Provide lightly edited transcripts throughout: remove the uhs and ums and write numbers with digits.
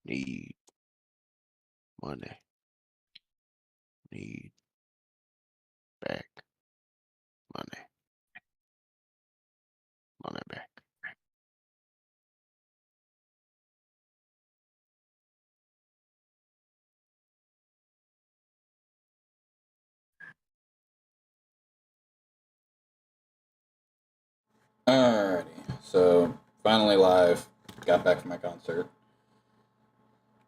Need money. Need back money. Money back. Alrighty, so finally live. Got back from my concert.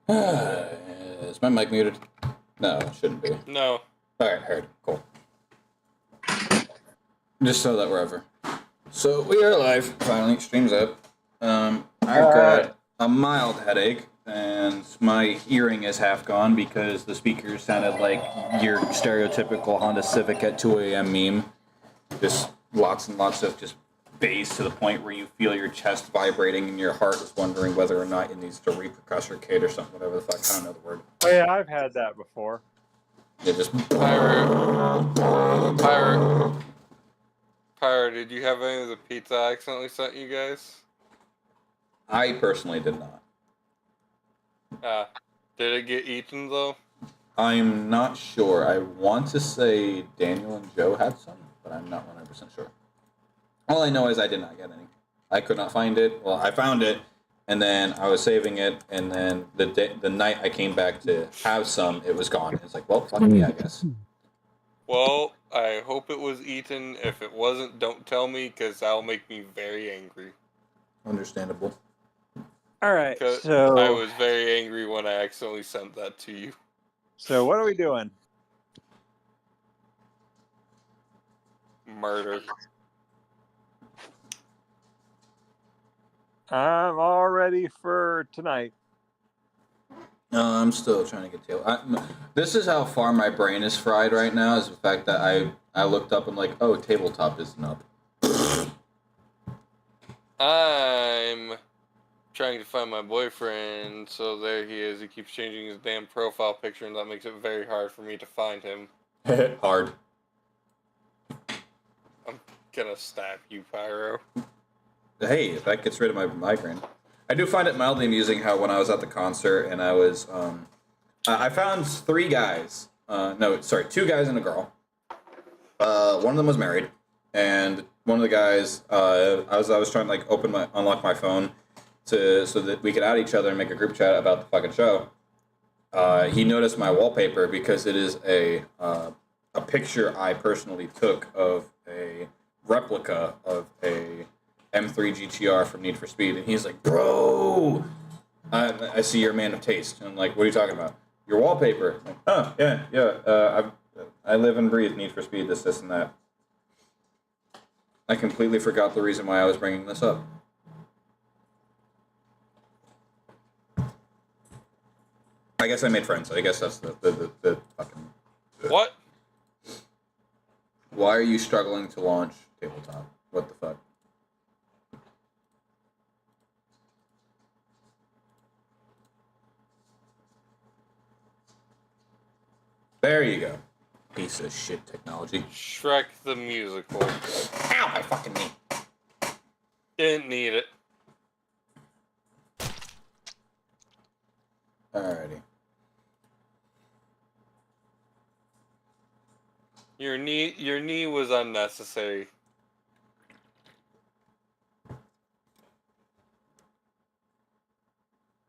Is my mic muted? No, it shouldn't be. No. Alright, heard. Cool. Just so that we're over. So we are live. Finally, stream's up. I've got a mild headache, and my hearing is half gone because the speakers sounded like your stereotypical Honda Civic at 2 a.m. meme. Just lots and lots of just bass to the point where you feel your chest vibrating and your heart is wondering whether or not it needs to repercussicate or something, whatever the fuck. I don't know the word. Oh yeah, I've had that before. It just... Pyro, did you have any of the pizza I accidentally sent you guys? I personally did not. Did it get eaten though? I'm not sure. I want to say Daniel and Joe had some, but I'm not 100% sure. All I know is I did not get any. I could not find it. Well, I found it, and then I was saving it, and then the night I came back to have some, it was gone. It's like, well, fuck me, I guess. Well, I hope it was eaten. If it wasn't, don't tell me, because that'll make me very angry. Understandable. All right, so I was very angry when I accidentally sent that to you. So what are we doing? Murder. I'm all ready for tonight. I'm still trying to get table. This is how far my brain is fried right now, is the fact that I looked up and like, oh, tabletop isn't up. I'm trying to find my boyfriend, so there he is. He keeps changing his damn profile picture, and that makes it very hard for me to find him. Hard. I'm gonna stab you, Pyro. Hey, if that gets rid of my migraine. I do find it mildly amusing how when I was at the concert and I was, I found three guys. Two guys and a girl. One of them was married, and one of the guys, I was trying to like unlock my phone so that we could add each other and make a group chat about the fucking show. He noticed my wallpaper because it is a picture I personally took of a replica of a M3 GTR from Need for Speed, and he's like, bro, I see you're a man of taste. And I'm like, what are you talking about? Your wallpaper. I'm like, oh, yeah. I live and breathe Need for Speed, this, and that. I completely forgot the reason why I was bringing this up. I guess I made friends. I guess that's the fucking... What? Why are you struggling to launch tabletop? What the fuck? There you go. Piece of shit technology. Shrek the Musical. Ow, my fucking knee. Didn't need it. Alrighty. Your knee was unnecessary.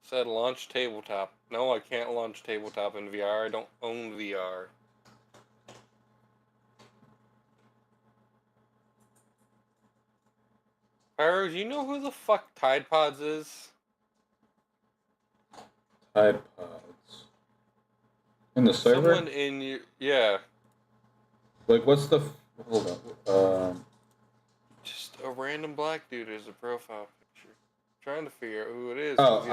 Said launch tabletop. No, I can't launch tabletop in VR. I don't own VR. Pyro, do you know who the fuck Tide Pods is? Tide Pods. In the server? Someone in your... Yeah. Like, what's the... Hold on. Just a random black dude as a profile picture. Trying to figure out who it is. Oh,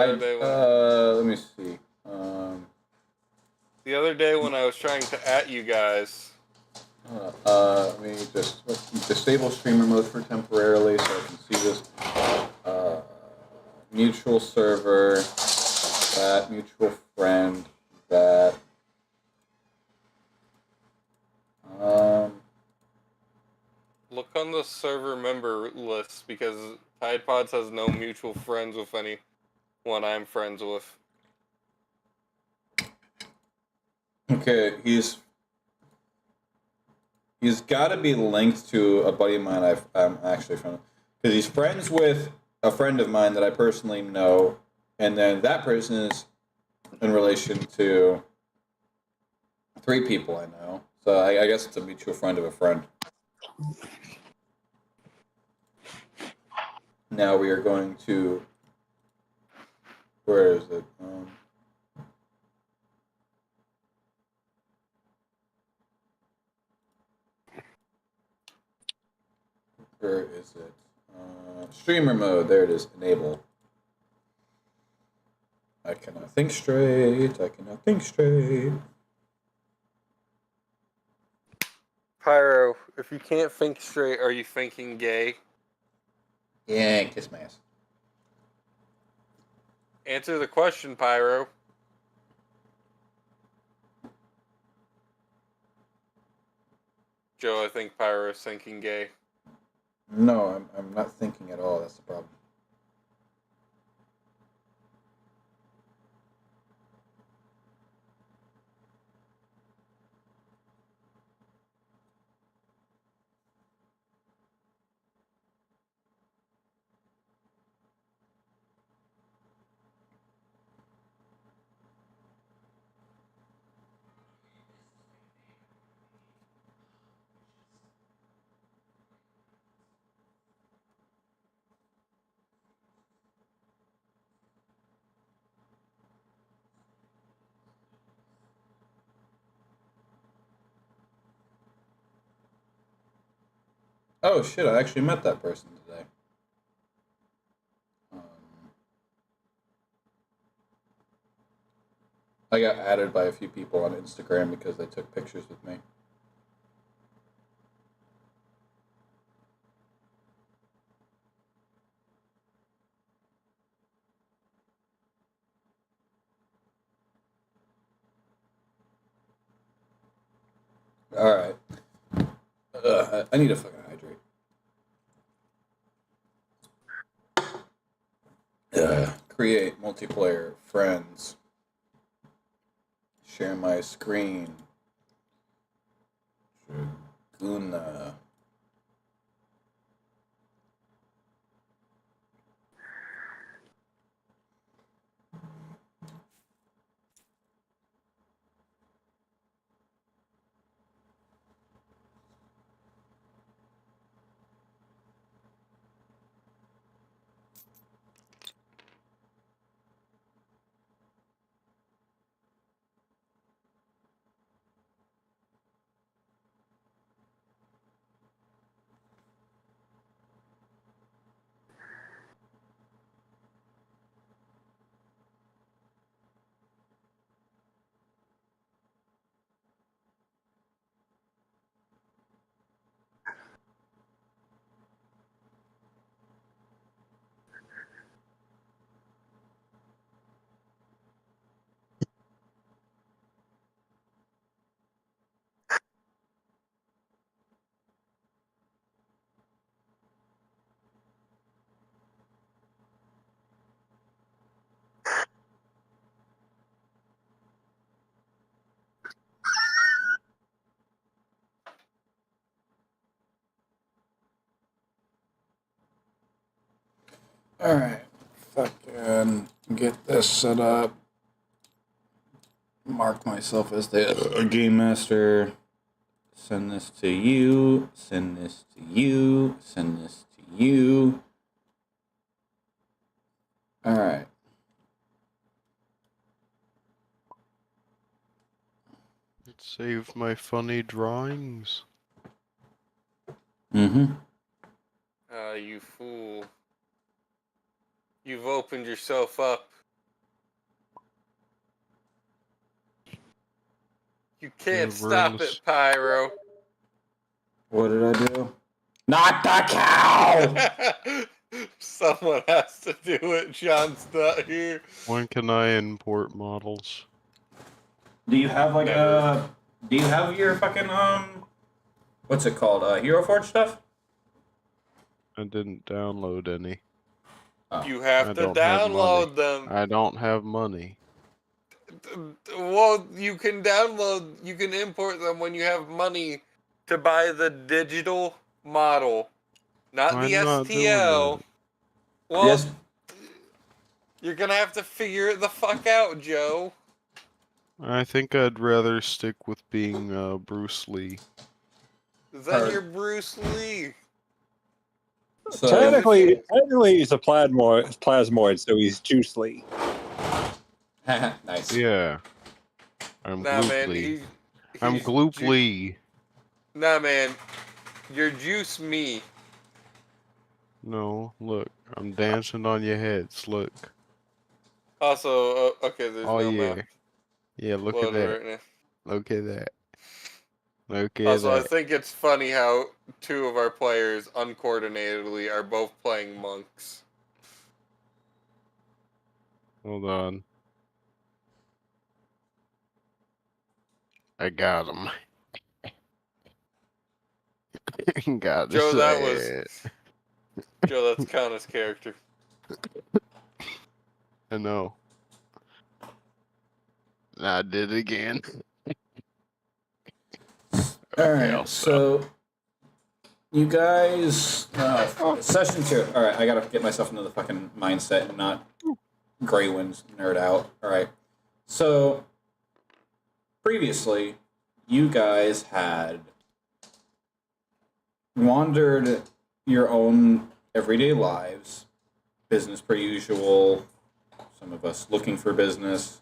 let me see. The other day when I was trying to at you guys... let me just disable streamer mode for temporarily so I can see this. Mutual server, that, mutual friend, that. Look on the server member list, because Tide Pods has no mutual friends with anyone I'm friends with. Okay, he's got to be linked to a buddy of mine. I'm actually from because he's friends with a friend of mine that I personally know, and then that person is in relation to 3 people I know. So I guess it's a mutual friend of a friend. Now we are going to. Where is it? Where is it? Streamer mode. There it is. Enable. I cannot think straight. I cannot think straight. Pyro, if you can't think straight, are you thinking gay? Yeah, kiss my ass. Answer the question, Pyro. Joe, I think Pyro is thinking gay. No, I'm not thinking at all. That's the problem. Oh shit! I actually met that person today. I got added by a few people on Instagram because they took pictures with me. All right. I need to fucking hydrate. Create multiplayer friends. Share my screen. Dragoona. All right. Fucking get this set up. Mark myself as the game master. Send this to you. Send this to you. Send this to you. All right. Save my funny drawings. Mm-hmm. You fool. You've opened yourself up. You can't stop it, Pyro. What did I do? Not the cow! Someone has to do it. John's not here. When can I import models? Do you have like Never. do you have your fucking what's it called? Hero Forge stuff? I didn't download any. You have I to don't have money. download them. I don't have money. Well, you can import them when you have money to buy the digital model, not the I'm not doing STL. that. Well, Yes. you're gonna have to figure it the fuck out, Joe. I think I'd rather stick with being Bruce Lee. Then Alright. you're Bruce Lee. So Technically, he's a plasmoid, so he's Juice Lee. nice. Yeah. I'm Nah, Gloop man, Lee. he's I'm Gloop Ju- Lee. Nah, man, you're Juice Me. No, look. I'm dancing on your heads. Look. Also, okay, there's Oh, no yeah. map Yeah, look at loading that. right now. Look at that. Look at Also, I that. think it's funny how two of our players, uncoordinatedly, are both playing monks. Hold on. I got him. Got Joe, his that was ass. Joe. That's Kana's character. I know. I did it again. Okay, I'll Alright, stop. so you guys session 2. Alright, I gotta get myself into the fucking mindset and not Greywinds nerd out. Alright. So previously you guys had wandered your own everyday lives, business per usual, some of us looking for business.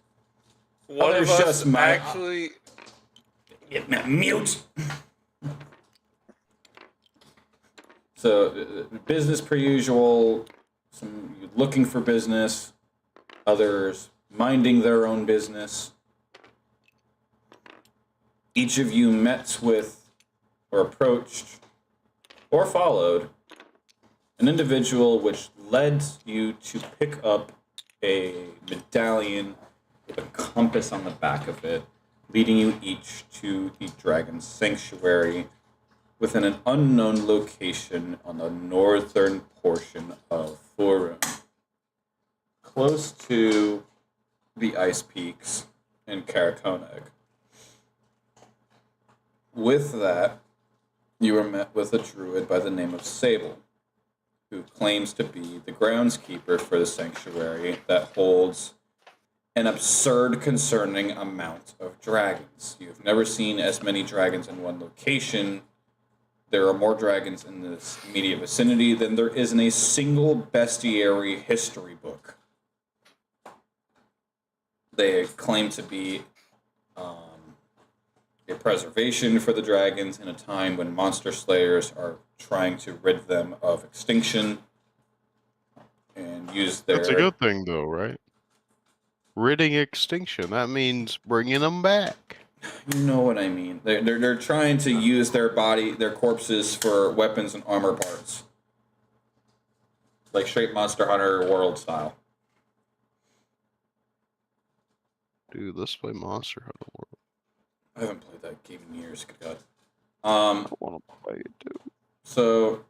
One of there's us just my- actually. Mute. So, business per usual, some looking for business, others minding their own business. Each of you met with, or approached, or followed an individual which led you to pick up a medallion with a compass on the back of it, leading you each to the dragon's sanctuary within an unknown location on the northern portion of Forum, close to the ice peaks in Karakoneg. With that, you are met with a druid by the name of Sable, who claims to be the groundskeeper for the sanctuary that holds an absurd concerning amount of dragons. You've never seen as many dragons in one location. There are more dragons in this immediate vicinity than there is in a single bestiary history book. They claim to be a preservation for the dragons in a time when monster slayers are trying to rid them of extinction and use their... That's a good thing, though, right? Ridding extinction. That means bringing them back. You know what I mean. They're trying to use their corpses for weapons and armor parts. Like straight Monster Hunter World style. Dude, let's play Monster Hunter World. I haven't played that game in years, good God. I want to play it, too. So,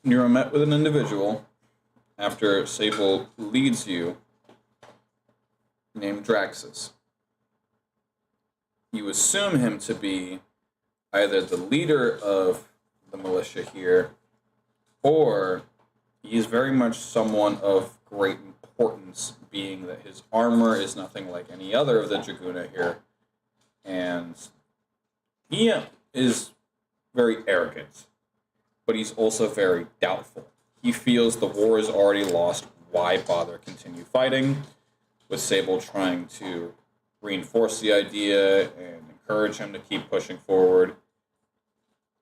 you're met with an individual after Sable leads you named Draxus. You assume him to be either the leader of the militia here, or he is very much someone of great importance, being that his armor is nothing like any other of the Dragoona here, and he is very arrogant, but he's also very doubtful. He feels the war is already lost, why bother continue fighting, with Sable trying to reinforce the idea and encourage him to keep pushing forward.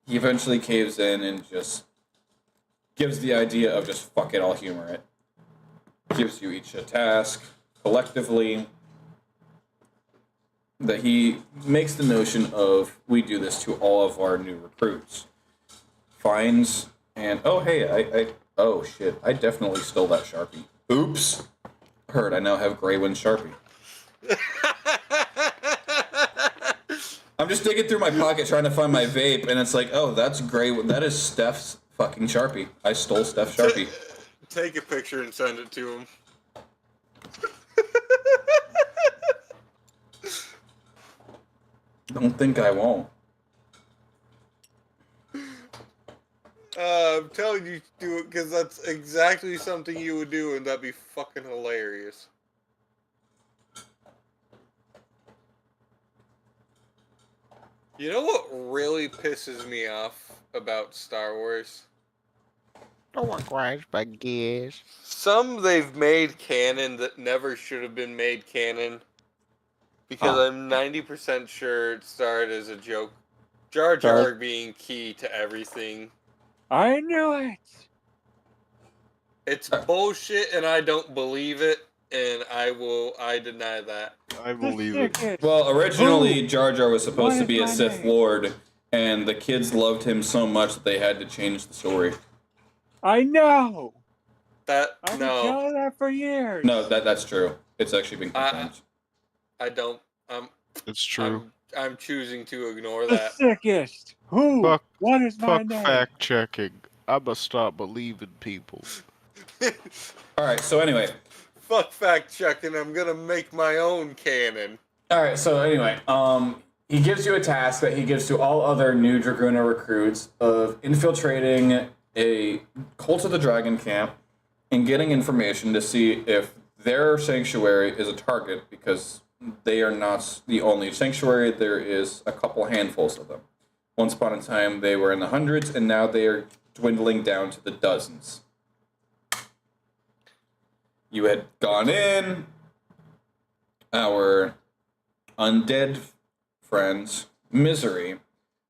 He eventually caves in and just gives the idea of just fuck it, I'll humor it. Gives you each a task collectively that he makes the notion of we do this to all of our new recruits. Finds and oh hey, oh shit, I definitely stole that Sharpie. Oops. Heard I now have Greywind Sharpie. I'm just digging through my pocket trying to find my vape, and it's like, oh, that's Greywind. That is Steph's fucking Sharpie. I stole Steph's Sharpie. Take a picture and send it to him. Don't think I won't. I'm telling you to do it because that's exactly something you would do, and that'd be fucking hilarious. You know what really pisses me off about Star Wars? Oh my gosh, but yes. Some they've made canon that never should have been made canon. Because Huh. I'm 90% sure it started as a joke. Jar Jar- Jar being key to everything. I knew it. It's bullshit and I don't believe it, and I deny that. I The believe it. sickest. Well, originally Who? Jar Jar was supposed What to is be a my Sith name? Lord, and the kids loved him so much that they had to change the story. I know. That I've been no, telling that for years. No, that's true. It's actually been confirmed. I don't. It's true. I'm choosing to ignore The that. sickest. Who? Fuck- What is my Fuck name? fact checking. I must stop believing people. All right. So anyway, Fuck fact checking. I'm gonna make my own canon. All right, so anyway, he gives you a task that he gives to all other new Dragoona recruits of infiltrating a Cult of the Dragon camp and getting information to see if their sanctuary is a target, because they are not the only sanctuary. There is a couple handfuls of them. Once upon a time, they were in the hundreds, and now they are dwindling down to the dozens. You had gone in. Our undead friends, Misery,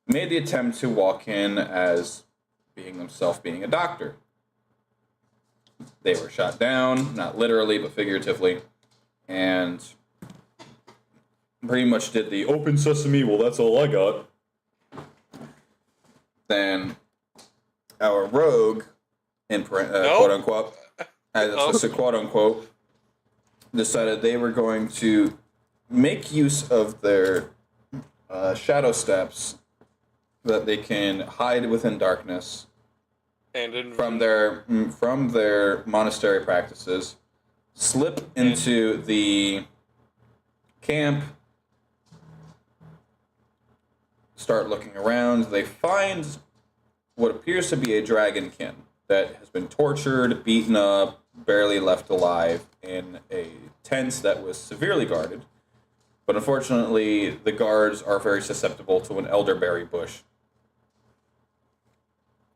made the attempt to walk in as being a doctor. They were shot down, not literally, but figuratively, and pretty much did the open sesame, well, that's all I got. Then our rogue, in quote unquote, quote unquote, decided they were going to make use of their shadow steps so that they can hide within darkness And from their monastery practices, slip into the camp, start looking around. They find what appears to be a dragonkin that has been tortured, beaten up, barely left alive in a tent that was severely guarded. But unfortunately, the guards are very susceptible to an elderberry bush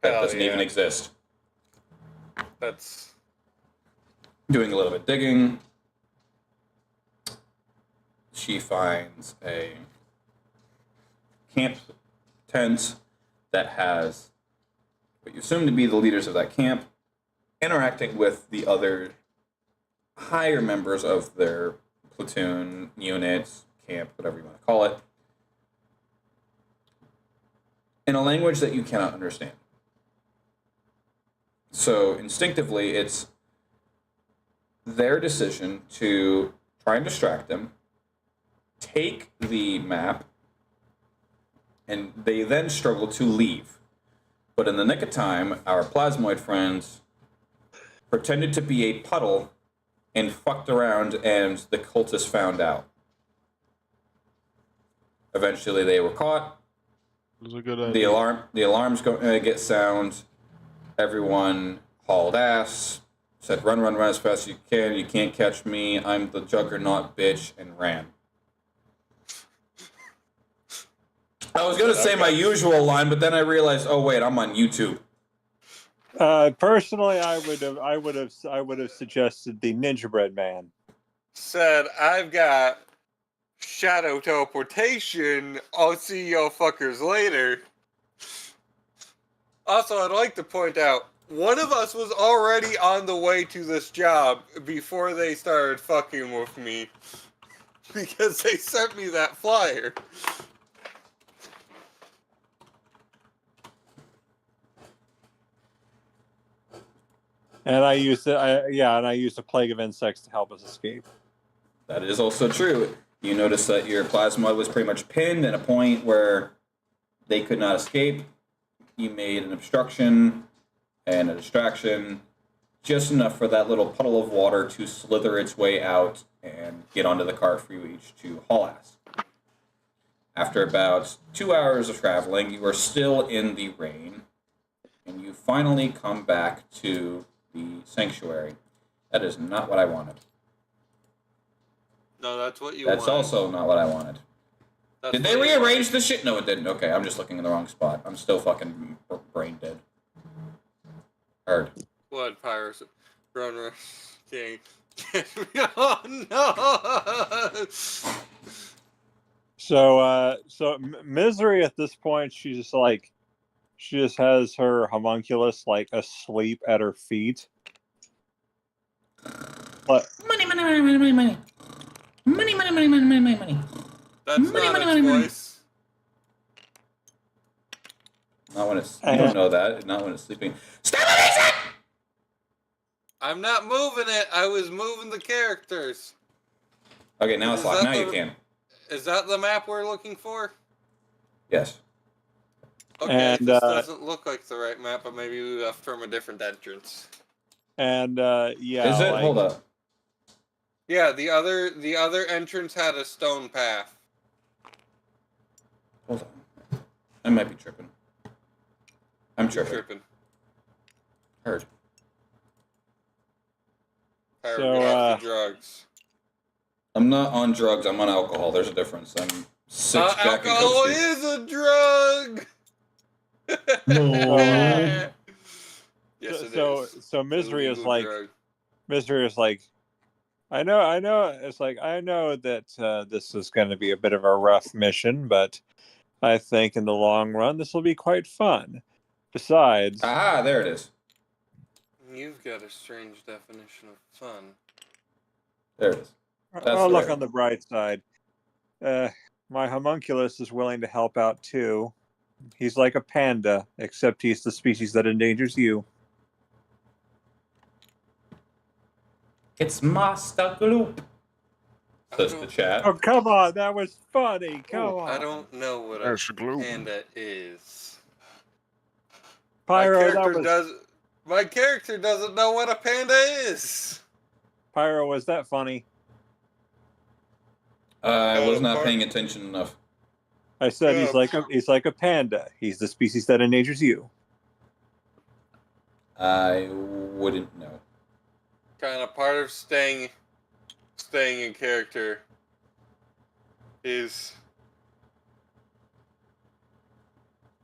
that Hell doesn't yeah. even exist. That's Doing a little bit digging, she finds a camp tent that has what you assume to be the leaders of that camp interacting with the other higher members of their platoon, unit, camp, whatever you want to call it, in a language that you cannot understand. So instinctively, it's their decision to try and distract them, take the map, and they then struggle to leave. But in the nick of time, our plasmoid friends pretended to be a puddle and fucked around, and the cultists found out. Eventually, they were caught. It was a good idea. The alarms get sound. Everyone hauled ass. Said, run as fast as you can. You can't catch me. I'm the juggernaut, bitch, and ran. I was gonna say my usual line, but then I realized, oh wait, I'm on YouTube. Personally, I would have suggested the Ninja Bread Man. said, I've got shadow teleportation. I'll see y'all fuckers later. Also, I'd like to point out, one of us was already on the way to this job before they started fucking with me. Because they sent me that flyer. And I used the plague of insects to help us escape. That is also true. You notice that your plasma was pretty much pinned at a point where they could not escape. You made an obstruction and a distraction, just enough for that little puddle of water to slither its way out and get onto the car for you each to haul ass. After about 2 hours of traveling, you are still in the rain, and you finally come back to the sanctuary. That is not what I wanted. No, that's what you That's wanted. also not what I wanted. That's Did they what you rearrange wanted. the shit? No, it didn't. Okay, I'm just looking in the wrong spot. I'm still fucking brain dead. Heard. Blood pirates. Runner. King. Oh no! So Misery at this point, she just has her homunculus like asleep at her feet. But Money, money, money, money, money, money. Money, money, money, money, money, money. That's Money, not money, its money, money. voice. Not when it's. You don't know that. Not when it's sleeping. Stop it! I'm not moving it. I was moving the characters. Okay, now it's locked. Now you the- can. Is that the map we're looking for? Yes. Okay, And, this doesn't look like the right map, but maybe we left from a different entrance. And yeah, Is it? like, Hold up. Yeah, the other entrance had a stone path. Hold on. I might be tripping. I'm You're tripping. tripping. Heard. Pyro, So, get off the drugs. I'm not on drugs. I'm on alcohol. There's a difference. I'm six Jack and Alcohol Coke. is a drug. No. Yes, it so is. so Misery is Illegal like drug. Misery is like, I know. It's like, I know that this is going to be a bit of a rough mission, but I think in the long run this will be quite fun. Besides, Aha, there it is. You've got a strange definition of fun. There it is. That's I'll the look right on the bright side. My homunculus is willing to help out too. He's like a panda, except he's the species that endangers you. It's Master Gloop. Says the chat. Oh, come on, that was funny. Come on. I don't know what a There's the glue. panda is. Pyro, that was My character doesn't know what a panda is. Pyro, was that funny? I was not paying attention enough. I said Yeah. he's like a panda. He's the species that endangers you. I wouldn't know. Kind of part of staying in character is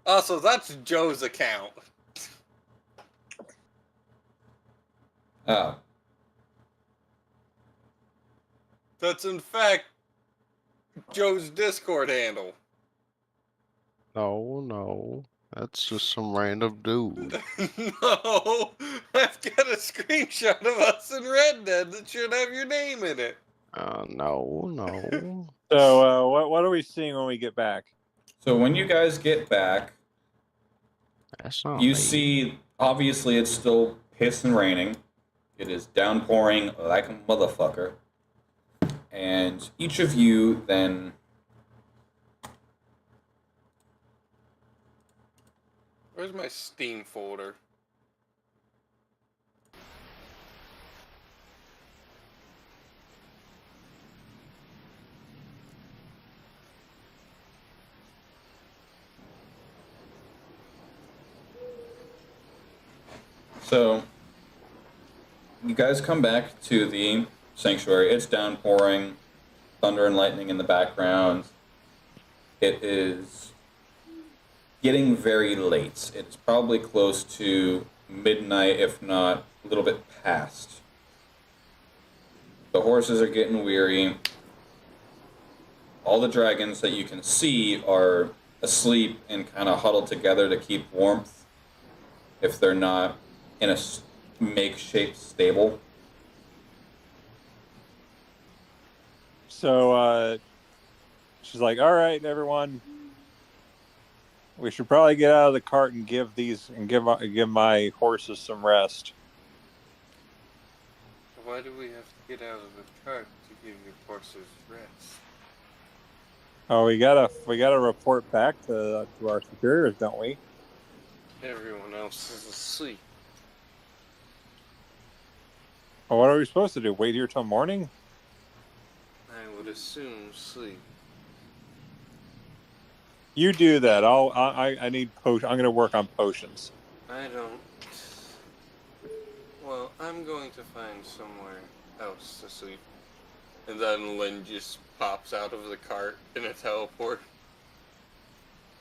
also that's Joe's account. Oh. That's in fact Joe's Discord handle. No. That's just some random dude. No, I've got a screenshot of us in Red Dead that should have your name in it. No. So, what are we seeing when we get back? So when you guys get back, That's not you me. see, obviously it's still pissing raining. It is downpouring like a motherfucker. And each of you then... Where's my Steam folder? So, you guys come back to the sanctuary. It's downpouring, thunder and lightning in the background. It is getting very late. It's probably close to midnight, if not a little bit past. The horses are getting weary. All the dragons that you can see are asleep and kind of huddled together to keep warmth if they're not in a makeshift stable. So, she's like, "All right, everyone, we should probably get out of the cart and give my horses some rest." Why do we have to get out of the cart to give your horses rest? Oh, we gotta report back to our superiors, don't we? Everyone else is asleep. Well, what are we supposed to do? Wait here till morning? I would assume sleep. You do that. I need potion. I'm gonna work on potions. I don't. Well, I'm going to find somewhere else to sleep. And then Lynn just pops out of the cart in a teleport.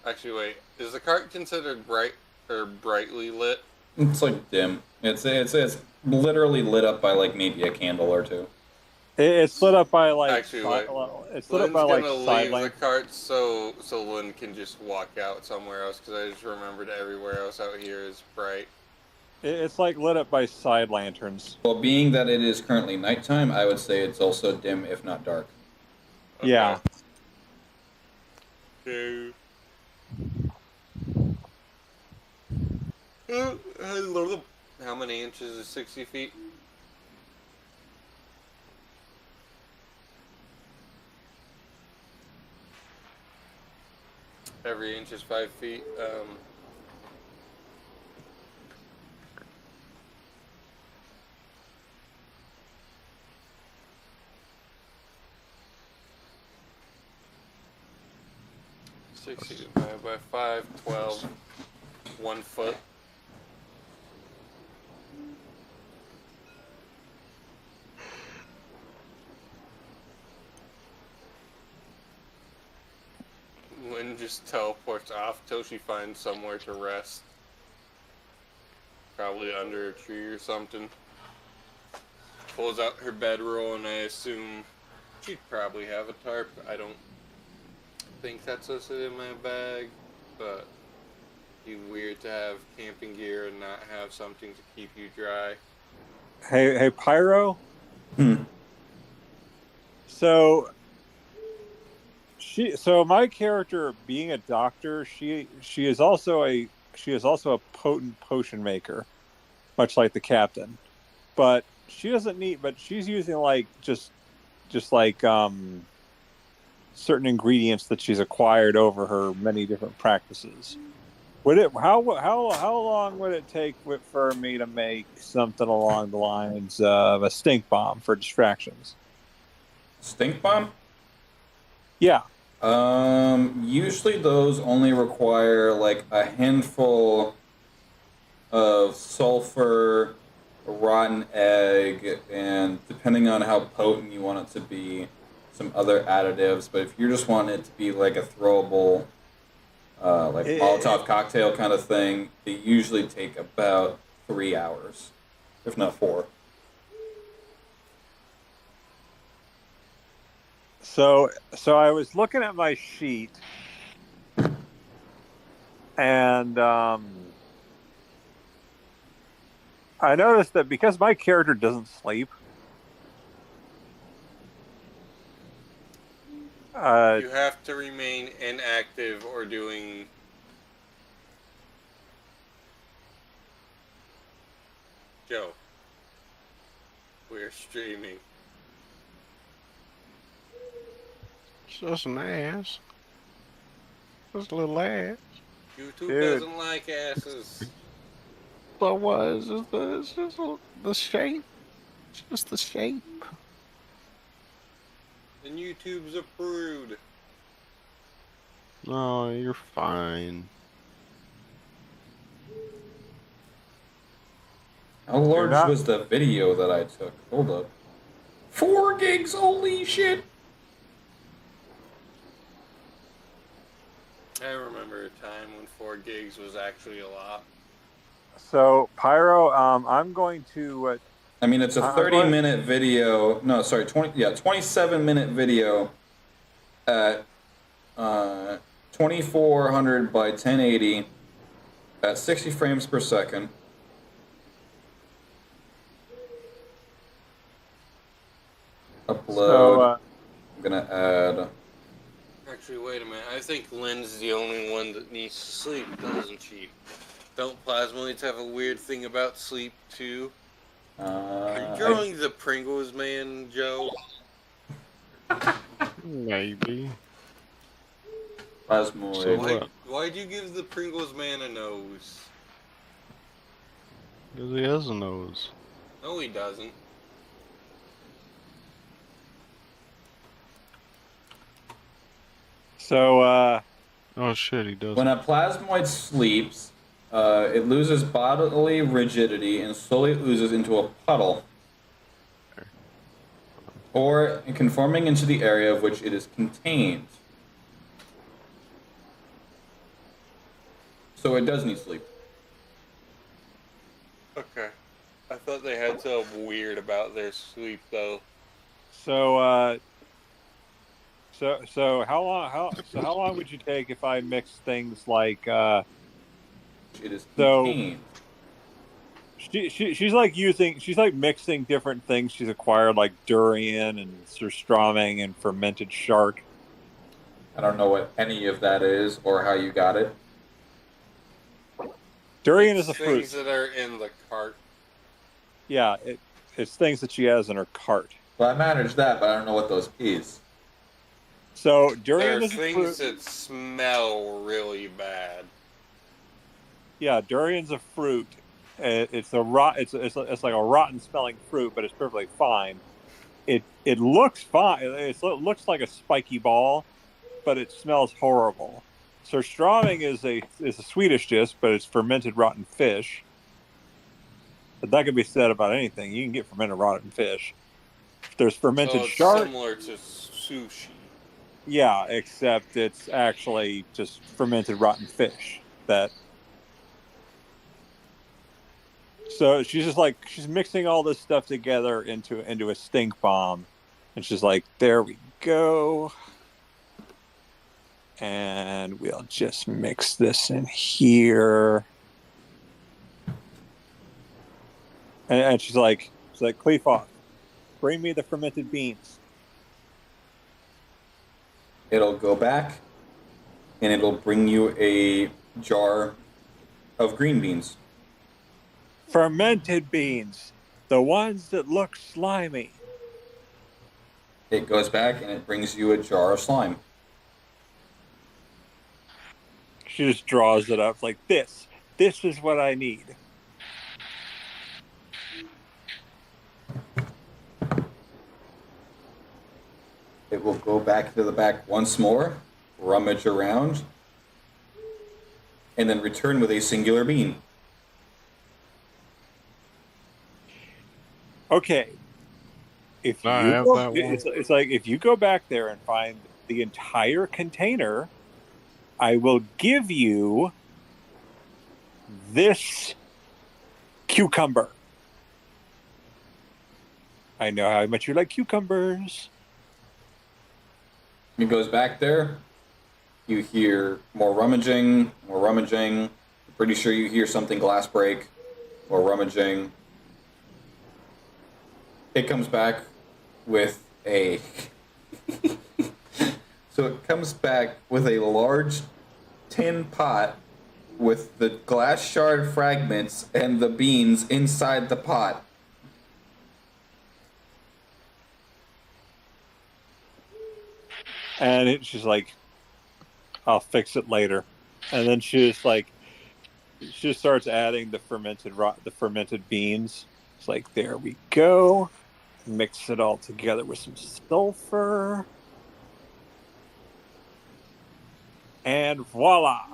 Actually, wait. Is the cart considered bright or brightly lit? It's like dim. It's literally lit up by like maybe a candle or two. It's lit up by like. Actually, wait. It's lit Lynn's up by like gonna side leave the lamp. cart so Lynn can just walk out somewhere else because I just remembered everywhere else out here is bright. It's like lit up by side lanterns. Well, being that it is currently nighttime, I would say it's also dim, if not dark. Okay. Yeah. Okay. How many inches is 60 feet? Every inch is 5 feet. 60 divided by 5, 12, 1 foot. Lynn just teleports off till she finds somewhere to rest. Probably under a tree or something. Pulls out her bedroll, and I assume she'd probably have a tarp. I don't think that's listed in my bag, but it'd be weird to have camping gear and not have something to keep you dry. Hey, Pyro. So my character, being a doctor, she is also a potent potion maker, much like the captain. But she doesn't need. But she's using like just like certain ingredients that she's acquired over her many different practices. How long would it take for me to make something along the lines of a stink bomb for distractions? Stink bomb? Yeah. Usually those only require like a handful of sulfur, a rotten egg, and depending on how potent you want it to be, some other additives. But if you just want it to be like a throwable, like Molotov cocktail kind of thing, they usually take about 3 hours, if not 4. So I was looking at my sheet, and I noticed that because my character doesn't sleep, You have to remain inactive or doing... Joe, we're streaming. Just an ass. Just a little ass. YouTube Dude. doesn't like asses. So what? It's just the shape. It's just the shape. And YouTube's a prude. No, you're fine. How large not- was the video that I took? Hold up. 4 gigs, holy shit! I remember a time when 4 gigs was actually a lot. So Pyro, I'm going to. I mean, it's a 30-minute video. No, sorry, 27-minute video at 2400 by 1080 at 60 frames per second. Upload. So, I'm gonna add. Actually, wait a minute. I think Lynn's the only one that needs to sleep, doesn't she? Don't plasmoids have a weird thing about sleep, too? Are you drawing the Pringles man, Joe? Maybe. Plasmoid. So what? Why'd you give the Pringles man a nose? Because he has a nose. No, he doesn't. So Oh shit, he does. When a plasmoid sleeps, it loses bodily rigidity and slowly oozes into a puddle, or conforming into the area of which it is contained. So it does need sleep. Okay. I thought they had something weird about their sleep, though. So, so how long would you take if I mix things like It is so contained. she's like mixing different things she's acquired, like durian and surströmming and fermented shark. I don't know what any of that is or how you got it. Durian is a fruit. Things that are in the cart. Yeah, it's things that she has in her cart. Well, I managed that, but I don't know what those is. So There durian are is a things fruit. that smell really bad. Yeah, durian's a fruit. It's like a rotten smelling fruit, but it's perfectly fine. It looks fine. It looks like a spiky ball, but it smells horrible. Surströmming is a Swedish dish, but it's fermented rotten fish. But that can be said about anything. You can get fermented rotten fish. There's fermented So it's shark. similar to sushi. Yeah, except it's actually just fermented rotten fish. So she's mixing all this stuff together into a stink bomb, and she's like, "There we go." And we'll just mix this in here. And she's like, Cleofoth, bring me the fermented beans. It'll go back, and it'll bring you a jar of green beans. Fermented beans, the ones that look slimy. It goes back, and it brings you a jar of slime. She just draws it up like this. This is what I need. It will go back to the back once more, rummage around, and then return with a singular bean. Okay. If I you have go, that one. it's like if you go back there and find the entire container, I will give you this cucumber. I know how much you like cucumbers. It goes back there. You hear more rummaging, more rummaging. I'm pretty sure you hear something glass break, more rummaging. It comes back with a... So it comes back with a large tin pot with the glass shard fragments and the beans inside the pot. And she's like, I'll fix it later. And then she just starts adding the fermented beans. It's like, there we go. Mix it all together with some sulfur. And voila.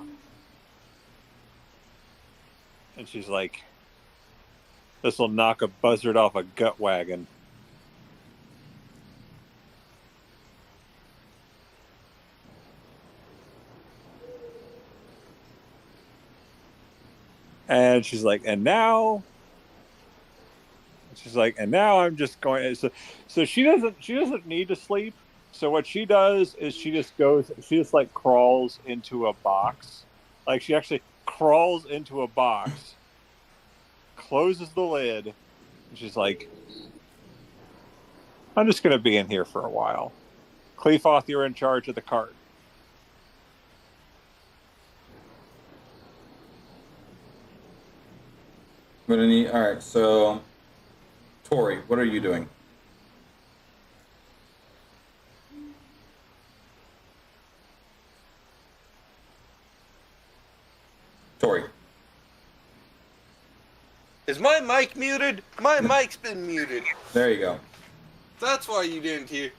And she's like, this will knock a buzzard off a gut wagon. And she's like, and now I'm just going. So she doesn't need to sleep. So what she does is she just like crawls into a box. Like she actually crawls into a box, closes the lid, and she's like, I'm just going to be in here for a while. Cleofoth, you're in charge of the cart. I'm gonna need. All right, so Tori, what are you doing? Tori. Is my mic muted? My mic's been muted. There you go. That's why you didn't hear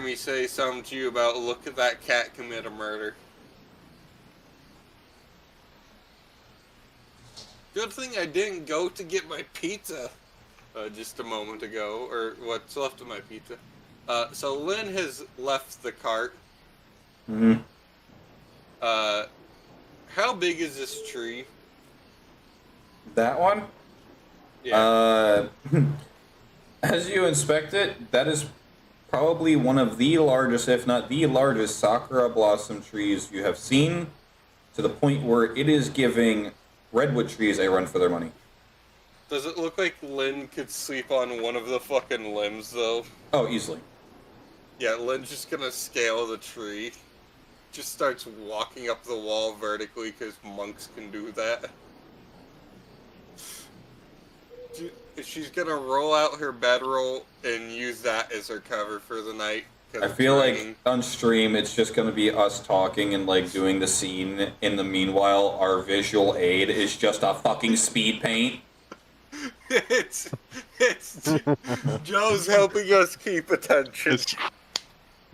me say something to you about look at that cat commit a murder. Good thing I didn't go to get my pizza just a moment ago, or what's left of my pizza. So Lynn has left the cart. Hmm. How big is this tree? That one? Yeah. As you inspect it, that is probably one of the largest, if not the largest, sakura blossom trees you have seen, to the point where it is giving redwood trees a run for their money. Does it look like Lynn could sleep on one of the fucking limbs, though? Oh, easily. Yeah, Lynn's just gonna scale the tree. Just starts walking up the wall vertically, because monks can do that. She's gonna roll out her bedroll and use that as her cover for the night. I feel like on stream it's just gonna be us talking and like doing the scene. In the meanwhile, our visual aid is just a fucking speed paint. it's Joe's helping us keep attention.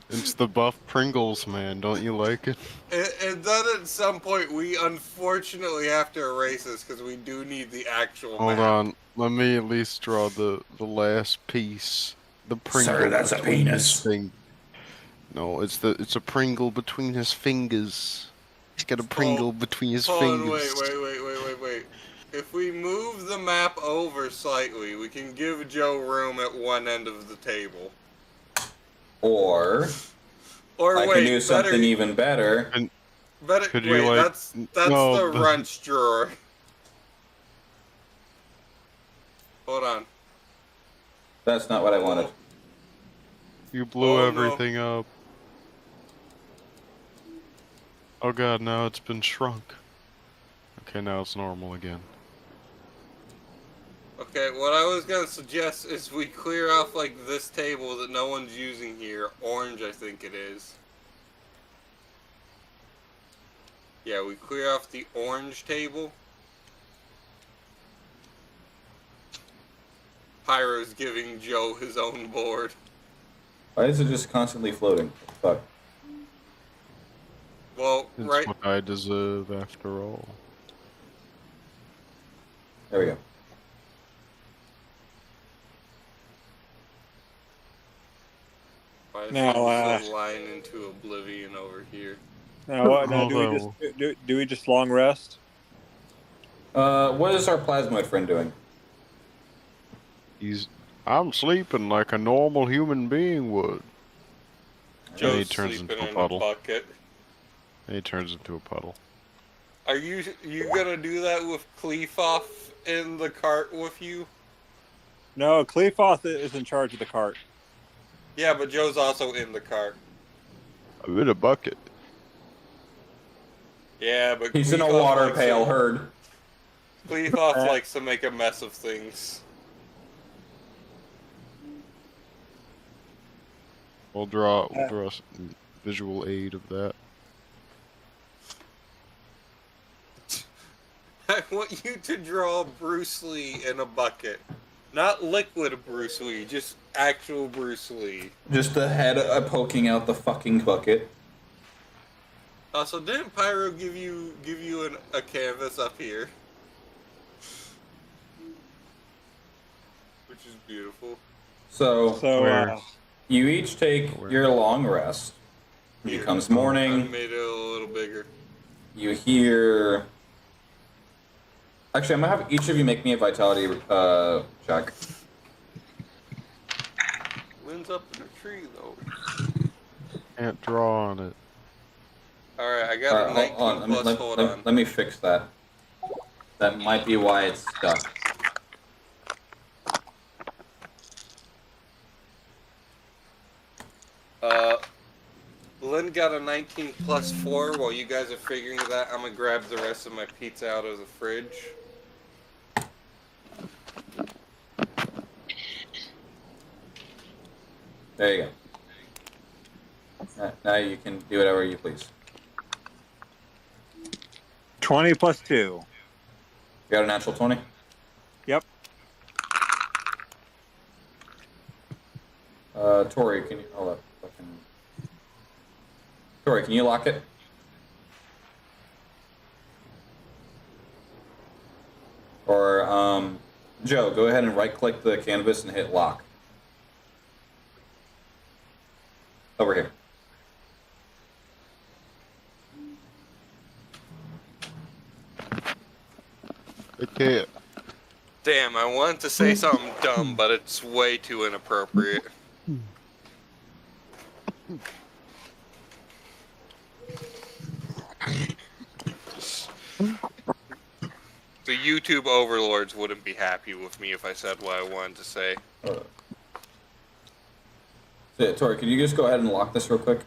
It's the buff Pringles, man. Don't you like it? And then at some point we unfortunately have to erase this because we do need the actual Hold map. on. Let me at least draw the last piece. The Pringle. Sir, that's a between penis. his No, it's a Pringle between his fingers. He's got a Pringle between his Hold on, fingers. wait. If we move the map over slightly, we can give Joe room at one end of the table. Or I can do something even better. Could you, like, that's no, the wrench drawer. Hold on. That's not what I wanted. You blew Oh, no. everything up. Oh god, now it's been shrunk. Okay, now it's normal again. Okay, what I was gonna suggest is we clear off like this table that no one's using here. Orange, I think it is. Yeah, we clear off the orange table. Pyro's giving Joe his own board. Why is it just constantly floating? Fuck. Well, It's right. what I deserve after all. There we go. Why is Now, this line into oblivion over here? Now, what? Now, Although- do we just long rest? What is our plasmoid friend doing? I'm sleeping like a normal human being would. Joe's he turns sleeping into a in puddle. a bucket. And he turns into a puddle. Are you gonna do that with Cleefoff in the cart with you? No, Cleofoth is in charge of the cart. Yeah, but Joe's also in the cart. I'm in a bucket. Yeah, but He's in a Cleefoff water likes pail to- herd. Cleefoff likes to make a mess of things. We'll draw some visual aid of that. I want you to draw Bruce Lee in a bucket. Not liquid Bruce Lee, just actual Bruce Lee. Just the head poking out the fucking bucket. Also, didn't Pyro give you a canvas up here? Which is beautiful. So So, you each take your long rest. It Here. becomes I morning. made it a little bigger. You hear. Actually, I'm gonna have each of you make me a vitality check. Lynn's up in a tree though. Can't draw on it. Alright, I got a 19 hold on. plus, hold on. Let me fix that. That might be why it's stuck. Lynn got a 19 plus 4. While you guys are figuring that, I'm gonna grab the rest of my pizza out of the fridge. There you go. Now you can do whatever you please. 20 plus 2. You got a natural 20? Yep. Tori, can you hold up? Tori, can you lock it? Joe, go ahead and right-click the canvas and hit lock. Over here. Okay. Damn, I wanted to say something dumb, but it's way too inappropriate. The YouTube overlords wouldn't be happy with me if I said what I wanted to say. Tori, can you just go ahead and lock this real quick?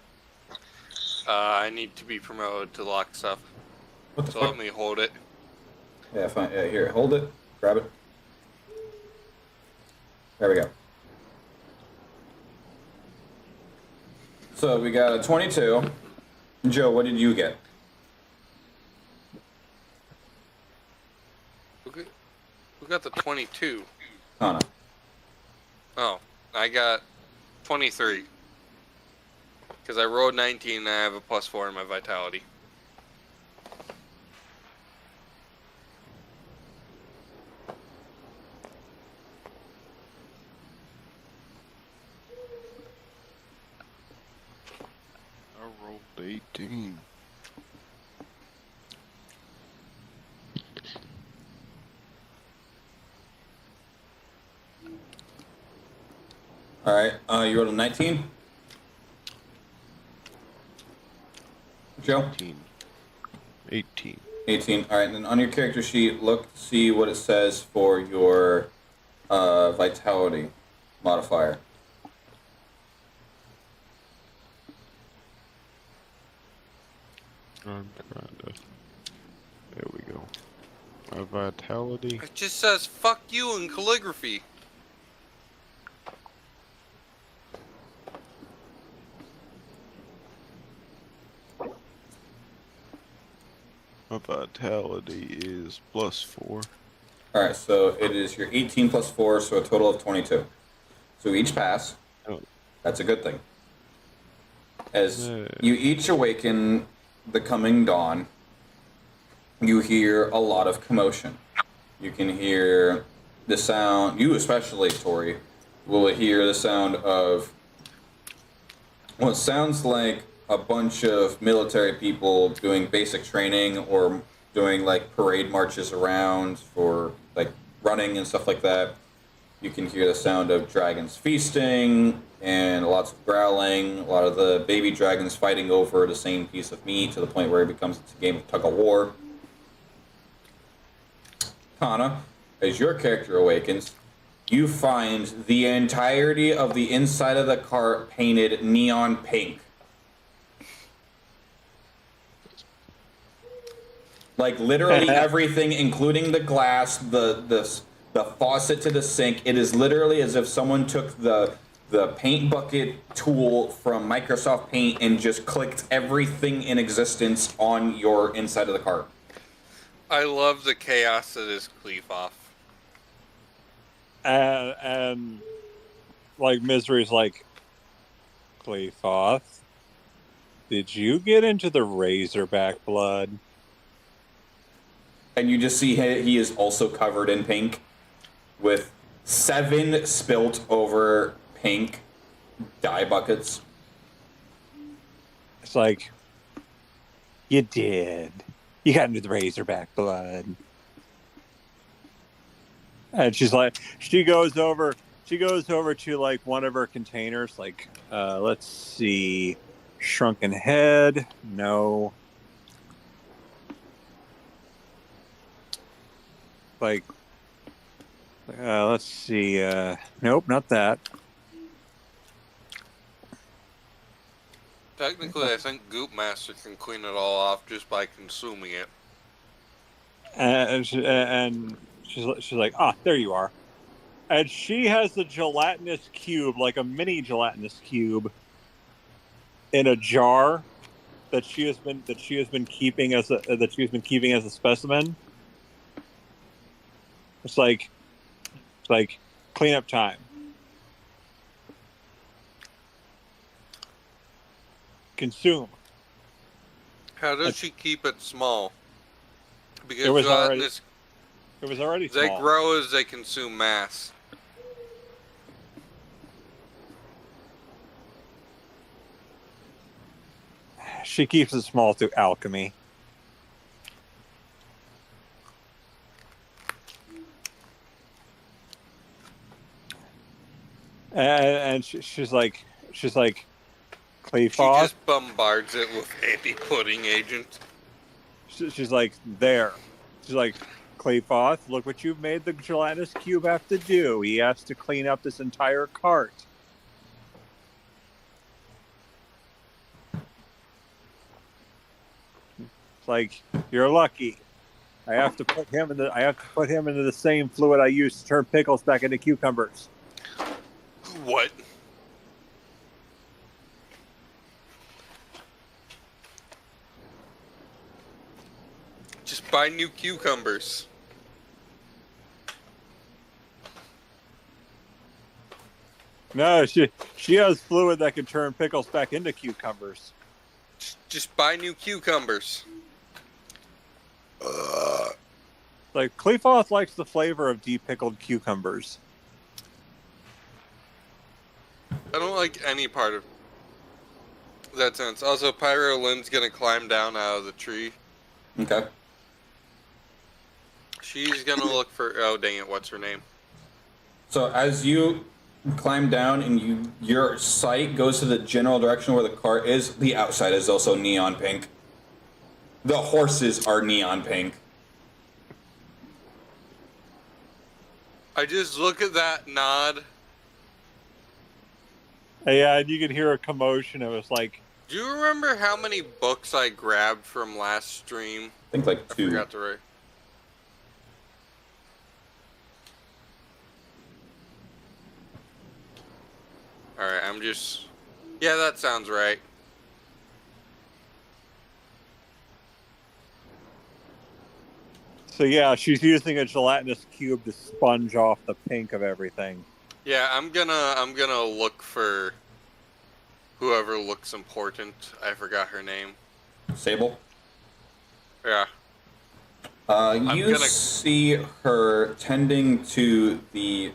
I need to be promoted to lock stuff. What the So fuck? let me hold it. Yeah, fine. Yeah, here, hold it. Grab it. There we go. So we got a 22. Joe, what did you get? Who got the 22? Hana. Oh, I got 23. Because I rolled 19 and I have a +4 in my vitality. I rolled 18. All right. You rolled a 19. Joe? 18. 18. 18. All right. And then on your character sheet, look, see what it says for your vitality modifier. I'm trying to. There we go. My vitality. It just says fuck you in calligraphy. My vitality is +4. All right. So it is your 18 plus 4, so a total of 22. So each pass. Oh. That's a good thing. As Yeah. you each awaken the coming dawn, you hear a lot of commotion. You can hear the sound, you especially, Tori, will hear the sound of what sounds like a bunch of military people doing basic training or doing like parade marches around for like running and stuff like that. You can hear the sound of dragons feasting and lots of growling, a lot of the baby dragons fighting over the same piece of meat to the point where it becomes a game of tug of war. Kana, as your character awakens, you find the entirety of the inside of the cart painted neon pink. Like literally everything, including the glass, the faucet to the sink. It is literally as if someone took the paint bucket tool from Microsoft Paint and just clicked everything in existence on your inside of the cart. I love the chaos that is cleave off. And like Misery's like, Cleofoth, did you get into the Razorback blood? And you just see he is also covered in pink with 7 spilt over pink dye buckets. It's like, you did. You got into the Razorback blood. And she's like, she goes over to like one of her containers, like, let's see, shrunken head, no. Like, let's see, nope, not that. Technically, I think Goop Master can clean it all off just by consuming it. And she's like, ah, there you are. And she has the gelatinous cube, like a mini gelatinous cube, in a jar that she has been keeping as a specimen. It's like cleanup time. Consume. How does she keep it small? Because It was already- gelatinous It was already They small. grow as they consume mass. She keeps it small through alchemy. And she's like, She Cleophas. just bombards it with anti-pudding agent. She's like, there. She's like, Cleophas, look what you've made the gelatinous cube have to do. He has to clean up this entire cart. It's like, you're lucky. I have to put him into the same fluid I used to turn pickles back into cucumbers. What? Just buy new cucumbers. No, she has fluid that can turn pickles back into cucumbers. Just buy new cucumbers. Like, Cleophas likes the flavor of de-pickled cucumbers. I don't like any part of that sense. Also, Pyro Lynn's gonna climb down out of the tree. Okay. She's gonna look for. Oh, dang it! What's her name? So as you climb down and your sight goes to the general direction where the cart is, the outside is also neon pink. The horses are neon pink. I just look at that, nod. Yeah, and you can hear a commotion. It was like, Do you remember how many books I grabbed from last stream? I think like I 2. forgot to write. Alright, I'm just... Yeah, that sounds right. so yeah, she's using a gelatinous cube to sponge off the pink of everything. Yeah, I'm gonna look for whoever looks important. I forgot her name. Sable. Yeah. You gonna- see her tending to the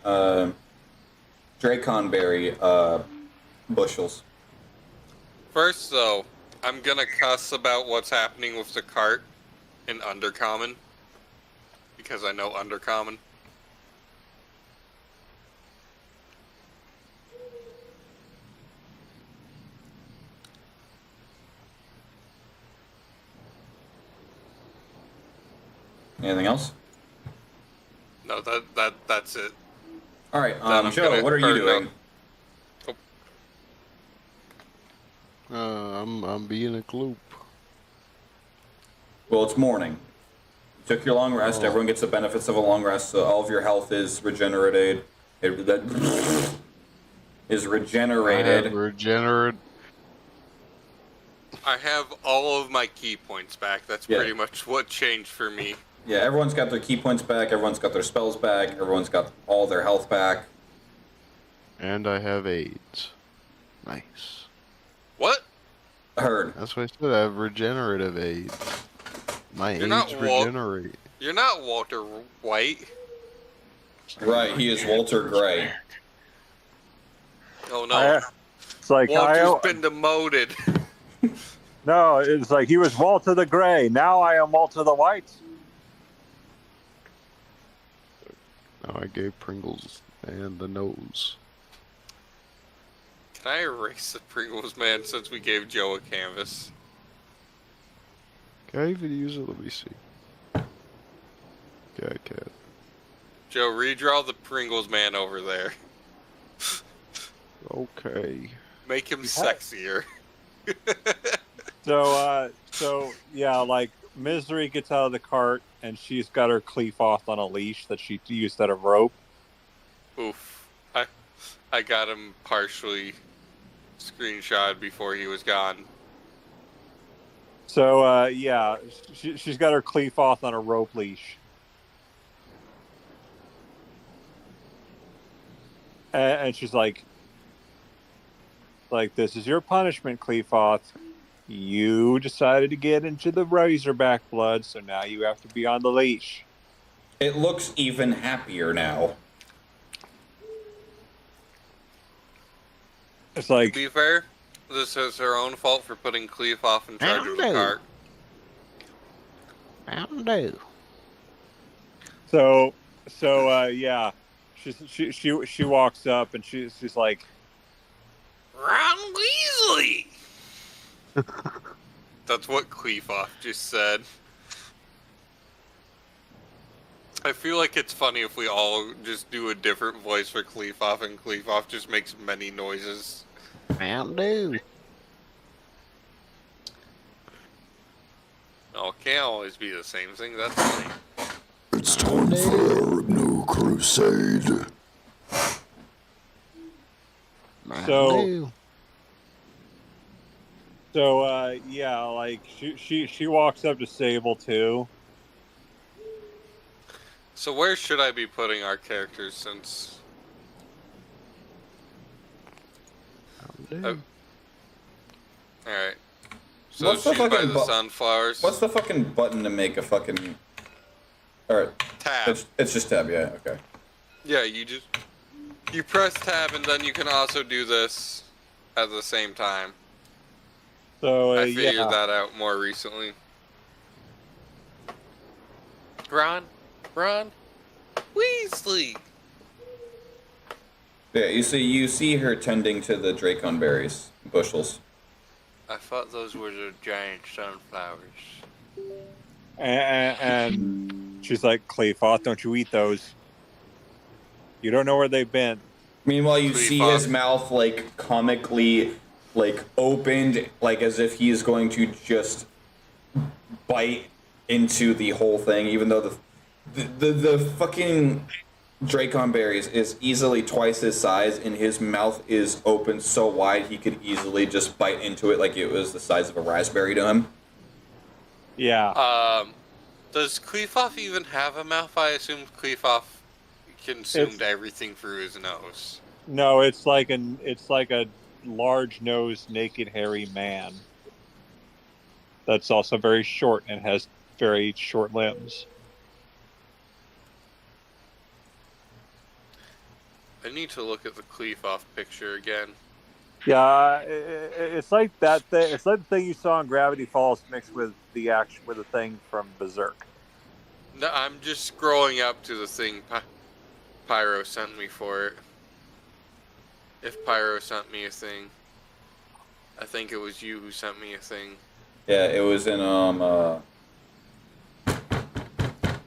Draconberry bushels. First, though, I'm gonna cuss about what's happening with the cart in Undercommon. Because I know Undercommon. Anything else? No, that's it. All right, Then I'm Joe, gonna- what are you or no. doing? I'm being a gloop. Well, it's morning. You took your long rest. Oh. Everyone gets the benefits of a long rest, so all of your health is regenerated. Is regenerated. Regenerate. I have all of my key points back. That's Yeah. pretty much what changed for me. Yeah, everyone's got their key points back. Everyone's got their spells back. Everyone's got all their health back. And I have AIDS. Nice. What? Heard. That's what I said. I have regenerative AIDS. My You're not AIDS Walt- regenerate. You're not Walter White. Right, he is Walter Gray. Oh no. It's like, Walter's been demoted. no, it's like he was Walter the Gray. Now I am Walter the White. Now I gave Pringles and the nose. Can I erase the Pringles man since we gave Joe a canvas? Can I even use it? Let me see. Yeah, I can. Joe, redraw the Pringles man over there. Okay. Make him sexier. So yeah, like Misery gets out of the cart and she's got her Cleophas on a leash that she used at a rope. Oof. I got him partially screenshot before he was gone. So yeah, she's got her Cleophas on a rope leash. And she's like, this is your punishment, Cleophas. You decided to get into the Razorback blood, so now you have to be on the leash. It looks even happier now. It's To like, be fair, this is her own fault for putting Cleve off in charge of the Mountain Dew. cart. Mountain Dew. yeah. She walks up and she's like, Ron Weasley! That's what Cleafoff just said. I feel like it's funny if we all just do a different voice for Cleafoff, and Cleafoff just makes many noises. Mountain Dew. Oh, it can't always be the same thing, that's funny. It's time for a new crusade. Mountain So- Dew. yeah, like she walks up to Sable too. So where should I be putting our characters since... Mountain Dew. Alright. So What's the she's by fucking the bu- sunflowers. What's the fucking button to make a fucking... Alright, Tab? it's just tab, yeah, okay. Yeah, you press tab and then you can also do this at the same time. So I figured yeah, that out more recently. Ron Weasley. Yeah, you see her tending to the Dracon berries, bushels. I thought those were the giant sunflowers. and she's like, Cleafoth, don't you eat those? You don't know where they've been. Meanwhile, you Pretty see fun. his mouth, like, comically, like, opened, like, as if he is going to just bite into the whole thing, even though the fucking Dracon berries is easily twice his size, and his mouth is open so wide he could easily just bite into it like it was the size of a raspberry to him. Yeah. Does Cleafoff even have a mouth? I assumed Cleafoff consumed everything through his nose. No, it's like a large-nosed, naked, hairy man. That's also very short and has very short limbs. I need to look at the Cleafoff picture again. Yeah, it's like that thing. It's like the thing you saw in Gravity Falls mixed with the thing from Berserk. No, I'm just scrolling up to the thing Pyro sent me for it. If Pyro sent me a thing. I think it was you who sent me a thing. Yeah, it was in,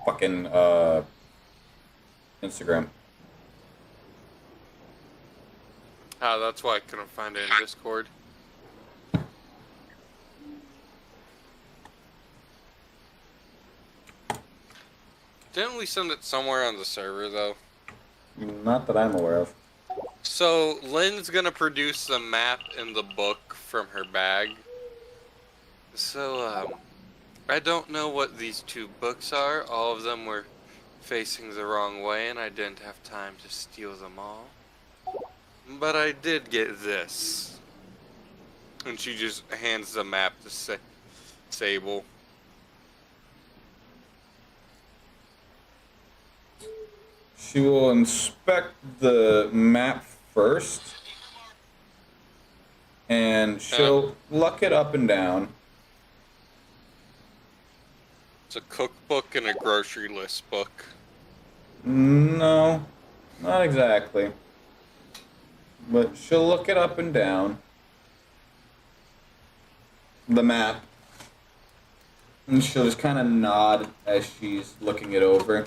fucking, Instagram. Ah, that's why I couldn't find it in Discord. Didn't we send it somewhere on the server, though? Not that I'm aware of. So, Lynn's gonna produce the map in the book from her bag. So, I don't know what these two books are. All of them were facing the wrong way, and I didn't have time to steal them all. But I did get this. And she just hands the map to Sable. She will inspect the map first, and she'll look it up and down. It's a cookbook and a grocery list book. No, not exactly. But she'll look it up and down. The map. And she'll just kind of nod as she's looking it over.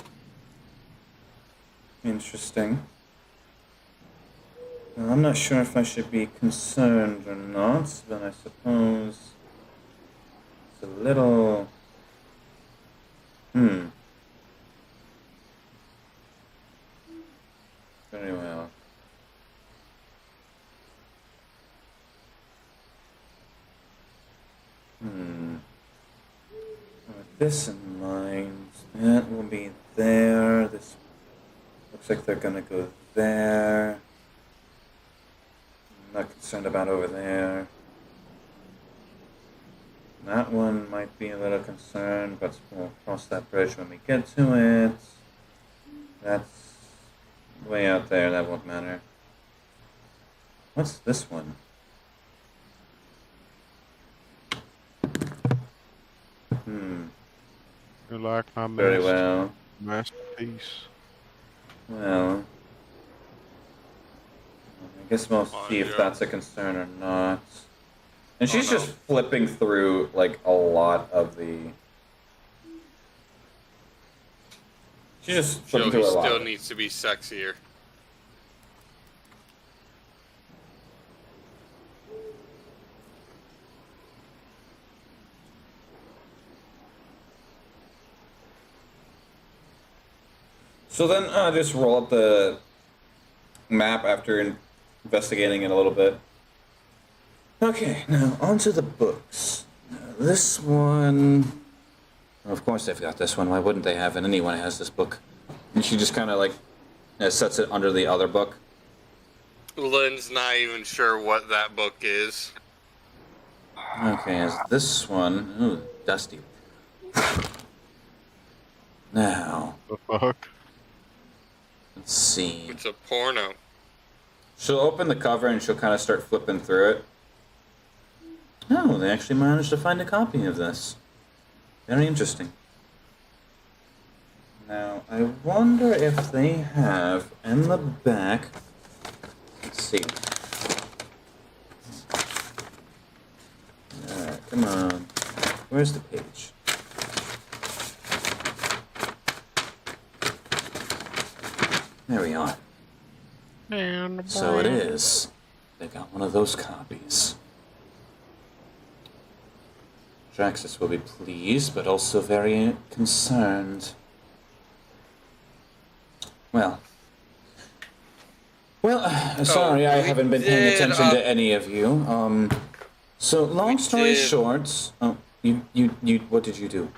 Interesting. Well, I'm not sure if I should be concerned or not, but I suppose it's a little... Very well. With this in mind, that will be there. This looks like they're gonna go there. I'm not concerned about over there. That one might be a little concerned, but we'll cross that bridge when we get to it. That's way out there. That won't matter. What's this one? You like my Very well. masterpiece? Well, I guess we'll see if yeah. that's a concern or not. And she's no. just flipping through like a lot of the. She's just flipping Joey through a lot. still of it. needs to be sexier. So then, just roll up the map after investigating it a little bit. Okay, now onto the books. Now, this one. Well, of course they've got this one. Why wouldn't they have it? Anyone has this book. And she just kind of like sets it under the other book. Lynn's not even sure what that book is. Okay, is this one? Ooh, dusty. Now, The fuck? let's see. It's a porno. She'll open the cover and she'll kind of start flipping through it. Oh, they actually managed to find a copy of this. Very interesting. Now, I wonder if they have in the back. Let's see. Alright, come on. Where's the page? There we are. So it is. They got one of those copies. Draxus will be pleased, but also very concerned. Well, sorry, I we haven't been paying did, attention to any of you. So long story did- short, what did you do?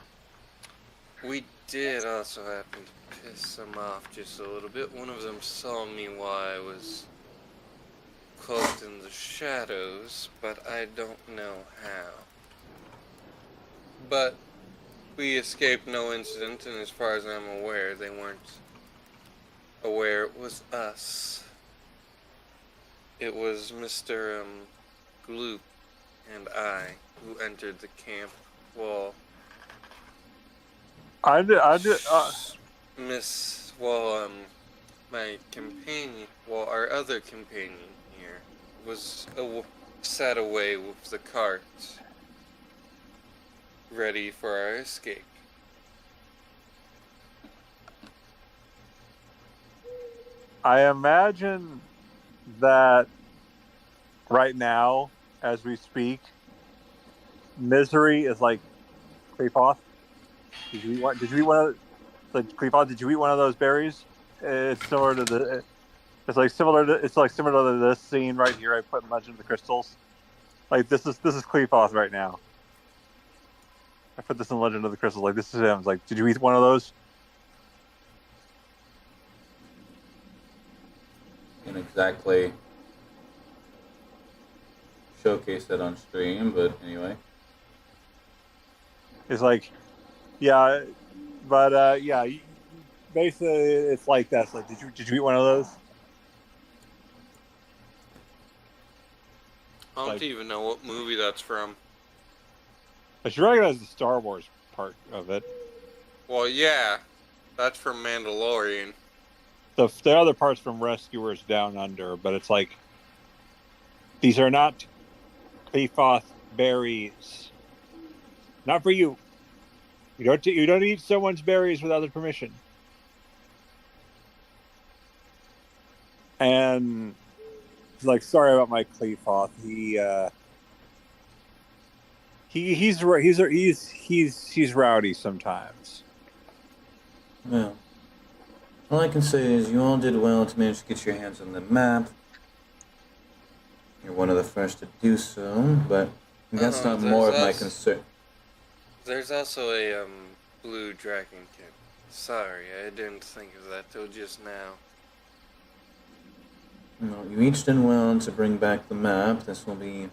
We did also happen to piss them off just a little bit. One of them saw me while I was cloaked in the shadows, but I don't know how. But we escaped no incident, and as far as I'm aware, they weren't aware it was us. It was Mr. Gloop and I who entered the camp while I did. my companion, our other companion here, was sat away with the cart, ready for our escape. I imagine that right now, as we speak, Misery is like Cleepoth. Did you eat one of Cleepoth? Did you eat one of those berries? It's similar to the. It's similar to this scene right here. I put in Legend of the Crystals. Like this is Cleepoth right now. I put this in Legend of the Crystals. Like this is him. It's like, did you eat one of those? Can't exactly showcase that on stream, but anyway. It's like, yeah, but yeah. Basically, it's like that. It's like, did you eat one of those? I don't even know what movie that's from. But you recognize the Star Wars part of it. Well, yeah, that's from Mandalorian. The other parts from Rescuers Down Under, but it's like these are not Cleepoth berries. Not for you. You don't eat someone's berries without their permission. And it's like, sorry about my Cleepoth. He's rowdy sometimes. Well, all I can say is you all did well to manage to get your hands on the map. You're one of the first to do so, but that's not more of my concern. There's also a blue dragon kit. Sorry, I didn't think of that till just now. No, you each did well to bring back the map. This will be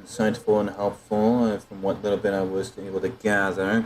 insightful and helpful from what little bit I was able to gather.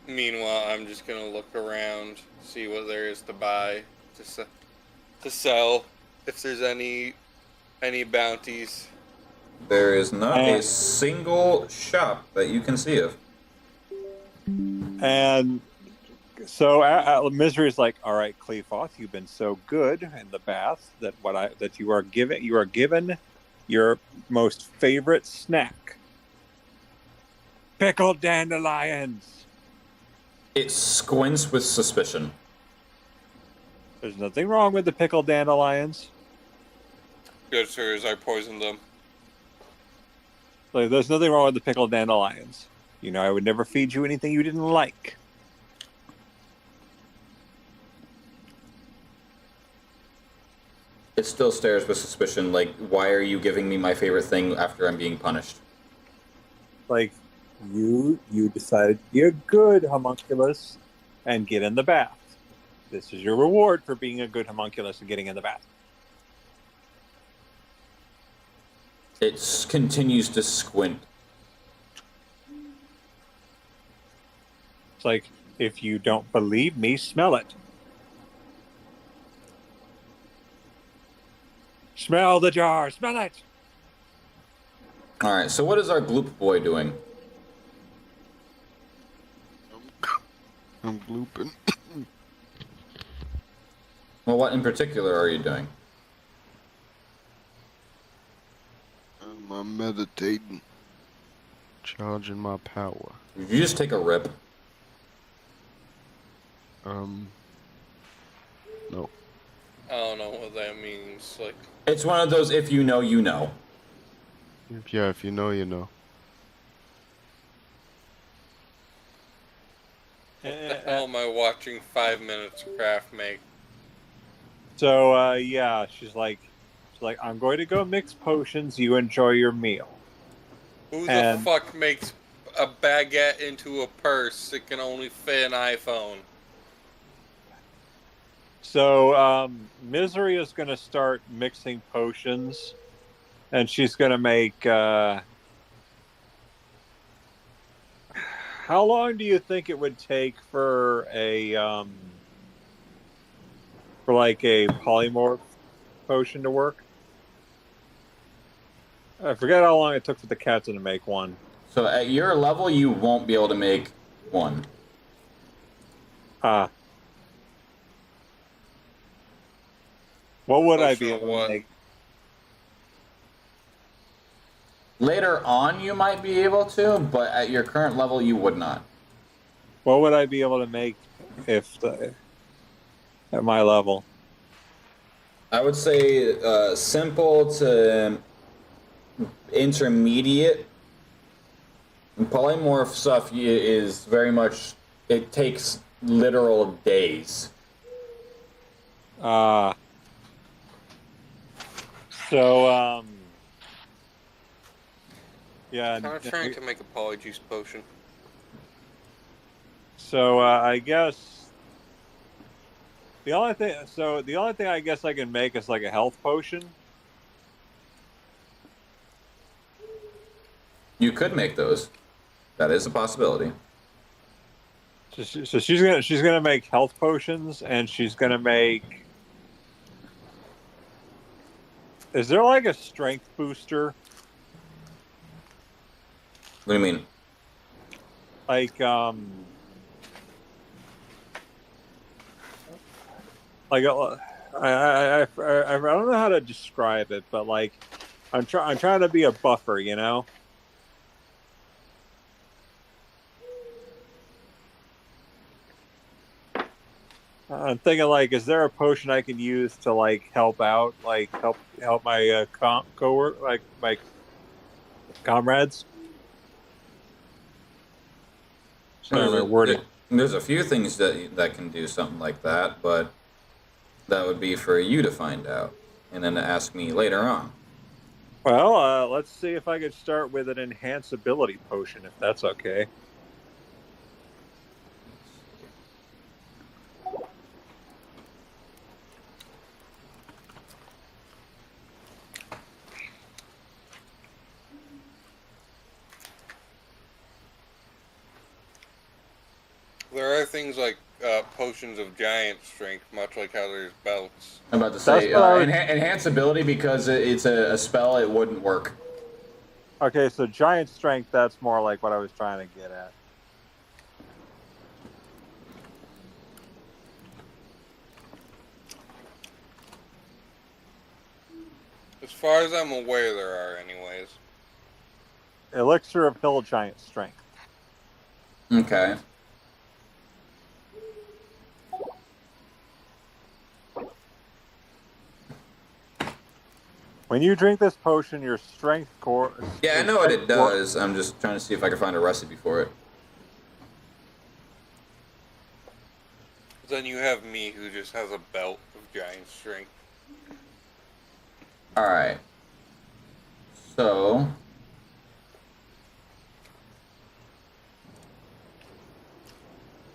Meanwhile, I'm just gonna look around, see what there is to buy, to sell, if there's any bounties. There is not a And, single shop that you can see of. and so Misery's like, all right, Cleofoth, you've been so good in the bath that you are given your most favorite snack. Pickled dandelions. It squints with suspicion. There's nothing wrong with the pickled dandelions. Good sirs, I poisoned them. Like, there's nothing wrong with the pickled dandelions. You know, I would never feed you anything you didn't like. It still stares with suspicion, like, why are you giving me my favorite thing after I'm being punished? Like, you decided to be a good homunculus and get in the bath. This is your reward for being a good homunculus and getting in the bath. It continues to squint. It's like, if you don't believe me, smell it. Smell the jar, smell it! Alright, so what is our gloop boy doing? I'm glooping. Well, what in particular are you doing? I'm meditating. Charging my power. Did you just take a rip? No. I don't know what that means. Like, It's one of those if you know, you know. If you know, you know. what the hell am I watching 5 minutes of craft make? So, yeah, she's like, I'm going to go mix potions, you enjoy your meal. Who the And- fuck makes a baguette into a purse that can only fit an iPhone? So, Misery is going to start mixing potions, and she's going to make, how long do you think it would take for a polymorph potion to work? I forget how long it took for the captain to make one. So at your level, you won't be able to make one. What would I Potion be of able to what? make? Later on, you might be able to, but at your current level, you would not. What would I be able to make at my level? I would say simple to intermediate. Polymorph stuff is very much, it takes literal days. Yeah. I'm trying to make a polyjuice potion. So I guess the only thing I guess I can make is like a health potion. You could make those. That is a possibility. So she's gonna make health potions, and she's gonna make. Is there like a strength booster? What do you mean? Like I don't know how to describe it, but like I'm trying to be a buffer, you know. I'm thinking like, is there a potion I can use to like help out, like help my coworker, like my comrades? There's a few things that can do something like that, but that would be for you to find out, and then to ask me later on. Well, let's see if I could start with an enhanceability potion, if that's okay. There are things like potions of giant strength, much like how there's belts. I'm about to say That's what I would- enhance ability because it's a spell. It wouldn't work. Okay, so giant strength, that's more like what I was trying to get at. As far as I'm aware, there are anyways. Elixir of Hill Giant Strength. Okay. When you drink this potion, your strength core. Yeah, I your know what strength it does. I'm just trying to see if I can find a recipe for it. Then you have me, who just has a belt of giant strength. All right. So.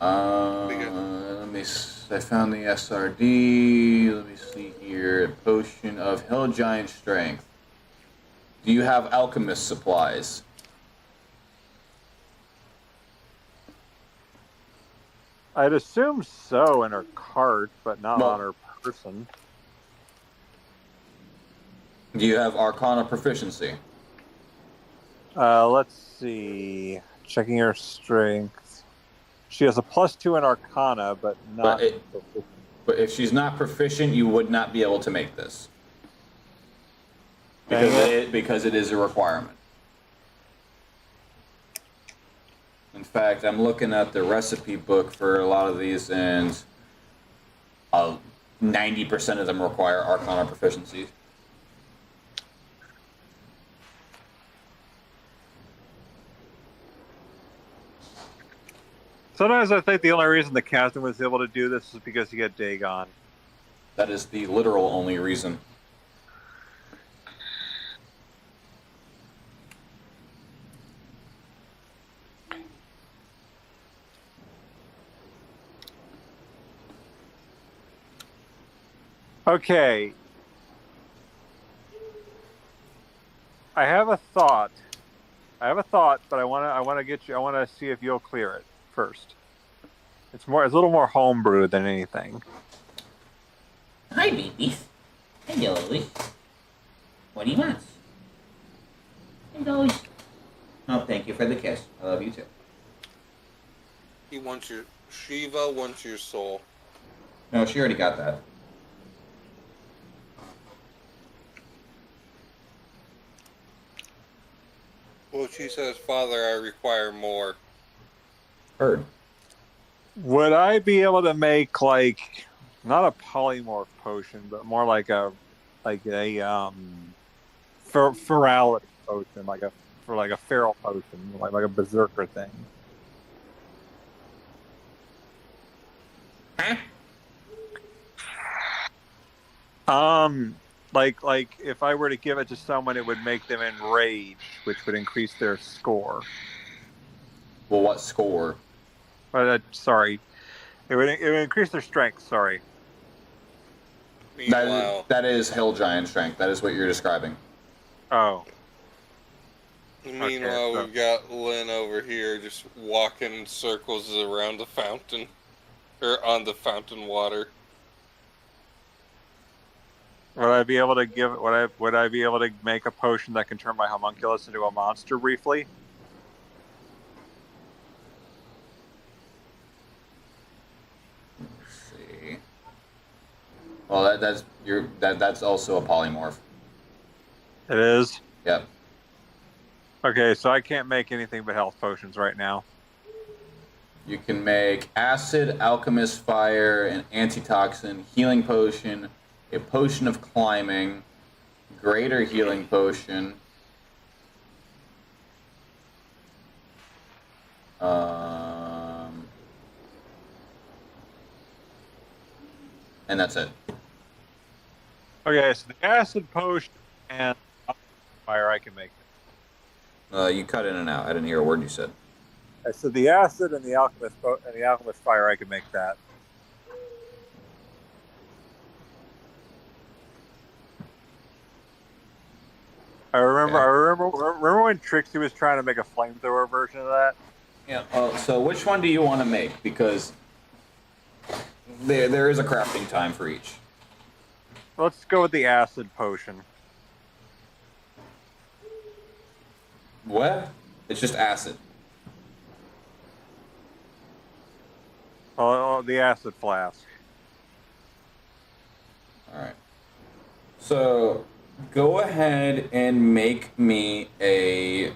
Let me. I found the SRD. Let me see here. Potion of Hill Giant Strength. Do you have alchemist supplies? I'd assume so in her cart, but not Well- on her person. Do you have Arcana proficiency? Let's see. Checking her strength. She has a +2 in Arcana, but not. But if she's not proficient, you would not be able to make this. Because it is a requirement. In fact, I'm looking at the recipe book for a lot of these, and 90% of them require Arcana proficiency. Sometimes I think the only reason the captain was able to do this is because he got Dagon. That is the literal only reason. Okay. I have a thought, but I want to get you. I want to see if you'll clear it first. It's a little more homebrew than anything. Hi, babies. Hello, Louis. What do you want? Hello. Oh, thank you for the kiss. I love you too. He wants your Shiva wants your soul. No, she already got that. Well, she says, "Father, I require more." Heard. Would I be able to make like not a polymorph potion, but more like a ferality potion, like a feral potion, like a berserker thing? Huh? Like if I were to give it to someone, it would make them enraged, which would increase their score. Well, what score? Sorry, it would increase their strength. Sorry. Meanwhile, That is Hill Giant Strength. That is what you're describing. Oh, meanwhile, so- we've got Lynn over here just walking in circles around the fountain, or on the fountain water. would I be able to would I be able to make a potion that can turn my homunculus into a monster briefly? Let's see. Well, that's also a polymorph. It is. Yep. Okay, so I can't make anything but health potions right now. You can make acid, alchemist fire, an antitoxin, healing potion, a potion of climbing, greater healing potion, and that's it. Okay, so the acid potion and fire I can make. You cut in and out. I didn't hear a word you said. I said the acid and the alchemist fire I can make that. I remember when Trixie was trying to make a flamethrower version of that. Yeah. So which one do you want to make? Because there is a crafting time for each. Let's go with the acid potion. What? It's just acid. Oh, the acid flask. All right. So go ahead and make me a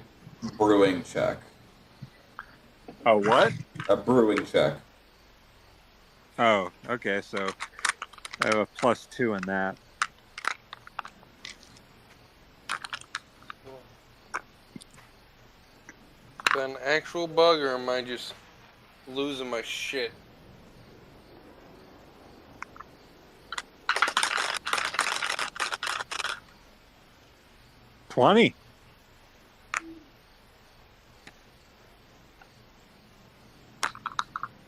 brewing check. Oh, what? A brewing check. Oh, okay. So I have a +2 in that. Is that an actual bug, or am I just losing my shit? $20.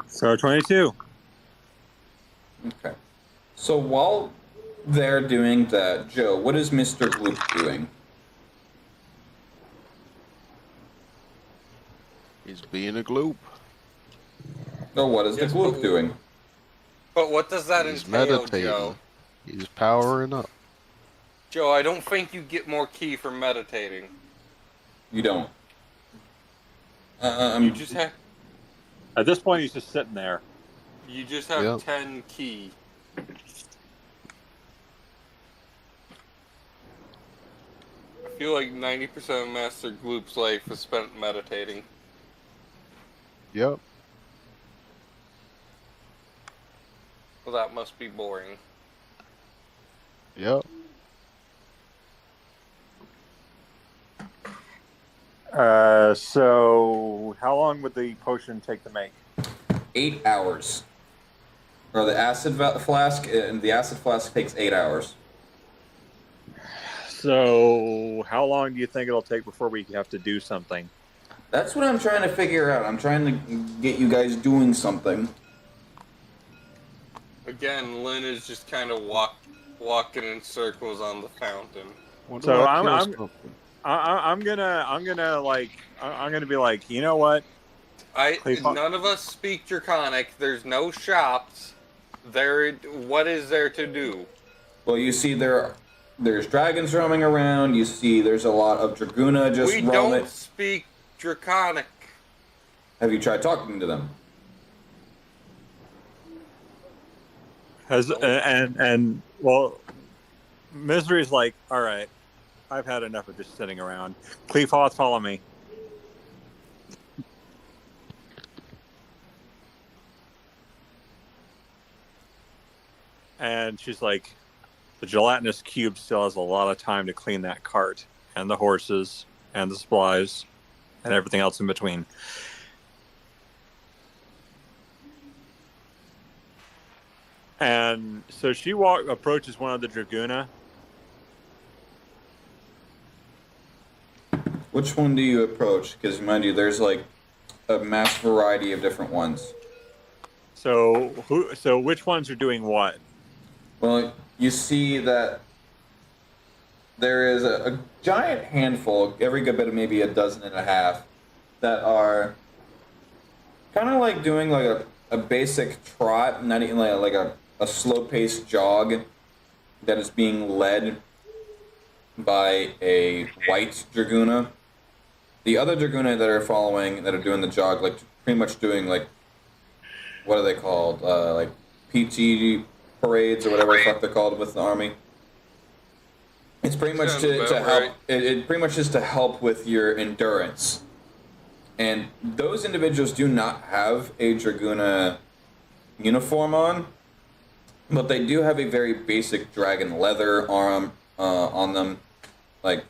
So 22. Okay. So while they're doing that, Joe, what is Mr. Gloop doing? He's being a gloop. No, what is Yes, the Gloop but- doing? But what does that He's entail, meditating. Joe? He's powering up. Joe, I don't think you get more key for meditating. You don't. You just have At this point, he's just sitting there. Yep. 10 key. I feel like 90% of Master Gloop's life is spent meditating. Yep. Well, that must be boring. Yep. So how long would the potion take to make? 8 hours. Or the acid flask, and the acid flask takes 8 hours. So how long do you think it'll take before we have to do something? That's what I'm trying to figure out. I'm trying to get you guys doing something. Again, Lynn is just kind of walking in circles on the fountain. What So do I I'm- kill I'm- something? I'm gonna be like, you know what? Cleveland- None of us speak Draconic. There's no shops. What is there to do? Well, you see there's dragons roaming around. You see there's a lot of Dragoona just We roaming. don't speak Draconic. Have you tried talking to them? Well, Misery's like, all right, I've had enough of just sitting around. Cleveland, follow me. And she's like, the gelatinous cube still has a lot of time to clean that cart and the horses and the supplies and everything else in between. And so she approaches one of the Dragoona. Which one do you approach? Because mind you, there's like a mass variety of different ones. So which ones are doing what? Well, you see that there is a giant handful, every good bit of maybe a dozen and a half, that are kind of like doing like a basic trot, not even like a slow-paced jog that is being led by a white Dragoona. The other Dragoona that are following, that are doing the jog, like pretty much doing like, what are they called? Like PT parades or whatever the fuck they're called with the army. It's pretty much Sounds to about help. right. It pretty much is to help with your endurance. And those individuals do not have a Dragoona uniform on, but they do have a very basic dragon leather arm on them, like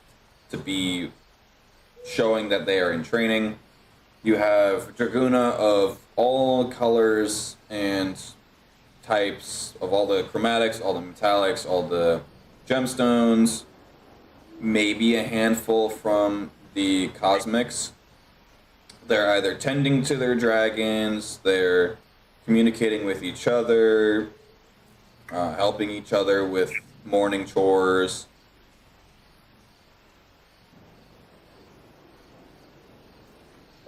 to be showing that they are in training. You have Dragoona of all colors and types, of all the chromatics, all the metallics, all the gemstones, maybe a handful from the cosmics. They're either tending to their dragons, they're communicating with each other, helping each other with morning chores.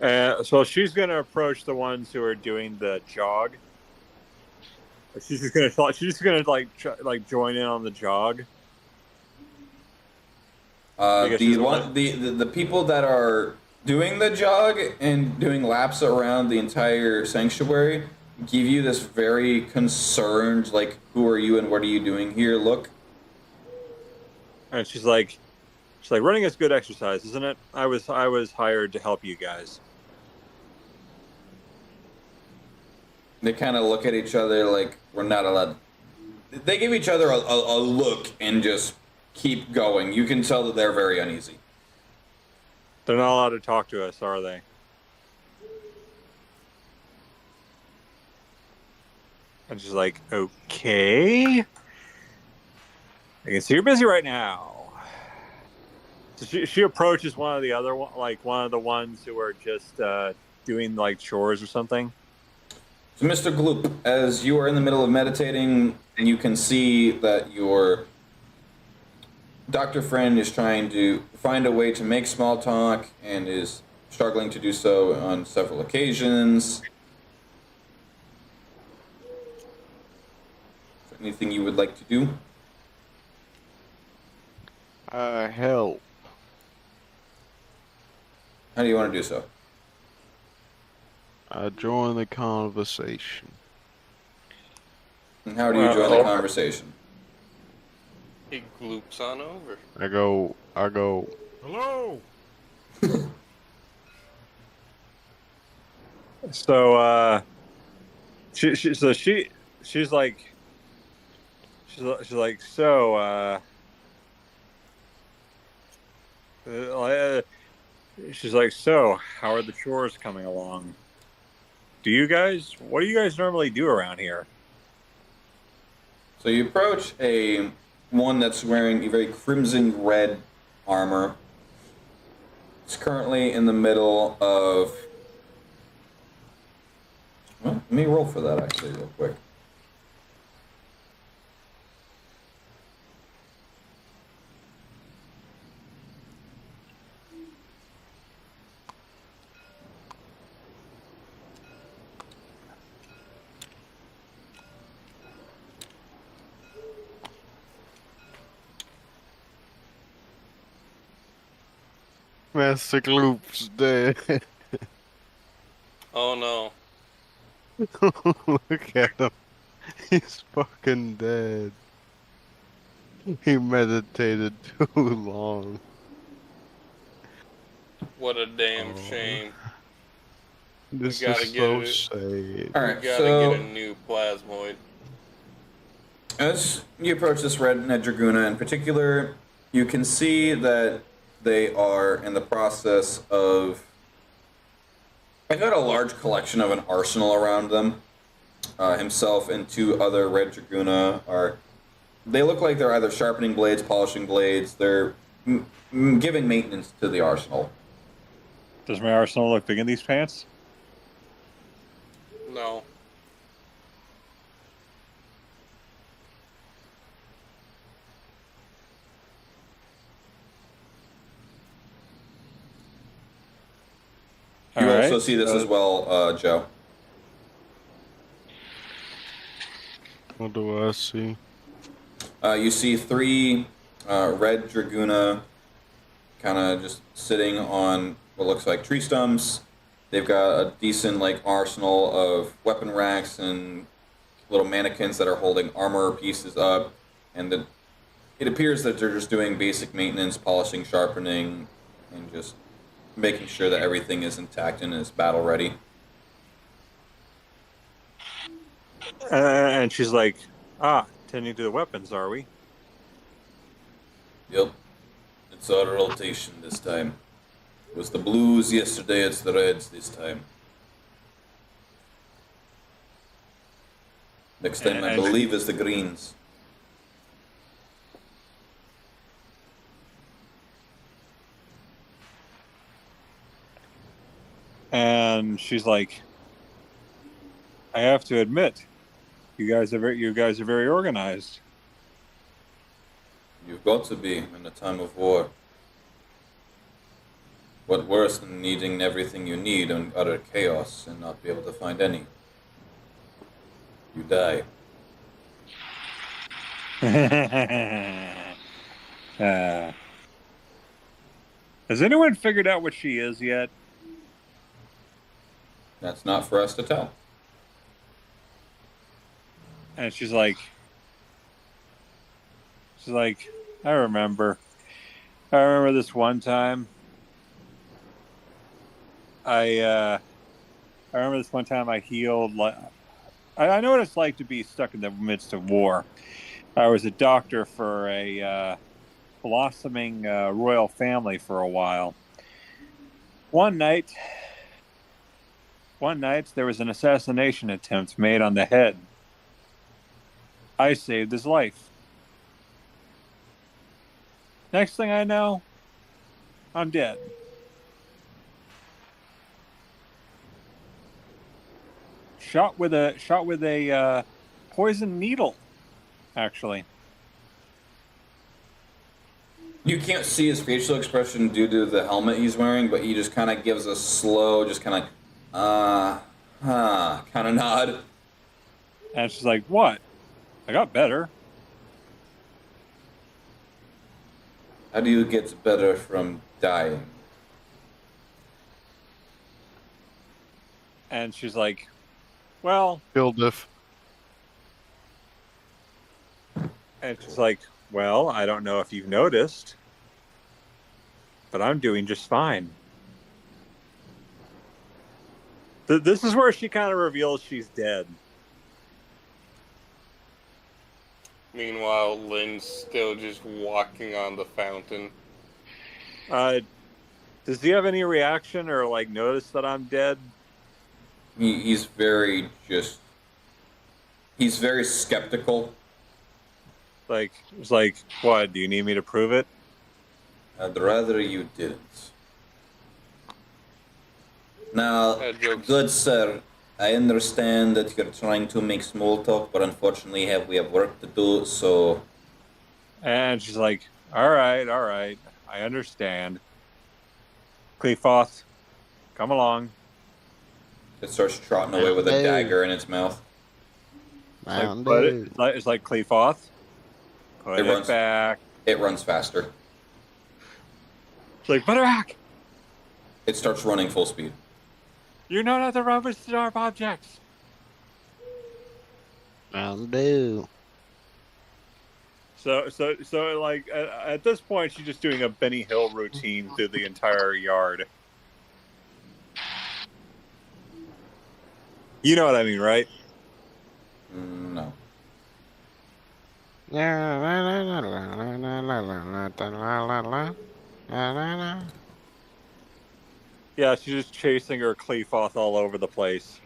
So she's gonna approach the ones who are doing the jog. She's just gonna like join in on the jog. Because she's The people that are doing the jog and doing laps around the entire sanctuary give you this very concerned, like, who are you and what are you doing here look. And she's like, running is good exercise, isn't it? I was hired to help you guys. They kind of look at each other like we're not allowed. They give each other a look and just keep going. You can tell that they're very uneasy. They're not allowed to talk to us, are they? And she's like, okay. I can see you're busy right now. So she approaches one of the ones who are just doing like chores or something. So, Mr. Gloop, as you are in the middle of meditating, and you can see that your Dr. Friend is trying to find a way to make small talk and is struggling to do so on several occasions. Is there anything you would like to do? Help. How do you want to do so? Join the conversation. And how do you join the conversation? He gloops on over. I go, hello? So she's like so she's like, so how are the chores coming along? What do you guys normally do around here? So you approach one that's wearing a very crimson red armor. It's currently in the middle of... Well, let me roll for that actually real quick. Master Gloop's dead. Oh no. Look at him. He's fucking dead. He meditated too long. What a damn shame. This gotta is get so it. sad. Alright, Gotta so get a new plasmoid. as you approach this red Dragoona in particular, you can see that they are in the process of... I've got a large collection of an arsenal around them. Himself and two other red Dragoona are... They look like they're either sharpening blades, polishing blades. They're giving maintenance to the arsenal. Does my arsenal look big in these pants? No. You All also right, see this as well, Joe. What do I see? You see three red Dragoona kind of just sitting on what looks like tree stumps. They've got a decent arsenal of weapon racks and little mannequins that are holding armor pieces up. And it appears that they're just doing basic maintenance, polishing, sharpening, and just making sure that everything is intact and is battle ready. And she's like, tending to the weapons, are we? Yep. It's our rotation this time. It was the blues yesterday, it's the reds this time. Next time, I believe, is the greens. And she's like, I have to admit, you guys are very organized. You've got to be in a time of war. What worse than needing everything you need in utter chaos and not be able to find any? You die. Has anyone figured out what she is yet? That's not for us to tell. And she's like, I remember this one time. I remember this one time I healed. I know what it's like to be stuck in the midst of war. I was a doctor for a blossoming royal family for a while. One night, there was an assassination attempt made on the head. I saved his life. Next thing I know, I'm dead. Shot with a poison needle, actually. You can't see his facial expression due to the helmet he's wearing, but he just kind of gives a slow, just kind of, kind of nod. And she's like, "What? I got better." How do you get better from dying? And she's like, "Well," Buildif. and she's like, "Well, I don't know if you've noticed, but I'm doing just fine." This is where she kind of reveals she's dead. Meanwhile, Lynn's still just walking on the fountain. Does he have any reaction or like notice that I'm dead? He's very skeptical. Like, it's like, what? Do you need me to prove it? I'd rather you didn't. Now, That joke's- good sir, I understand that you're trying to make small talk, but unfortunately we have work to do, so... And she's like, all right, I understand. Cleofoth, come along. It starts trotting away with a dagger in its mouth. It's like Cleofoth, put it back. It runs faster. It's like, put it back. It starts running full speed. You know not to run with sharp objects. Mountain Dew. So like at this point, she's just doing a Benny Hill routine through the entire yard. You know what I mean, right? No. Yeah, she's just chasing her Cleofoth all over the place.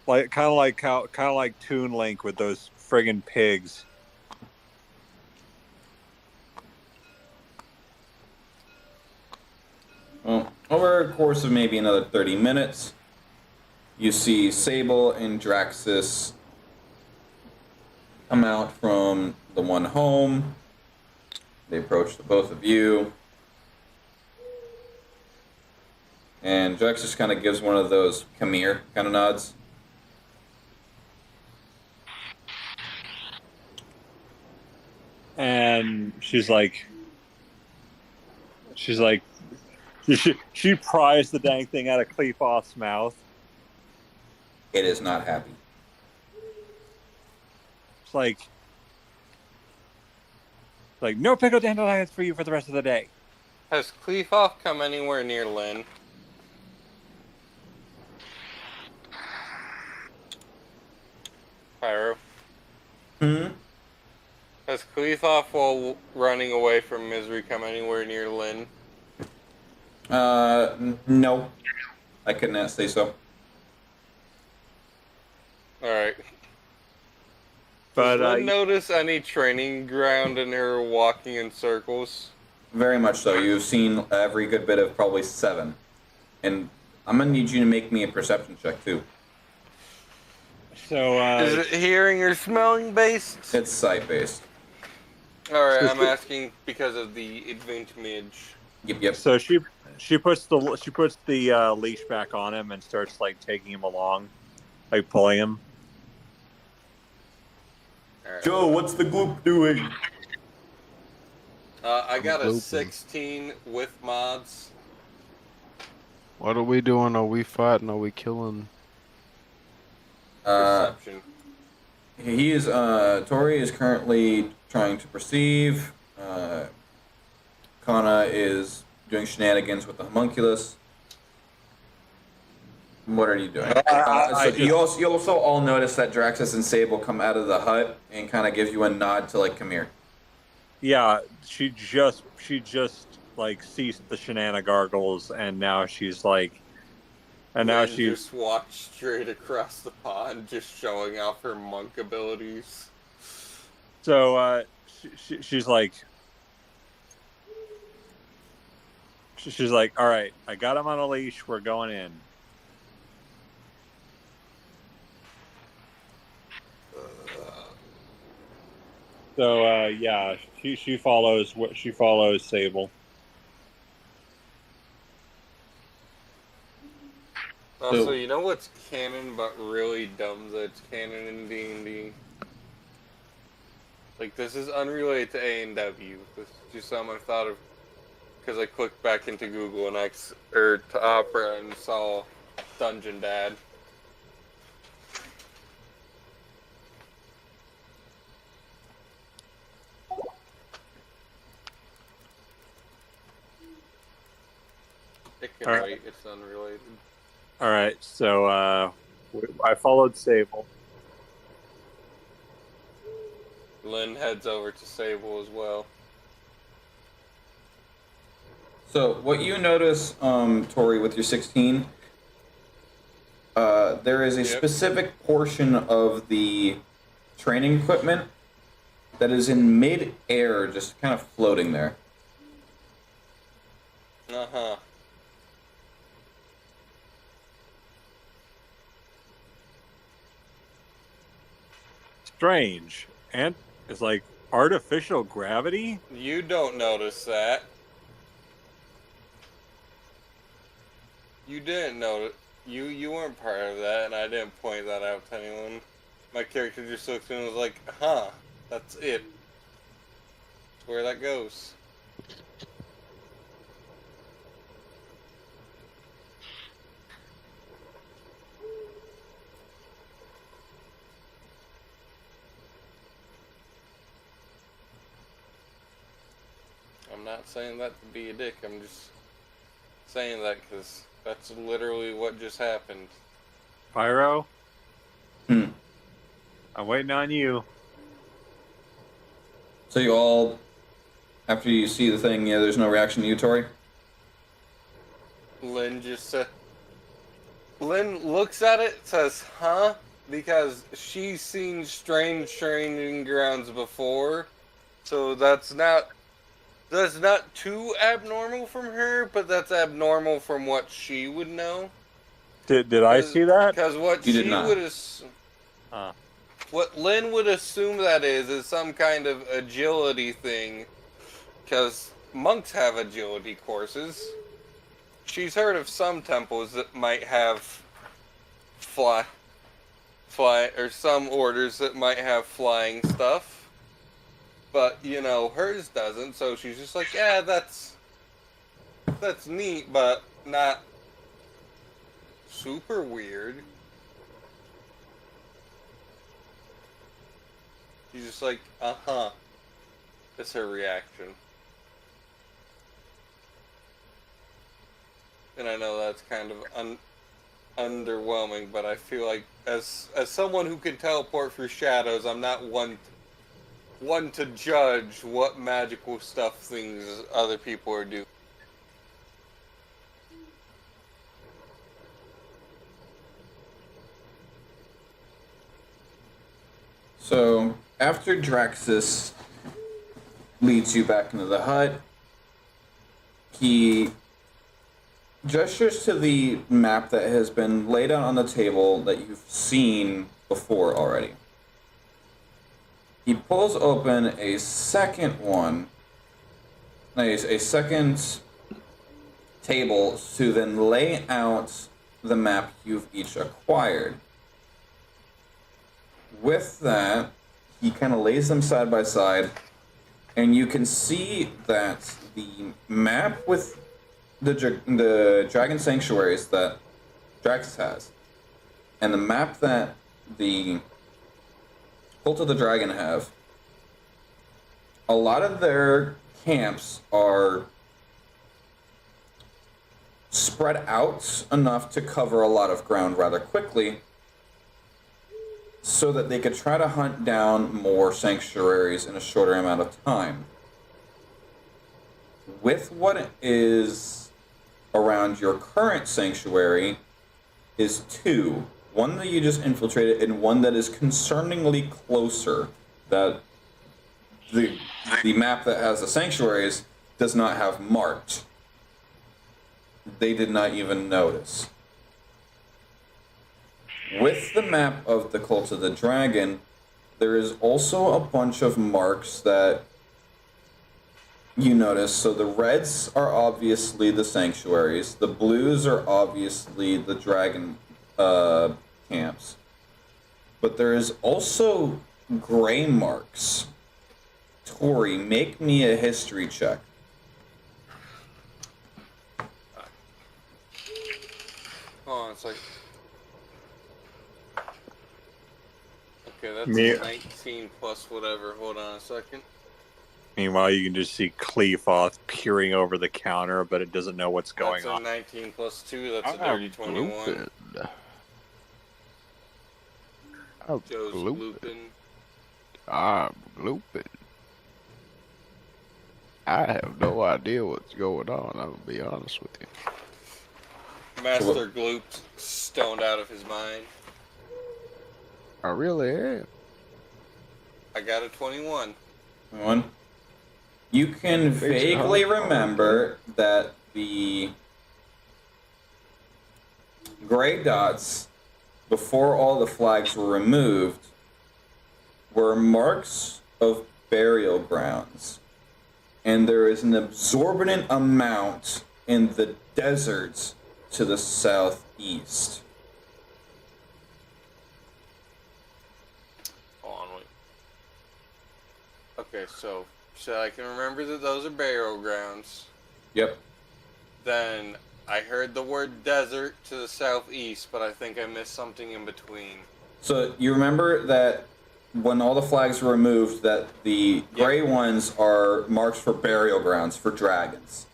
Like kind of like Toon Link with those friggin' pigs. Well, over a course of maybe another 30 minutes, you see Sable and Draxus come out from the one home. They approach the both of you. And Draxus kind of gives one of those come here kind of nods. And she's like, she pries the dang thing out of Cleofoth's mouth. It is not happy. It's like no pickled dandelions for you for the rest of the day. Has Cleofoth come anywhere near Lynn? Pyro? Has Cleofoth, while running away from misery, come anywhere near Lynn? No. I could not say so. Alright. But Does Lynn notice any training ground in her walking in circles? Very much so. You've seen every good bit of probably 7. And I'm going to need you to make me a perception check, too. so Is it hearing or smelling based? It's sight-based. Alright, So I'm she- asking because of the advantage. Yep. So she puts the leash back on him and starts like taking him along, like pulling him. Alright, Joe, what's the gloop doing? I got a Glooping. 16 with mods. What are we doing? Are we fighting? Are we killing? Perception. He is, Tori is currently trying to perceive. Kana is doing shenanigans with the homunculus. What are you doing? You also all notice that Draxus and Sable come out of the hut and kind of give you a nod to, like, come here. Yeah, she just like ceased the shenanigans, and now she's like, and now Lynn she's just walked straight across the pond, just showing off her monk abilities. so she's like. She's like, all right, I got him on a leash. We're going in. So yeah, she follows Sable. Also, So- you know what's canon but really dumb that's canon in D&D? Like, this is unrelated to A&W. This is just something I thought of because I clicked back into Google and to Opera and saw Dungeon Dad. It can Alright. write, it's unrelated. All right, so I followed Sable. Lynn heads over to Sable as well. So what you notice, Tori, with your 16, there is a Yep. specific portion of the training equipment that is in mid-air, just kind of floating there. Uh-huh. Strange, and it's like artificial gravity. You don't notice that. You didn't notice. You weren't part of that, and I didn't point that out to anyone. My character just looked and was like, huh, that's it. That's where that goes. I'm not saying that to be a dick, I'm just saying that because that's literally what just happened. Pyro, Hmm. I'm waiting on you. So you all, after you see the thing, yeah, there's no reaction to you, Tori? Lynn just said. Lynn looks at it, says, huh? Because she's seen strange training grounds before. So that's not too abnormal from her, but that's abnormal from what she would know. Did I see that? Because what You did she not. would assume. Huh. What Lynn would assume that is some kind of agility thing. Because monks have agility courses. She's heard of some temples that might have fly, or some orders that might have flying stuff. But, you know, hers doesn't, so she's just like, yeah, that's neat, but not super weird. She's just like, uh-huh. That's her reaction. And I know that's kind of underwhelming, but I feel like as someone who can teleport through shadows, I'm not one to judge what magical stuff things other people are doing. So, after Draxus leads you back into the hut, he gestures to the map that has been laid out on the table that you've seen before already. He pulls open a second one, a second table to then lay out the map you've each acquired. With that, he kind of lays them side by side, and you can see that the map with the dragon sanctuaries that Drax has, and the map that the Cult of the Dragon have, a lot of their camps are spread out enough to cover a lot of ground rather quickly, so that they could try to hunt down more sanctuaries in a shorter amount of time. With what is around your current sanctuary is two. One that you just infiltrated and one that is concerningly closer, that the map that has the sanctuaries does not have marked. They did not even notice. With the map of the Cult of the Dragon, there is also a bunch of marks that you notice. So the reds are obviously the sanctuaries. The blues are obviously the dragon camps. But there is also gray marks. Tori, make me a history check. Oh, it's like... Okay, that's Me- 19 plus whatever. Hold on a second. Meanwhile, you can just see Cleofoth peering over the counter, but it doesn't know what's going That's on. a 19 plus 2. That's a I'm dirty 21. glooping. I'm Joe's glooping. looping. I'm glooping. I have no idea what's going on, I'm gonna be honest with you. Master glooped, stoned out of his mind. I really am. I got a 21. One. You can vaguely remember that the gray dots, before all the flags were removed, were marks of burial grounds. And there is an exorbitant amount in the deserts to the southeast. Hold on, wait. Okay, so I can remember that those are burial grounds. Yep. Then I heard the word desert to the southeast, but I think I missed something in between. So you remember that when all the flags were removed, that the gray ones are marks for burial grounds for dragons.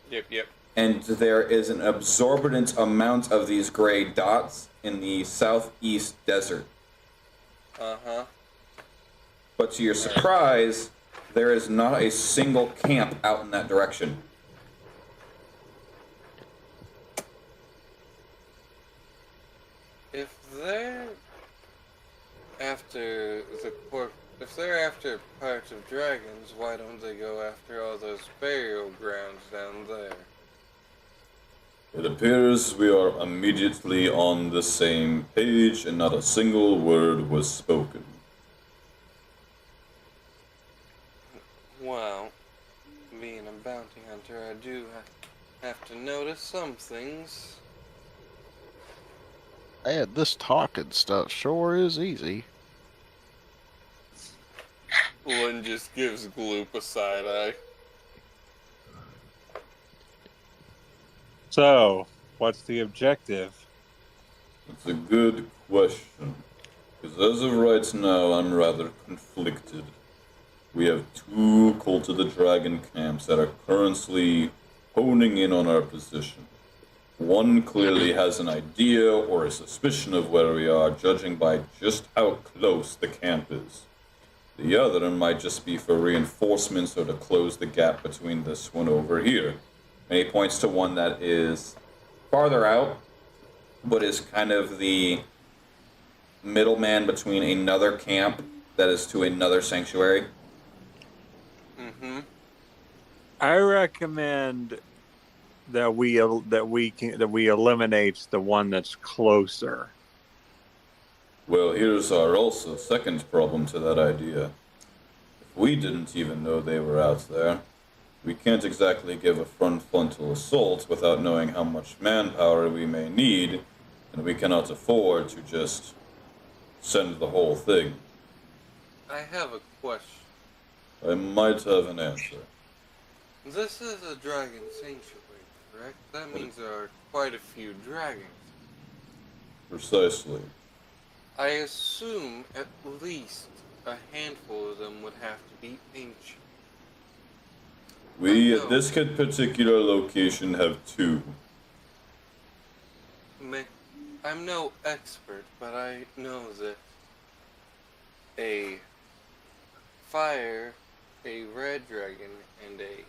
Yep. And there is an exorbitant amount of these gray dots in the southeast desert. Uh-huh. But to your surprise, there is not a single camp out in that direction. If they're after parts of dragons, why don't they go after all those burial grounds down there? It appears we are immediately on the same page and not a single word was spoken. Well, being a bounty hunter, I do have to notice some things. Man, this talking stuff sure is easy. Lynn just gives Gloop a side eye. So, what's the objective? It's a good question. Because as of right now, I'm rather conflicted. We have two Cult of the Dragon camps that are currently honing in on our position. One clearly has an idea or a suspicion of where we are, judging by just how close the camp is. The other might just be for reinforcements or to close the gap between this one over here. And he points to one that is farther out, but is kind of the middleman between another camp that is to another sanctuary. Mm-hmm. I recommend that we eliminate the one that's closer. Well, here's our also second problem to that idea. We didn't even know they were out there. We can't exactly give a frontal assault without knowing how much manpower we may need, and we cannot afford to just send the whole thing. I have a question. I might have an answer. This is a dragon sanctuary, correct? That means there are quite a few dragons. Precisely. I assume at least a handful of them would have to be ancient. We, at this particular location, have 2. I'm no expert, but I know that a red dragon, and a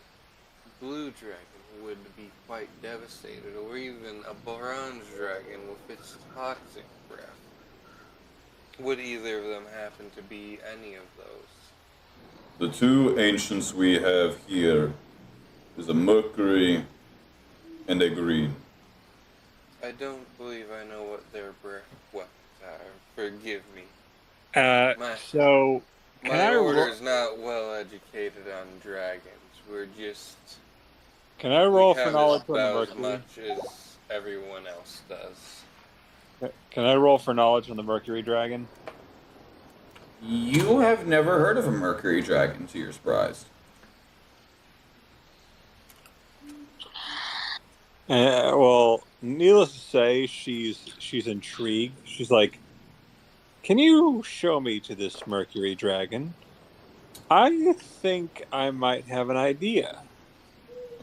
blue dragon would be quite devastated, or even a bronze dragon with its toxic breath. Would either of them happen to be any of those? The 2 ancients we have here is a Mercury and a Green. I don't believe I know what their breath weapons are. Forgive me. So can My I order's not well educated on dragons. We're just... Can I roll we for have knowledge on the about as Mercury? much as everyone else does. Can I roll for knowledge on the Mercury dragon? You have never heard of a Mercury dragon, to your surprise. Well, needless to say, she's intrigued. She's like, "Can you show me to this Mercury dragon? I think I might have an idea."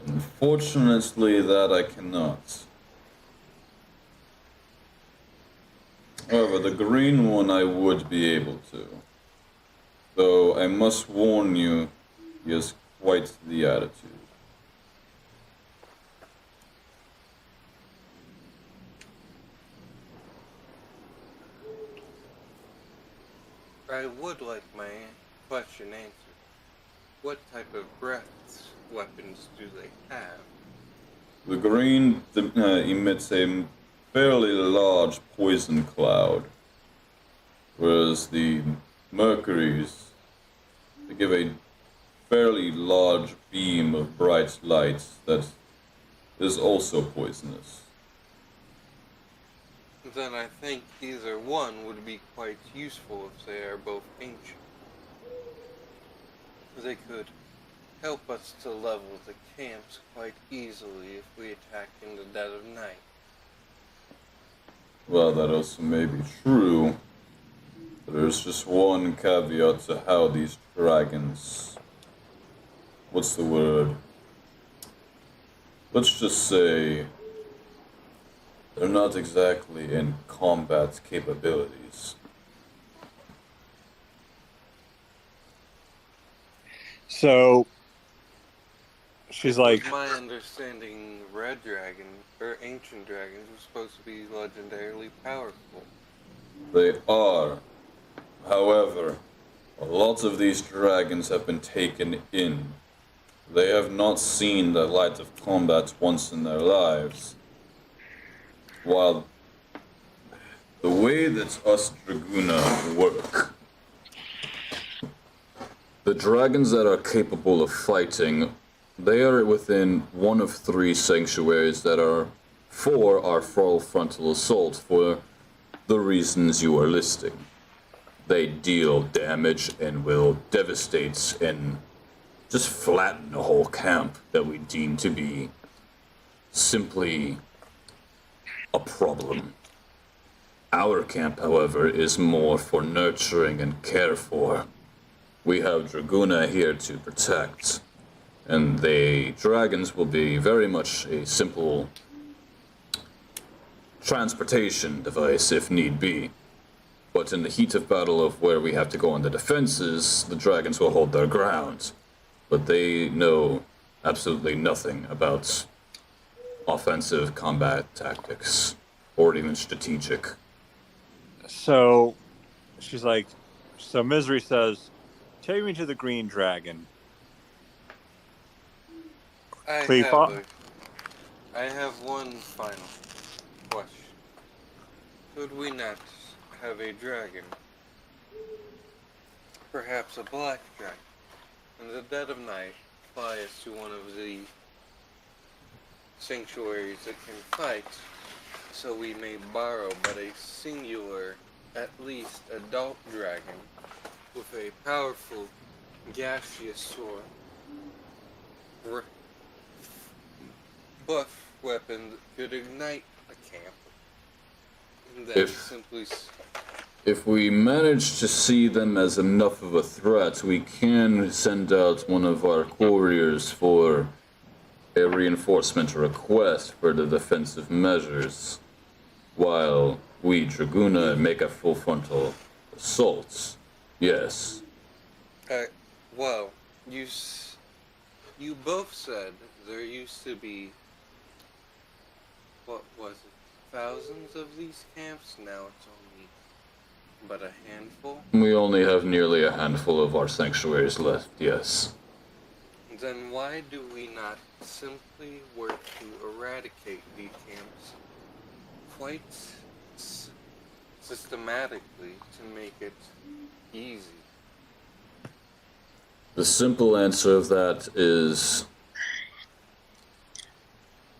Unfortunately, that I cannot. However, the green one I would be able to. Though I must warn you, he has quite the attitude. I would like my question answered. What type of breath weapons do they have? The green emits a fairly large poison cloud, whereas the mercuries, they give a fairly large beam of bright light that is also poisonous. Then I think either one would be quite useful if they are both ancient. They could help us to level the camps quite easily if we attacked in the dead of night. Well, that also may be true. But there's just one caveat to how these dragons... What's the word? Let's just say... they're not exactly in combat capabilities. So she's like, My understanding, red dragon, or ancient dragons, were supposed to be legendarily powerful. They are. However, a lot of these dragons have been taken in. They have not seen the light of combat once in their lives. While the way that us Dragoona work, the dragons that are capable of fighting, they are within one of 3 sanctuaries that are for our full frontal assault for the reasons you are listing. They deal damage and will devastate and just flatten the whole camp that we deem to be simply a problem. Our camp, however, is more for nurturing and care for. We have Dragoona here to protect, and the dragons will be very much a simple transportation device if need be. But in the heat of battle of where we have to go on the defenses, the dragons will hold their ground. But they know absolutely nothing about offensive combat tactics, or even strategic. so she's like, so Misery says, "Take me to the green dragon." I have one final question. Could we not have a dragon? Perhaps a black dragon? in the dead of night, fly us to one of the sanctuaries that can fight, so we may borrow but a singular, at least adult dragon, with a powerful gaseous or buff weapon that could ignite a camp. And then simply If we manage to see them as enough of a threat, we can send out one of our couriers for a reinforcement request for the defensive measures, while we, Dragoona, make a full frontal assault. Yes. Well, you both said there used to be, what was it, thousands of these camps? Now it's only but a handful? We only have nearly a handful of our sanctuaries left, yes. Then why do we not simply work to eradicate these camps quite systematically to make it easy? The simple answer of that is,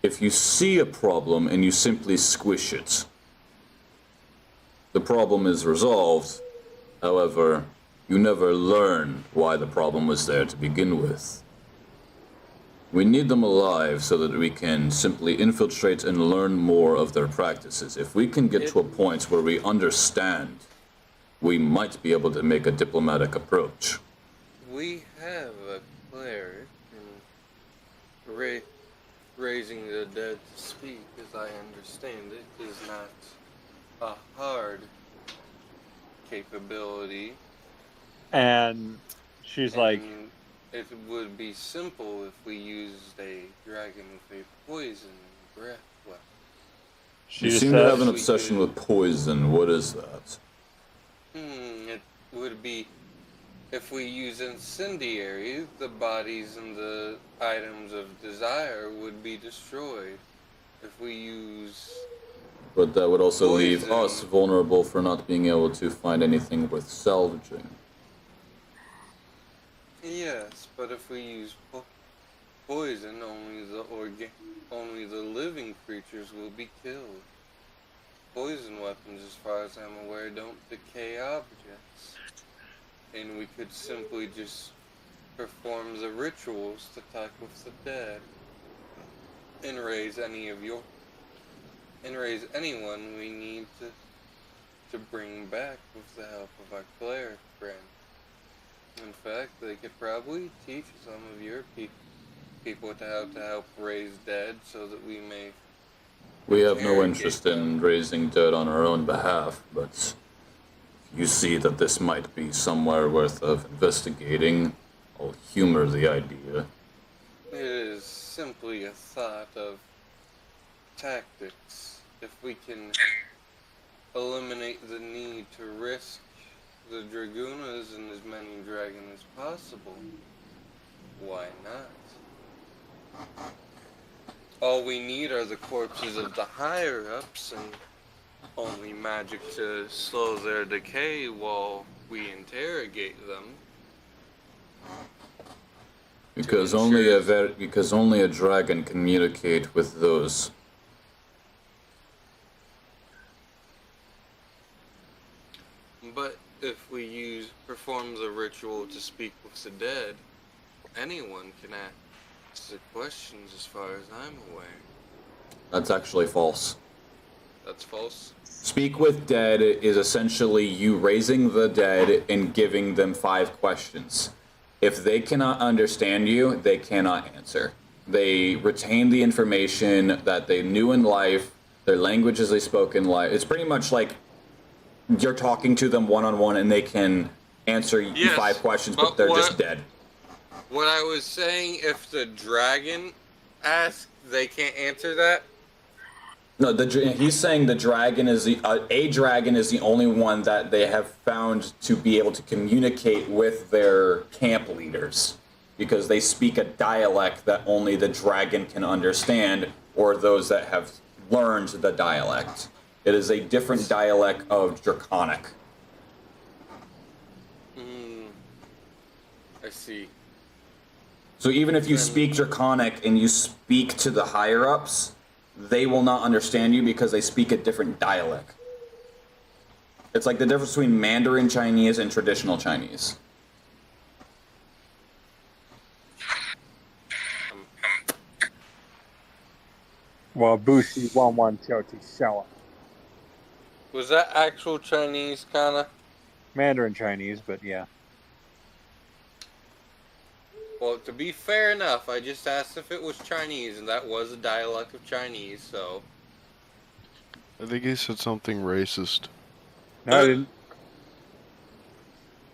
if you see a problem and you simply squish it, the problem is resolved. However, you never learn why the problem was there to begin with. We need them alive so that we can simply infiltrate and learn more of their practices. If we can get to a point where we understand, we might be able to make a diplomatic approach. We have a cleric in raising the dead to speak, as I understand it, is not a hard capability. And she's like, it would be simple if we used a dragon with a poison breath weapon. You seem to have an obsession with poison. What is that? It would be, if we use incendiary, the bodies and the items of desire would be destroyed. If we use... But that would also leave poison, us vulnerable for not being able to find anything worth salvaging. Yes, but if we use poison, only the living creatures will be killed. Poison weapons, as far as I'm aware, don't decay objects. And we could simply just perform the rituals to talk with the dead and raise anyone we need to bring back with the help of our cleric friend. In fact, they could probably teach some of your people how to help raise dead so that we may... We have no interest in raising dead on our own behalf, but you see that this might be somewhere worth of investigating. I'll humor the idea. It is simply a thought of tactics. If we can eliminate the need to risk the Dragoonas and as many dragons as possible, why not? All we need are the corpses of the higher-ups and only magic to slow their decay while we interrogate them. Because only a dragon can communicate with those. But if we perform the ritual to speak with the dead, anyone can ask the questions as far as I'm aware. That's actually false. That's false? Speak with dead is essentially you raising the dead and giving them 5 questions. If they cannot understand you, they cannot answer. They retain the information that they knew in life, their languages they spoke in life. It's pretty much like you're talking to them one-on-one and they can answer you 5 questions, but they're just dead. What I was saying, if the dragon asks, they can't answer that? No, he's saying the dragon is a dragon is the only one that they have found to be able to communicate with their camp leaders, because they speak a dialect that only the dragon can understand, or those that have learned the dialect. It is a different dialect of Draconic. I see. So even if you speak Draconic and you speak to the higher-ups, they will not understand you because they speak a different dialect. It's like the difference between Mandarin Chinese and traditional Chinese. Well, Bushi 11 Was that actual Chinese, kinda? Mandarin Chinese, but yeah. Well, to be fair enough, I just asked if it was Chinese, and that was a dialect of Chinese, so... I think he said something racist. No, I didn't.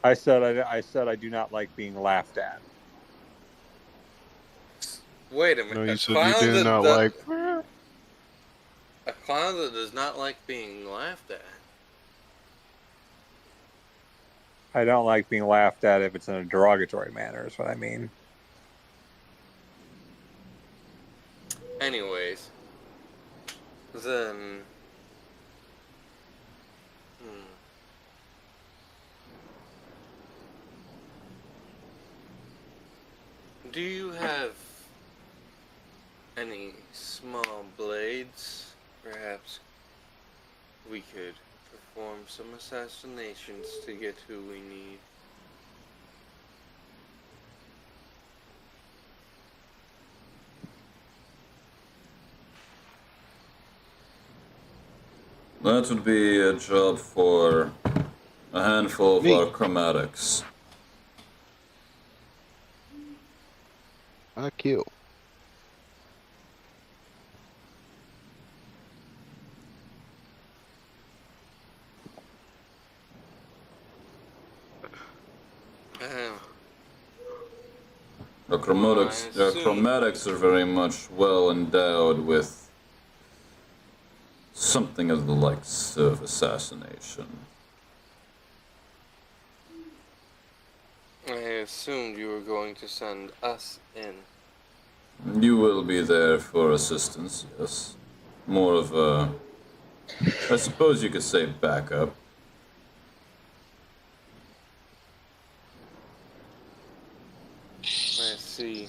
I said I do not like being laughed at. Wait a minute. No, you a said clown you do that not does- like. A clown that does not like being laughed at. I don't like being laughed at if it's in a derogatory manner, is what I mean. Anyways. Then... Do you have any small blades? Perhaps we could perform some assassinations to get who we need. That would be a job for a handful of our chromatics. I kill. The chromatics are very much well endowed with something of the likes of assassination. I assumed you were going to send us in. You will be there for assistance, yes. More of a, I suppose you could say, backup. I see.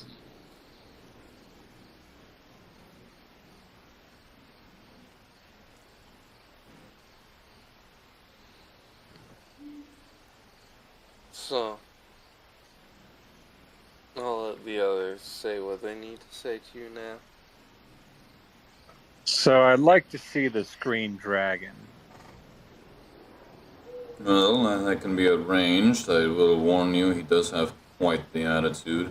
So, I'll let the others say what they need to say to you now. So I'd like to see this green dragon. Well, that can be arranged. I will warn you, he does have quite the attitude.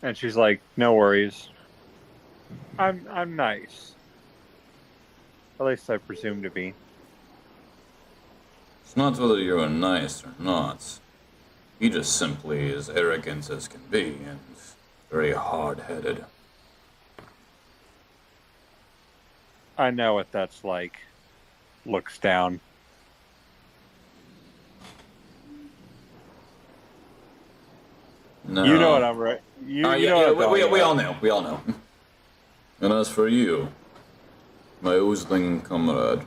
And she's like, no worries. I'm nice. At least I presume to be. It's not whether you're nice or not. He just simply is arrogant as can be and very hard-headed. I know what that's like. Looks down. No. You know what I'm right. You know yeah, what I'm talking we all about. know. We all know. And as for you, my oozling comrade,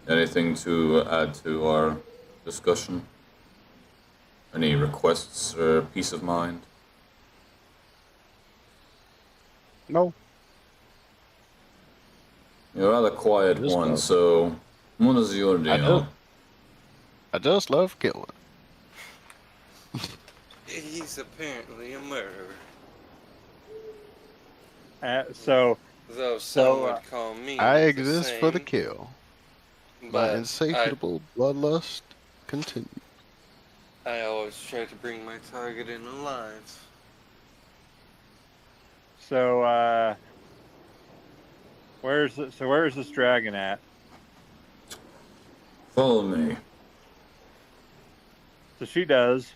anything to add to our discussion? Any requests or peace of mind? No. You're a rather quiet Just one, love. so what is your deal? I just love killing. He's apparently a murderer. So Though some So, would call me I the exist for the same, kill. My but insatiable bloodlust continues. I always try to bring my target in alive. where's this dragon at? Follow me. So she does.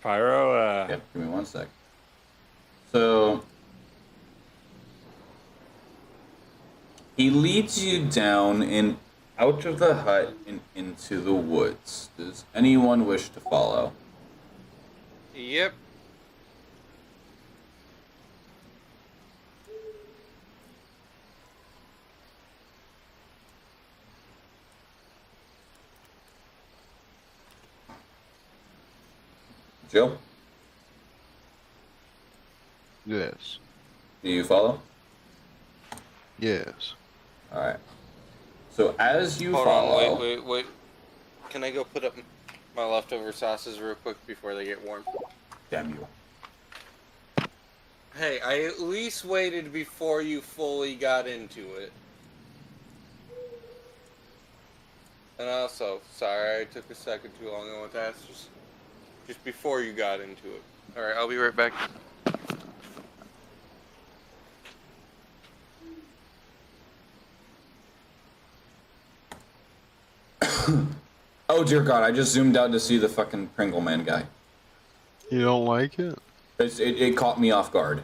Pyro, Yep, give me 1 sec. So, he leads you down out of the hut and into the woods. Does anyone wish to follow? Yep. Jill, Yes. do you follow? Yes. All right. So as you Hold follow, on, wait. Can I go put up my leftover sauces real quick before they get warm? damn you. Hey, I at least waited before you fully got into it. And also, sorry I took a second too long on that. Just before you got into it. Alright, I'll be right back. Oh dear God! I just zoomed out to see the fucking Pringle Man guy. You don't like it? It caught me off guard.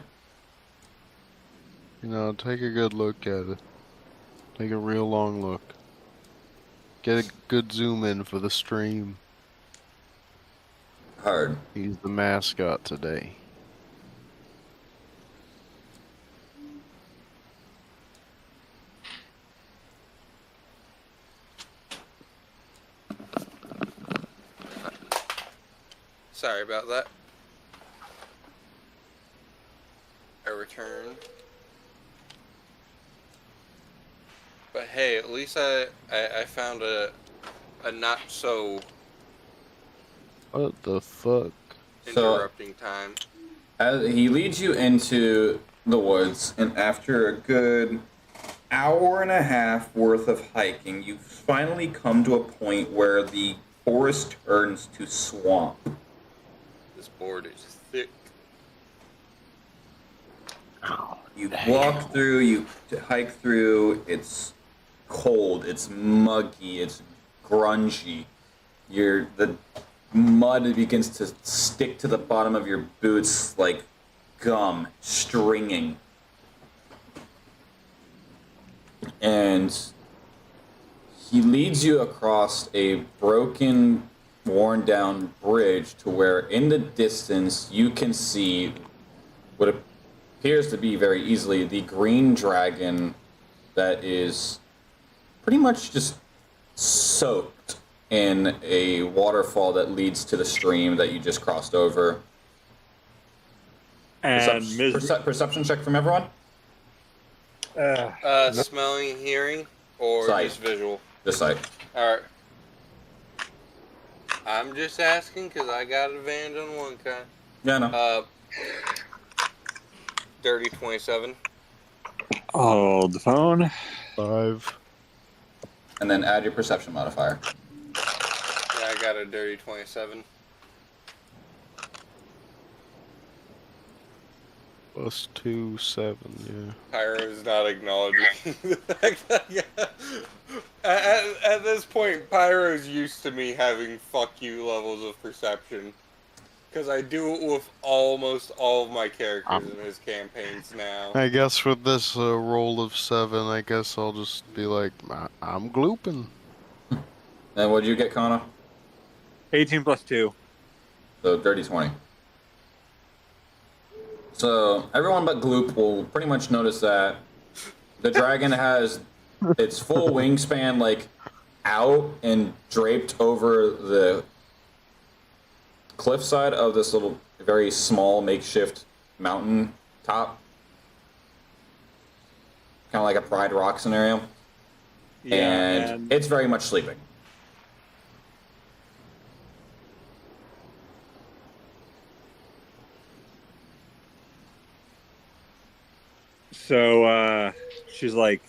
You know, take a good look at it. Take a real long look. Get a good zoom in for the stream. Hard. He's the mascot today. Sorry about that. I returned. But hey, at least I found a not so What the fuck? So- interrupting time. As he leads you into the woods, and after a good hour and a half worth of hiking, you finally come to a point where the forest turns to swamp. This board is thick. You walk through, you hike through, it's cold, it's muggy, it's grungy. The mud begins to stick to the bottom of your boots like gum, stringing. And he leads you across a broken, worn down bridge to where in the distance you can see what appears to be very easily the green dragon that is pretty much just soaked in a waterfall that leads to the stream that you just crossed over. And Perception check from everyone? Smelling, hearing, or Sight. just visual? This side. Alright. I'm just asking because I got advantage on one kind. Yeah, no. Dirty 27. hold the phone. 5. And then add your perception modifier. Yeah, I got a dirty 27. Plus 2, 7, yeah. Pyro's not acknowledging the fact that at this point, Pyro's used to me having fuck you levels of perception. Because I do it with almost all of my characters in his campaigns now. I guess with this roll of 7, I guess I'll just be like, I'm glooping. And what'd you get, Kana? 18 plus 2. So dirty 20. So everyone but Gloop will pretty much notice that the dragon has its full wingspan like out and draped over the cliffside of this little very small makeshift mountain top. Kind of like a Pride Rock scenario. Yeah, and it's very much sleeping. So she's like,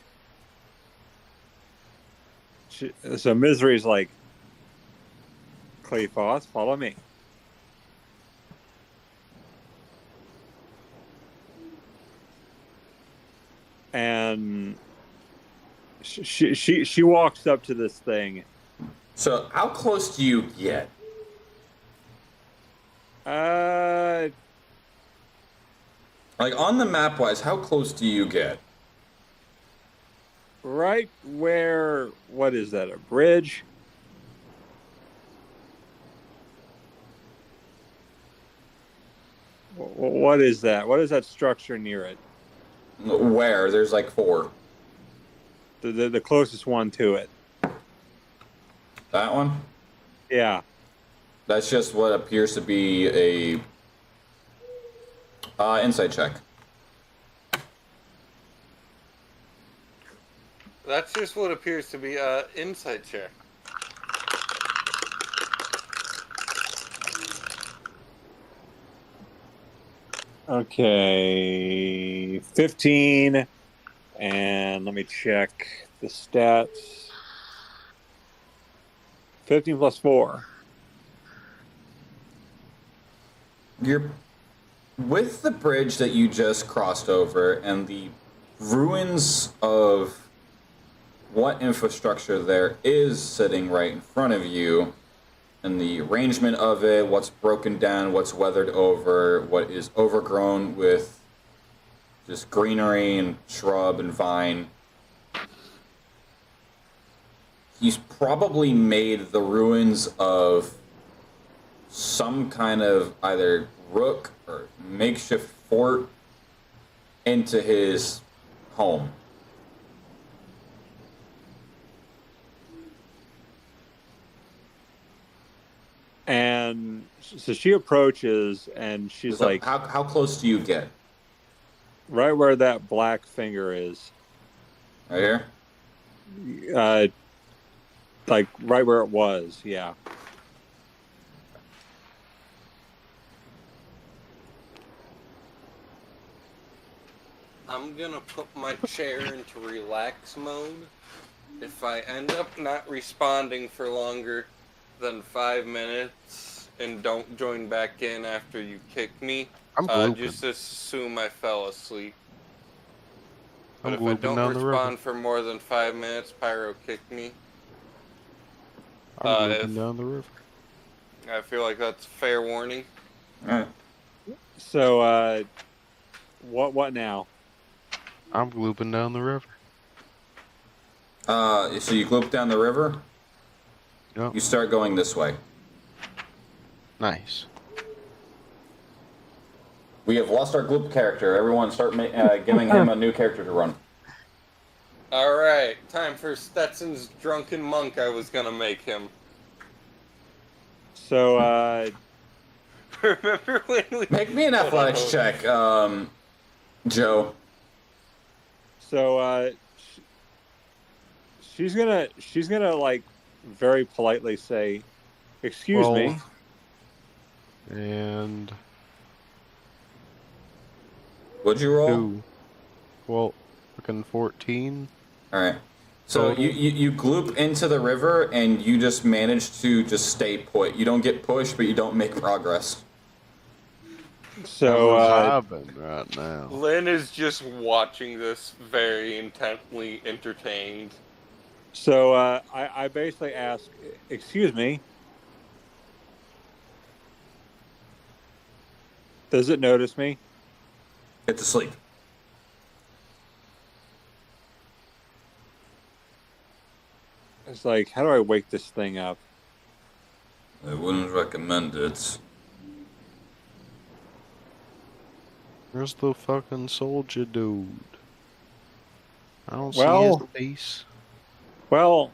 so Misery's like, Cleophas, follow me. And she walks up to this thing. So how close do you get? Uh, Like on the map wise, how close do you get? right where, what is that, a bridge? What is that? What is that structure near it? Where? There's like 4. The closest one to it. That one? Yeah. That's just what appears to be a insight check. That's just what appears to be an insight check. Okay. 15. And let me check the stats. 15 plus 4. You're with the bridge that you just crossed over and the ruins of what infrastructure there is sitting right in front of you, and the arrangement of it, what's broken down, what's weathered over, what is overgrown with just greenery and shrub and vine. He's probably made the ruins of some kind of either rook or makeshift fort into his home. And so she approaches and she's So like, how close do you get? right where that black finger is. Right here? Like right where it was, yeah. I'm gonna put my chair into relax mode. If I end up not responding for longer than 5 minutes and don't join back in after you kick me, I'm glooping. just assume I fell asleep. But I'm if I glooping don't down the river. respond for more than 5 minutes, Pyro kick me. I'm glooping if- down the river. I feel like that's fair warning. Alright. So what now? I'm glooping down the river. So you gloop down the river, Yep. you start going this way. Nice. We have lost our gloop character. Everyone start giving him a new character to run. Alright, time for Stetson's drunken monk I was gonna make him. So Remember when we... Make me an athletics check, Joe. So she's gonna like very politely say, "Excuse me." And What'd you roll? 2. Well, fucking 14. Alright. So Total. you gloop into the river and you just manage to just stay put. You don't get pushed, but you don't make progress. So I'm vibing right now. Lynn is just watching this very intently entertained. so I basically ask, "Excuse me." Does it notice me? It's asleep. It's like, how do I wake this thing up? I wouldn't recommend it. Where's the fucking soldier dude? I don't Well- see his face. Well,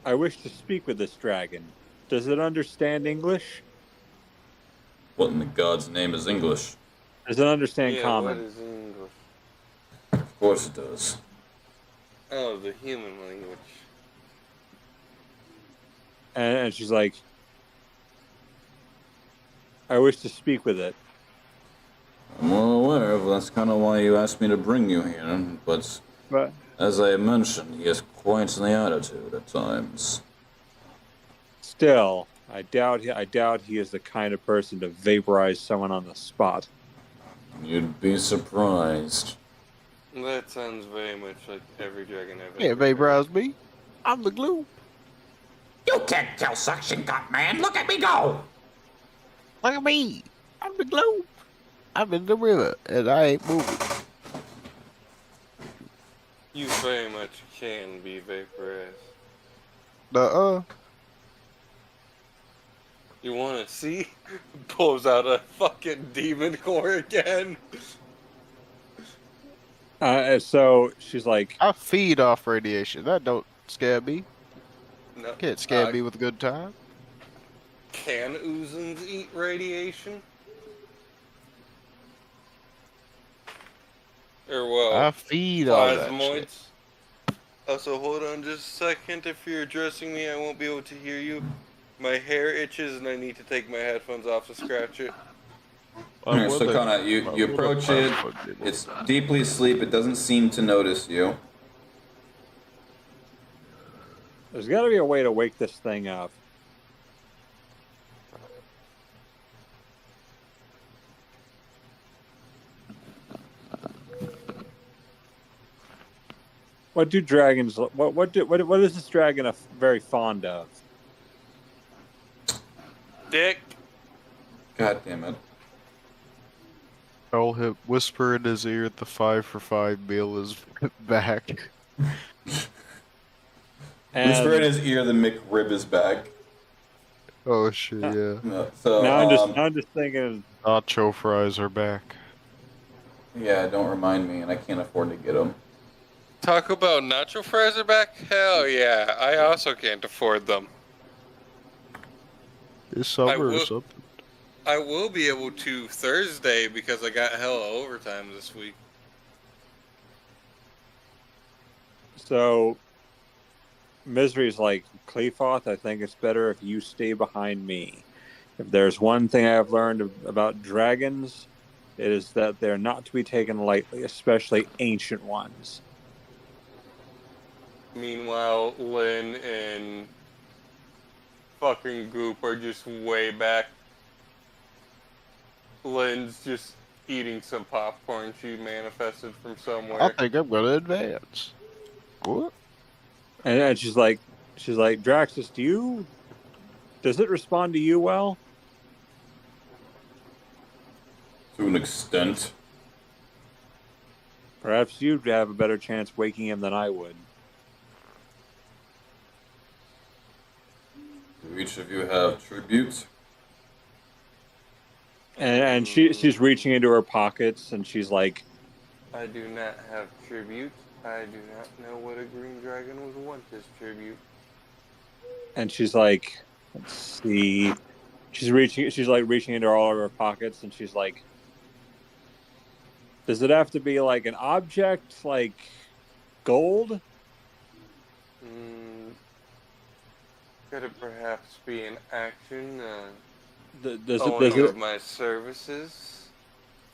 I wish to speak with this dragon. Does it understand English? What in the God's name is English? Does it understand Yeah, common? what is English? Of course it does. Oh, the human language. And she's like, I wish to speak with it. I'm well aware of that's kind of why you asked me to bring you here, but But as I mentioned, he has quite the attitude at times. still, I doubt he is the kind of person to vaporize someone on the spot. You'd be surprised. That sounds very much like every dragon I've Yeah, ever vaporize me. I'm the glue. You can't kill suction cup, man. Look at me go. Look at me. I'm the glue. I'm in the river and I ain't moving. You very much can be vaporized. Nuh-uh. You want to see? Pulls out a fucking demon core again. So she's like, I feed off radiation. That don't scare me. No, Can't scare me with a good time. can oozens eat radiation? Or well, I feed all that shit. plasmoids? Also, hold on just a second. If you're addressing me, I won't be able to hear you. My hair itches and I need to take my headphones off to scratch it. So Connor, you approach it. It's deeply asleep. It doesn't seem to notice you. there's got to be a way to wake this thing up. What do dragons? What is this dragon very fond of? Dick. God damn it. Tell him, whisper in his ear, the 5 for 5 meal is back. Whisper in his ear, the McRib is back. Oh shit, yeah. No, so now I'm just thinking. Nacho fries are back. Yeah, don't remind me, and I can't afford to get them. Talk about nacho fries are back? Hell yeah, I also can't afford them. It's summer or something. I will be able to Thursday because I got hella overtime this week. So, Misery's like, Cleofoth, I think it's better if you stay behind me. If there's one thing I've learned about dragons, it is that they're not to be taken lightly, especially ancient ones. Meanwhile, Lynn and fucking Goop are just way back. Lynn's just eating some popcorn she manifested from somewhere. I think I'm gonna advance. What? And she's like, Draxus, does it respond to you well? To an extent. Perhaps you'd have a better chance waking him than I would. Do each of you have tributes? And she's reaching into her pockets, and she's like, I do not have tribute. I do not know what a green dragon would want as tribute. and she's like, let's see, she's reaching into all of her pockets, and she's like, does it have to be like an object, like gold? Could it perhaps be an action? Does owning it of my services?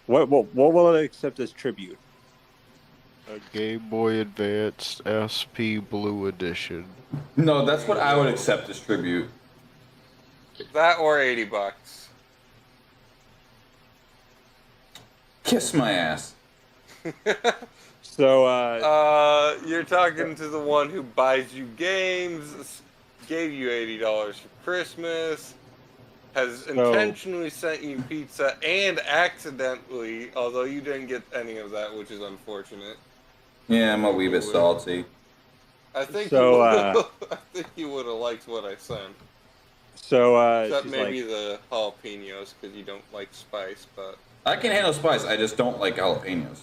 what will it accept as tribute? A Game Boy Advance SP Blue Edition. No, that's what I would accept as tribute. That or $80. Kiss my ass. So, you're talking to the one who buys you games, gave you $80 for Christmas, has intentionally sent you pizza, and accidentally, although you didn't get any of that, which is unfortunate. Yeah, I'm a wee bit salty. I think So, I think you would have liked what I sent. Except Except maybe the jalapenos, because you don't like spice, but... I can handle spice, I just don't like jalapenos.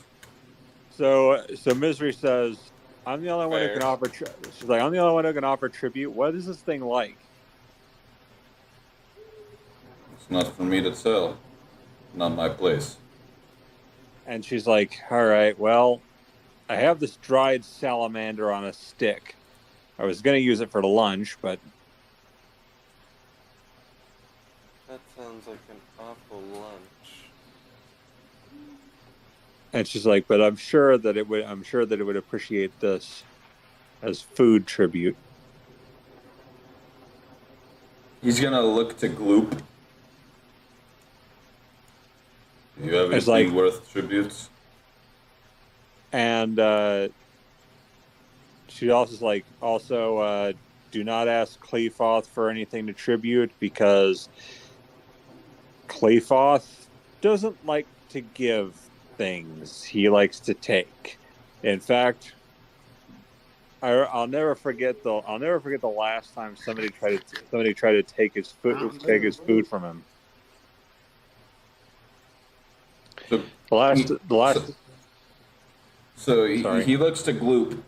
So Misery says, I'm the only one who can offer. She's like, I'm the only one who can offer tribute. What is this thing like? It's not for me to tell. Not my place. And she's like, all right, well, I have this dried salamander on a stick. I was going to use it for lunch, but... That sounds like an awful lunch. And she's like, but I'm sure that it would appreciate this as food tribute. He's gonna look to Gloop. Do you have anything worth tributes? And she also is like, do not ask Cleofoth for anything to tribute, because Cleofoth doesn't like to give things. He likes to take. In fact, I'll never forget the last time somebody tried to take his food from him. So, The last. so Sorry. he looks to Gloop.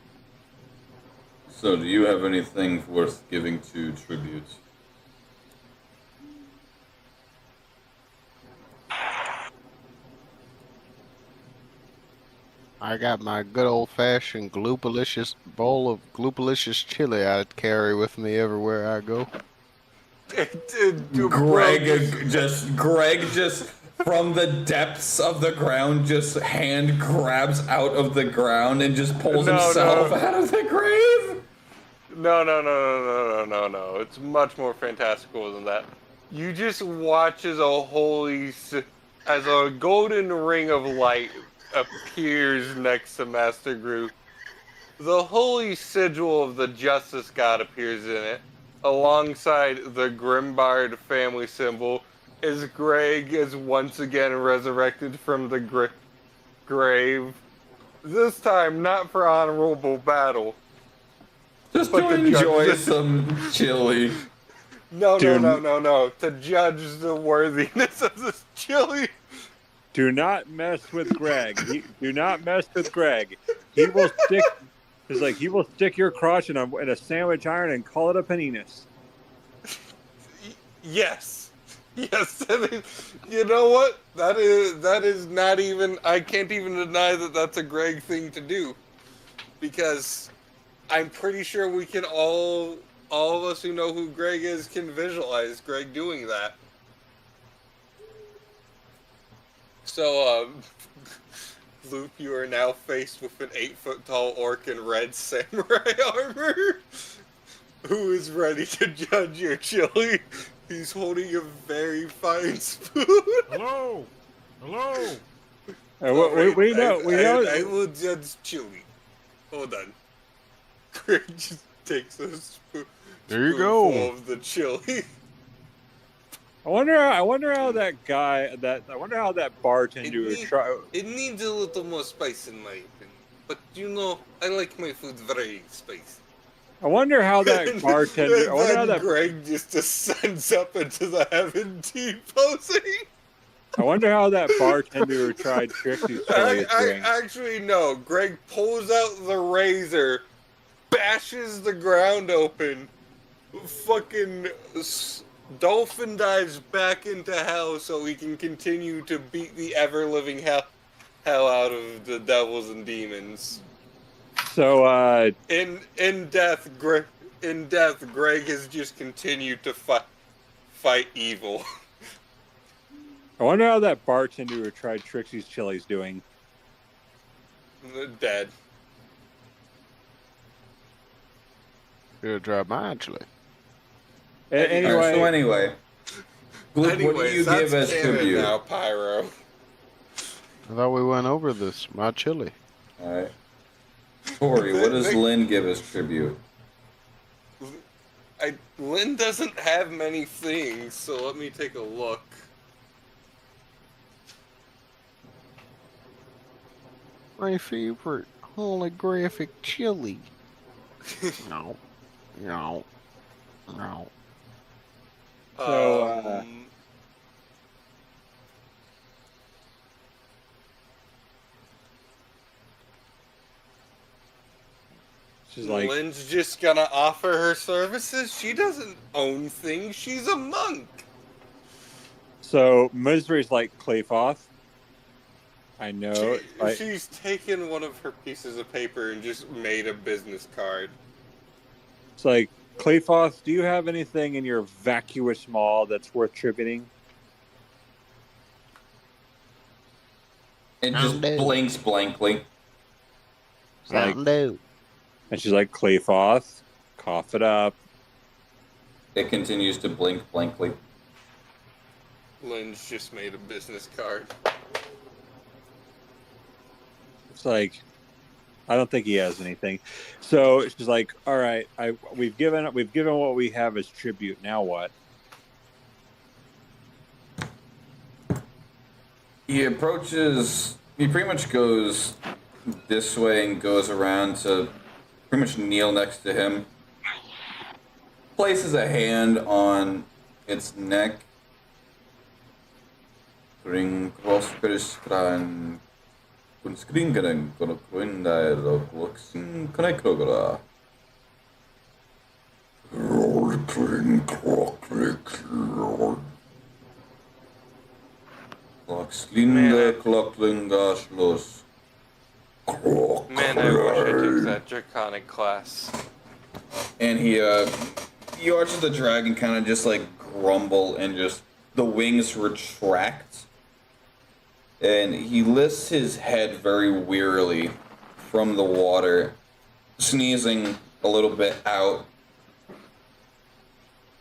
So, do you have anything worth giving to tribute? I got my good old-fashioned gloopalicious bowl of gloopalicious chili I'd carry with me everywhere I go. Greg just from the depths of the ground just hand grabs out of the ground and just pulls himself out of the grave. No. It's much more fantastical than that. You just watch as a golden ring of light appears next to Master Gru. The holy sigil of the Justice God appears in it, alongside the Grimbard family symbol, as Greg is once again resurrected from the grave. This time, not for honorable battle. Just to enjoy some chili. No. To judge the worthiness of this chili. Do not mess with Greg. Do not mess with Greg. He will stick. It's like he will stick your crotch in a sandwich iron and call it a paninis. Yes. I mean, you know what? That is not even. I can't even deny that that's a Greg thing to do, because I'm pretty sure we can all of us who know who Greg is can visualize Greg doing that. So, Luke, you are now faced with an 8-foot-tall orc in red samurai armor, who is ready to judge your chili. He's holding a very fine spoon. Hello. We know. I will judge chili. Hold on. Greg just takes a There you go. spoonful of the chili. I wonder how that bartender tried. It needs a little more spice in my opinion. But I like my food very spicy. I wonder how that bartender. I wonder how that Greg just descends up into the heaven tea posing. I wonder how that bartender tried Trixie's chili. Actually, no. Greg pulls out the razor, bashes the ground open, fucking dolphin dives back into hell so he can continue to beat the ever-living hell out of the devils and demons. So, in death, Greg has just continued to fight evil. I wonder how that bartender who tried Trixie's chili's doing. Dead. Gonna drop my chili. Anyway, What do you give as tribute? Now, Pyro. I thought we went over this. My chili. Alright. Tori, what does Lynn give as tribute? Lynn doesn't have many things, so let me take a look. My favorite holographic chili. No. So, she's like, Lynn's just gonna offer her services? She doesn't own things, she's a monk! so Misery's like, Clayfoth, I know. She's taken one of her pieces of paper and just made a business card. It's like, Clayfoth, do you have anything in your vacuous maw that's worth tributing? It just blinks blankly. And she's like, Clayfoth, cough it up. It continues to blink blankly. Lynn's just made a business card. It's like, I don't think he has anything. So she's like, all right, we've given what we have as tribute. Now what? He pretty much goes this way and goes around to pretty much kneel next to him, places a hand on its neck. Ring cross Christian Kunskringen Kronquinda Loxin Konekrogra. Klockslinde Klocklinga Schloss. Man, I wish I took that draconic class. And he watches the dragon kind of just like grumble and just the wings retract. And he lifts his head very wearily from the water, sneezing a little bit out.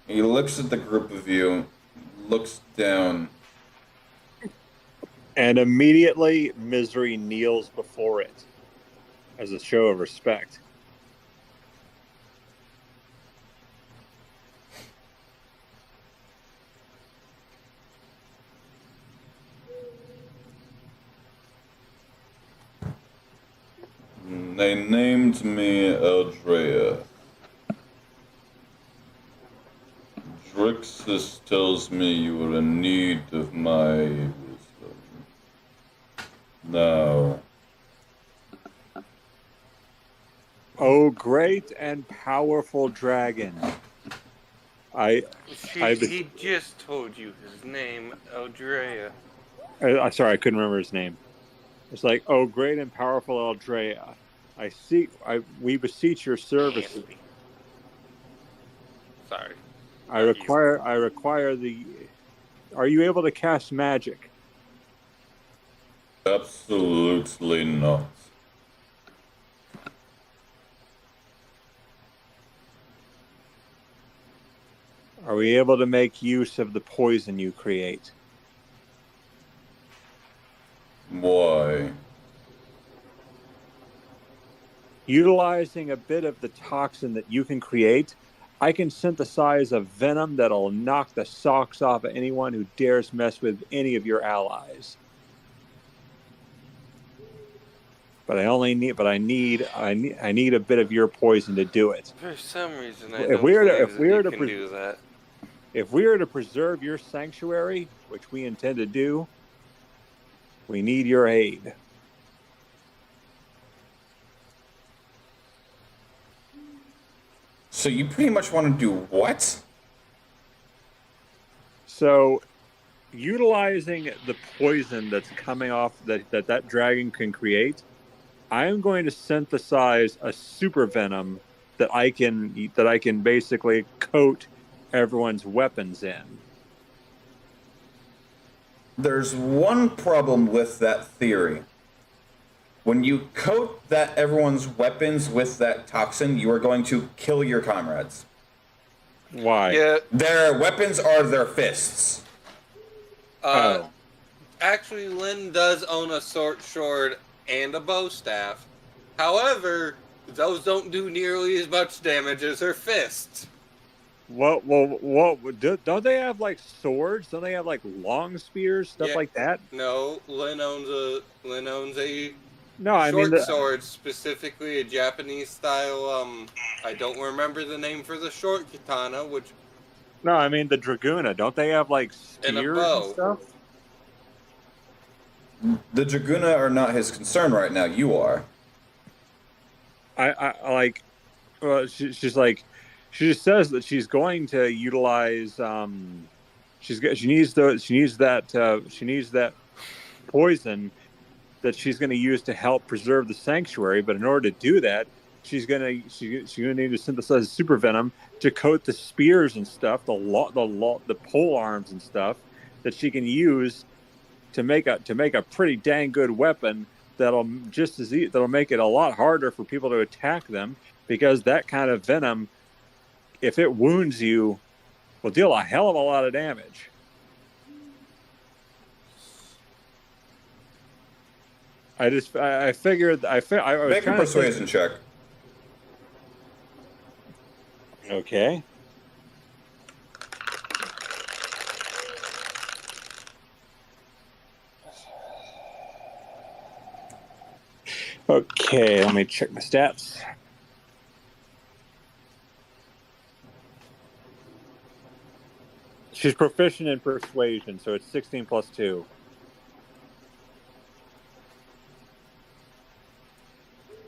He looks at the group of you, looks down. And immediately, Misery kneels before it as a show of respect. They named me Eldrea. Drixus tells me you are in need of my wisdom. Now, Oh, great and powerful dragon. He just told you his name, Eldrea. I'm sorry, I couldn't remember his name. It's like, oh, great and powerful Eldrea. We beseech your services. Sorry. I require the. Are you able to cast magic? absolutely not. Are we able to make use of the poison you create? Why? Utilizing a bit of the toxin that you can create, I can synthesize a venom that'll knock the socks off of anyone who dares mess with any of your allies. But I need a bit of your poison to do it. For some reason, I If don't we are to- believe if that we are you to can pre- do that. If we are to preserve your sanctuary, which we intend to do, we need your aid. So you pretty much want to do what? So, utilizing the poison that's coming off that dragon can create, I am going to synthesize a super venom that I can basically coat everyone's weapons in. There's one problem with that theory. When you coat that everyone's weapons with that toxin, you are going to kill your comrades. Why? Yeah. Their weapons are their fists. Actually, Lynn does own a short sword and a bow staff. However, those don't do nearly as much damage as her fists. What? Don't they have like swords? Don't they have like long spears, stuff Yeah. like that? No, Lynn owns a No, I short mean sword, specifically a Japanese style. I don't remember the name for the short katana, which no, I mean the Dragoona. Don't they have like And a spears bow. and stuff? The Dragoona are not his concern right now. You are. I like. Well, she's like, she just says that she's going to utilize. She needs that poison that she's going to use to help preserve the sanctuary. But in order to do that, she's gonna need to synthesize super venom to coat the spears and stuff, the pole arms and stuff that she can use to make a pretty dang good weapon that'll make it a lot harder for people to attack them, because that kind of venom, if it wounds you, will deal a hell of a lot of damage. I figured I was Make a trying to persuasion check. Okay. Okay, let me check my stats. She's proficient in persuasion, so it's 16 plus 2.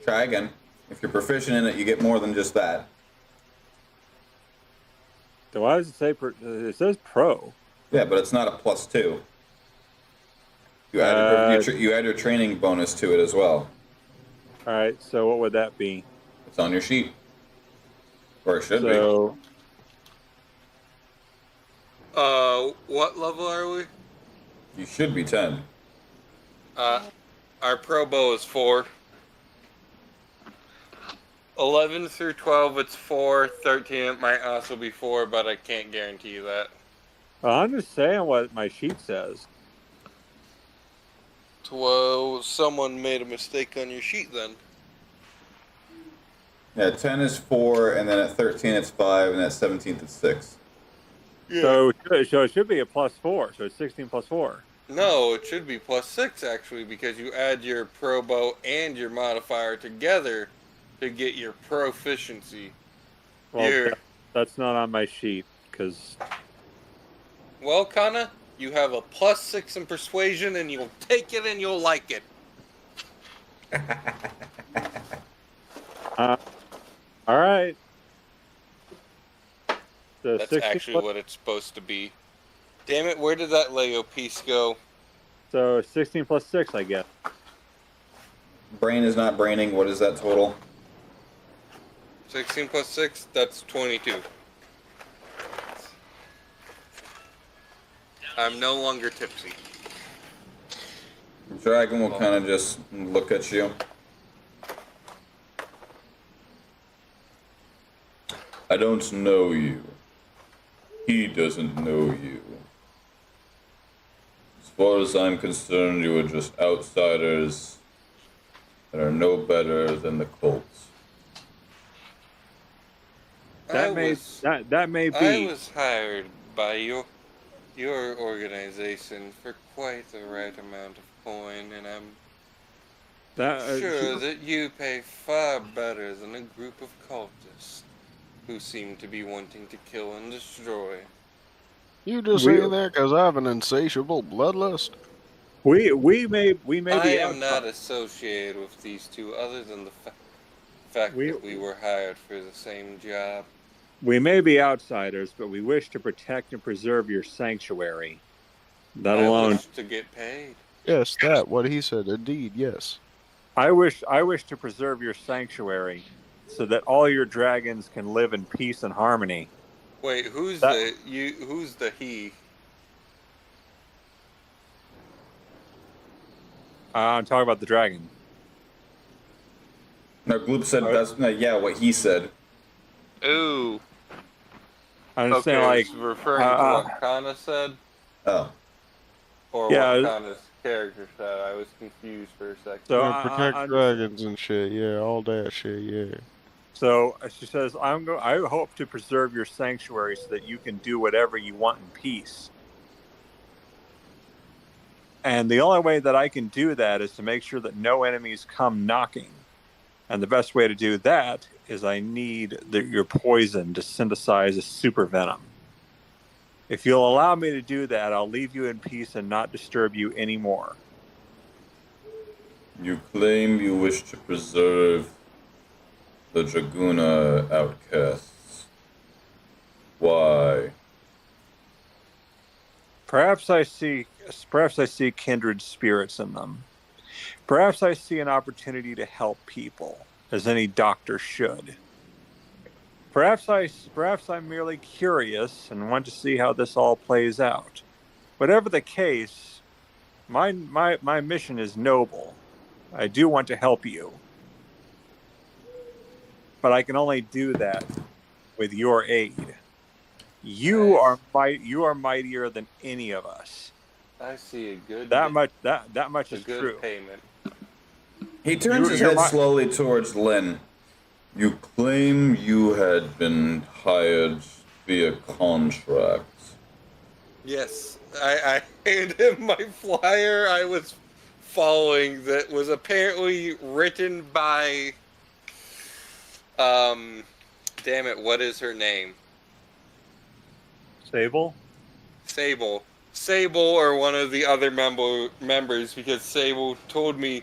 Try again. If you're proficient in it, you get more than just that. So why does it say it says pro? Yeah, but it's not a +2. You add your training bonus to it as well. All right, so what would that be? It's on your sheet, or it should be. So what level are we? You should be 10. Our pro bow is 4. 11 through 12, it's 4. 13, it might also be 4, but I can't guarantee you that. I'm just saying what my sheet says. Well, someone made a mistake on your sheet then. Yeah, 10 is 4, and then at 13 it's 5, and at 17 it's 6. Yeah. So it should be a +4. So it's 16 plus 4. No, it should be +6 actually, because you add your pro bow and your modifier together to get your proficiency. Well, that's not on my sheet because. Well, Kana, you have a +6 in persuasion, and you'll take it and you'll like it. All right. So That's 16 actually plus, what it's supposed to be. Damn it, where did that Lego piece go? so 16 plus 6, I guess. Brain is not braining. What is that total? 16 plus 6, that's 22. I'm no longer tipsy. Dragon will kind of just look at you. I don't know you. He doesn't know you. As far as I'm concerned, you are just outsiders that are no better than the cults. That may be. I was hired by your organization for quite the right amount of coin, and I'm sure that you pay far better than a group of cultists who seem to be wanting to kill and destroy. You just saying that because I have an insatiable bloodlust? We may be. I am not associated with these two, other than the fact that we were hired for the same job. We may be outsiders, but we wish to protect and preserve your sanctuary. That alone. I wish to get paid. Yes, what he said. Indeed, yes. I wish to preserve your sanctuary, so that all your dragons can live in peace and harmony. Wait, who's the he? I'm talking about the dragon. No, Gloop said that's what he said. Ooh. I'm just saying, like referring to what Kana said. Oh. Or what Kana's character said. I was confused for a second. So protect dragons and shit. Yeah, all that shit. Yeah. So she says, I hope to preserve your sanctuary so that you can do whatever you want in peace. And the only way that I can do that is to make sure that no enemies come knocking. And the best way to do that is I need your poison to synthesize a super venom. If you'll allow me to do that, I'll leave you in peace and not disturb you anymore. You claim you wish to preserve the Dragoona outcasts. Why? Perhaps I see kindred spirits in them. Perhaps I see an opportunity to help people, as any doctor should. Perhaps I'm merely curious and want to see how this all plays out. Whatever the case, my mission is noble. I do want to help you. But I can only do that with your aid. You are mightier than any of us. I see a good. That much is good true. Payment. He turns his head slowly towards Lynn. You claim you had been hired via contract. Yes, I handed him my flyer I was following that was apparently written by. Damn it! What is her name? Sable? Sable. Sable or one of the other members, because Sable told me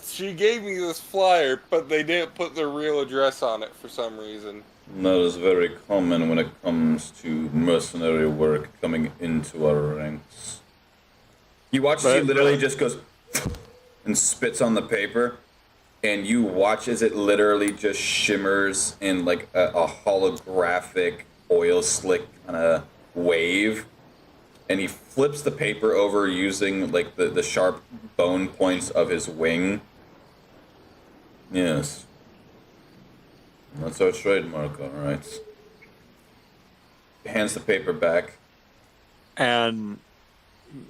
she gave me this flyer, but they didn't put their real address on it for some reason. That is very common when it comes to mercenary work coming into our ranks. You watch as he literally just goes and spits on the paper, and you watch as it literally just shimmers in like a holographic oil slick kind of wave. And he flips the paper over using like the sharp bone points of his wing. Yes. That's our trademark, alright. Hands the paper back. And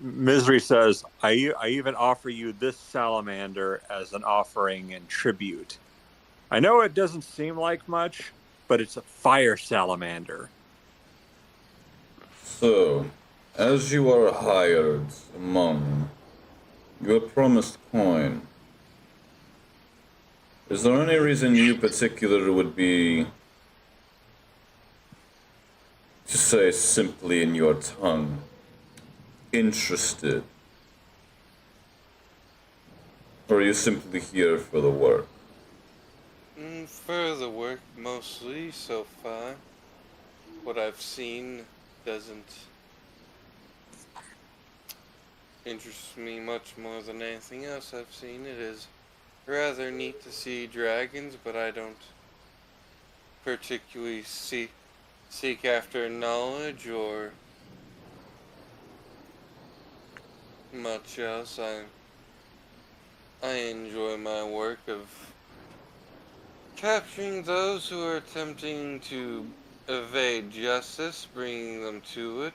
Misery says, I even offer you this salamander as an offering and tribute. I know it doesn't seem like much, but it's a fire salamander. So, as you are hired among your promised coin, is there any reason you particular would be, to say simply in your tongue, interested? Or are you simply here for the work? For the work, mostly, so far. What I've seen doesn't interest me much more than anything else I've seen. It is rather neat to see dragons, but I don't particularly seek after knowledge or much else. I enjoy my work of capturing those who are attempting to evade justice, bringing them to it,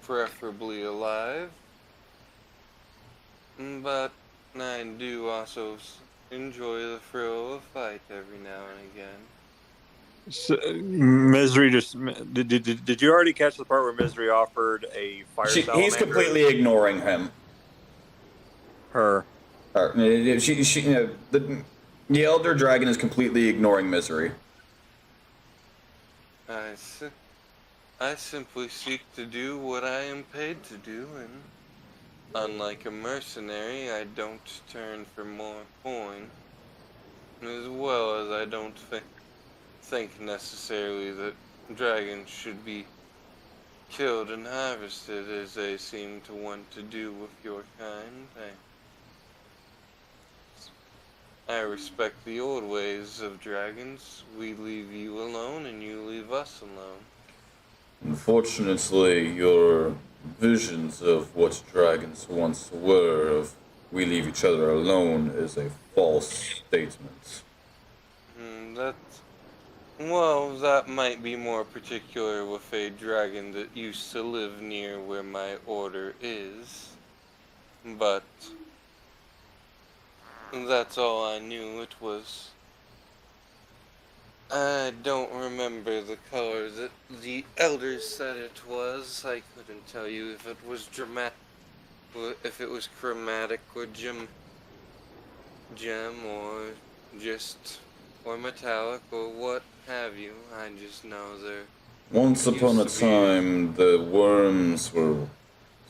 preferably alive. But I do also enjoy the thrill of a fight every now and again. So, Misery just did you already catch the part where Misery offered a fire salamander? He's completely ignoring him. Her. The elder dragon is completely ignoring Misery. I simply seek to do what I am paid to do, and unlike a mercenary, I don't turn for more coin, as well as I don't think necessarily that dragons should be killed and harvested as they seem to want to do with your kind. I respect the old ways of dragons. We leave you alone and you leave us alone. Unfortunately, your visions of what dragons once were, of we leave each other alone, is a false statement. That might be more particular with a dragon that used to live near where my order is. But that's all I knew. It was... I don't remember the color that the elders said it was. I couldn't tell you if it was if it was chromatic or gem or just or metallic or what have you. I just know they're... Once upon a time, the worms were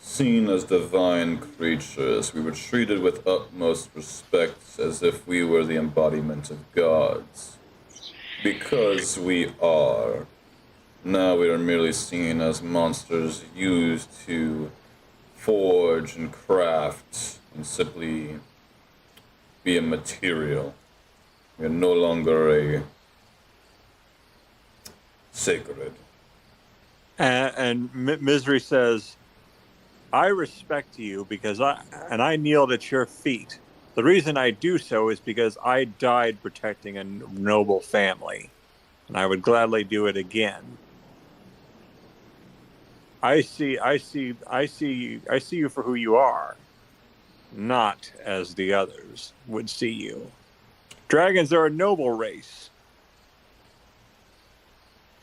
seen as divine creatures. We were treated with utmost respect as if we were the embodiment of gods. Because we are. Now we are merely seen as monsters used to forge and craft and simply be a material. We are no longer a sacred. And Misery says, I respect you because I kneeled at your feet. The reason I do so is because I died protecting a noble family, and I would gladly do it again. I see you for who you are, not as the others would see you. Dragons are a noble race.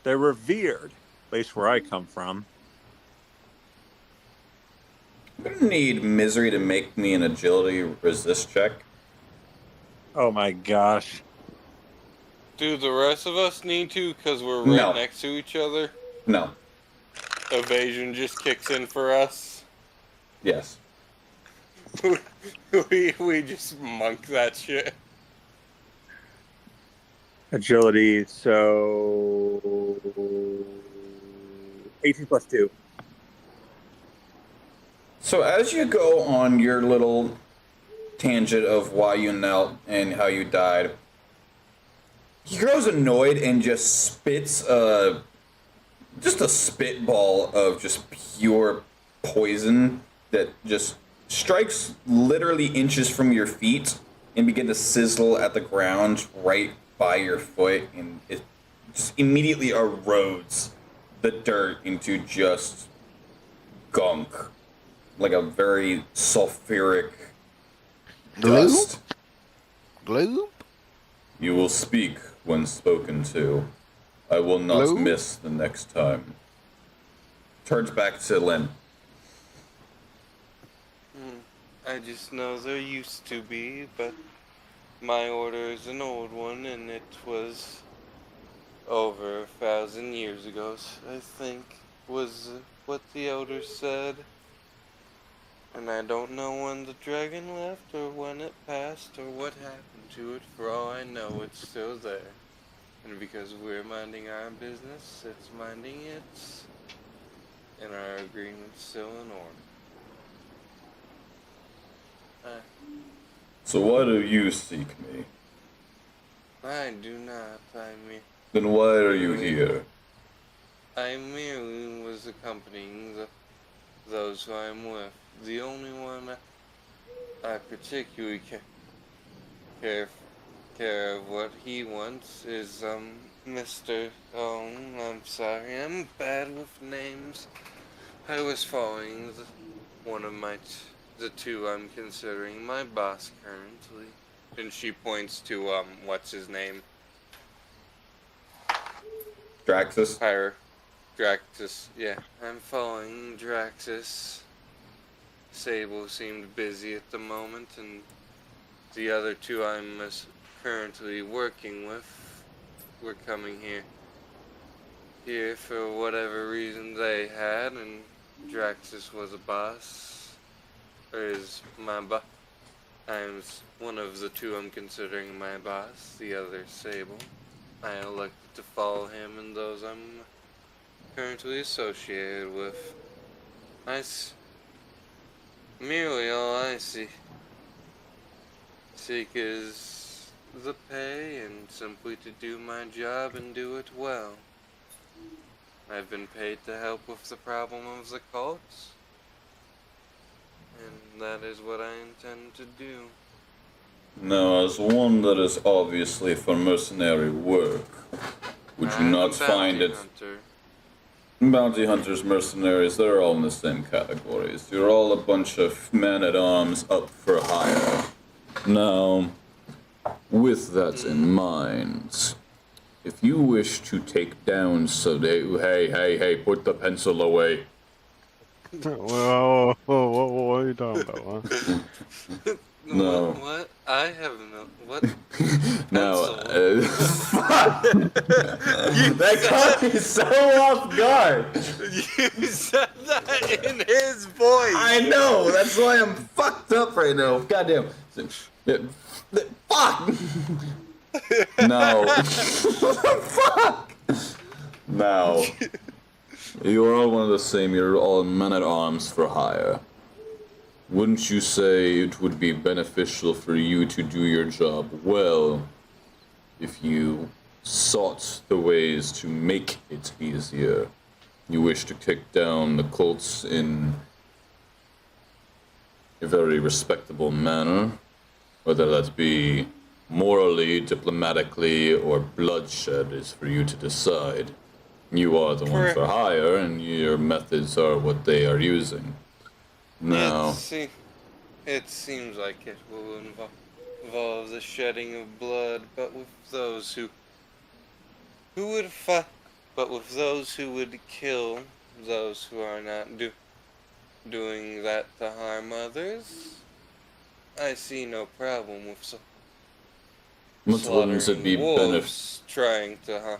They're revered, at least where I come from. I'm gonna need Misery to make me an agility resist check. Oh my gosh. Do the rest of us need to, because we're right No. next to each other? No. evasion just kicks in for us. Yes. we just monk that shit. Agility, so 18 plus 2. So as you go on your little tangent of why you knelt and how you died, he grows annoyed and just spits just a spitball of just pure poison that just strikes literally inches from your feet and begin to sizzle at the ground right by your foot, and it just immediately erodes the dirt into just gunk, like a very sulfuric dust. Gloop? You will speak when spoken to. I will not Hello? miss the next time. Turns back to Lynn. I just know there used to be, but my order is an old one, and it was over 1,000 years ago, I think, was what the elders said. And I don't know when the dragon left, or when it passed, or what happened to it. For all I know, it's still there. And because we're minding our business, it's minding its, and our agreement's still in order. So why do you seek me? I do not. Then why are you here? I merely was accompanying those who I'm with. The only one I particularly care of what he wants is Mr. Oh, I'm sorry, I'm bad with names. I was following one of the two I'm considering my boss currently. And she points to what's his name? Draxus. Draxus, yeah. I'm following Draxus. Sable seemed busy at the moment, and the other two I'm currently working with were coming here for whatever reason they had, and Draxus was a boss, or is my boss. I'm one of the two I'm considering my boss, the other Sable. I elected to follow him and those I'm currently associated with. Merely all I seek is the pay and simply to do my job and do it well. I've been paid to help with the problem of the cults, and that is what I intend to do. Now, as one that is obviously for mercenary work, would you I'm not a find bounty it... hunter. Bounty hunters, mercenaries, they're all in the same categories. You're all a bunch of men-at-arms up for hire. Now, with that in mind, if you wish to take down hey, put the pencil away. Whoa, what are you talking about, huh? No. What? I have no. What? No, That caught me so off guard. You said that in his voice. I know. That's why I'm fucked up right now. Goddamn. Fuck. no. Fuck! Now, you are all one of the same. You're all men-at-arms for hire. Wouldn't you say it would be beneficial for you to do your job well if you sought the ways to make it easier? You wish to kick down the cults in a very respectable manner, whether that be morally, diplomatically, or bloodshed is for you to decide. You are the one for hire, and your methods are what they are using. Now, It seems like it will involve the shedding of blood, but with those who would fight, but with those who would kill those who are not doing that to harm others, I see no problem with wouldn't it be wolves trying to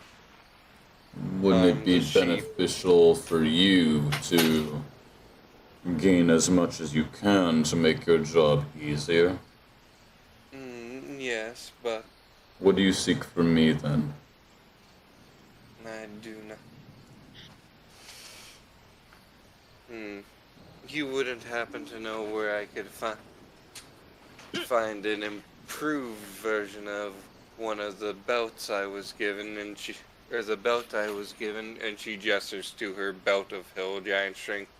Wouldn't it be the sheep. beneficial for you to gain as much as you can to make your job easier? Yes, but What do you seek from me then? I do not. You wouldn't happen to know where I could find an improved version of one of the belts I was given, and the belt I was given, and she gestures to her belt of hill giant strength.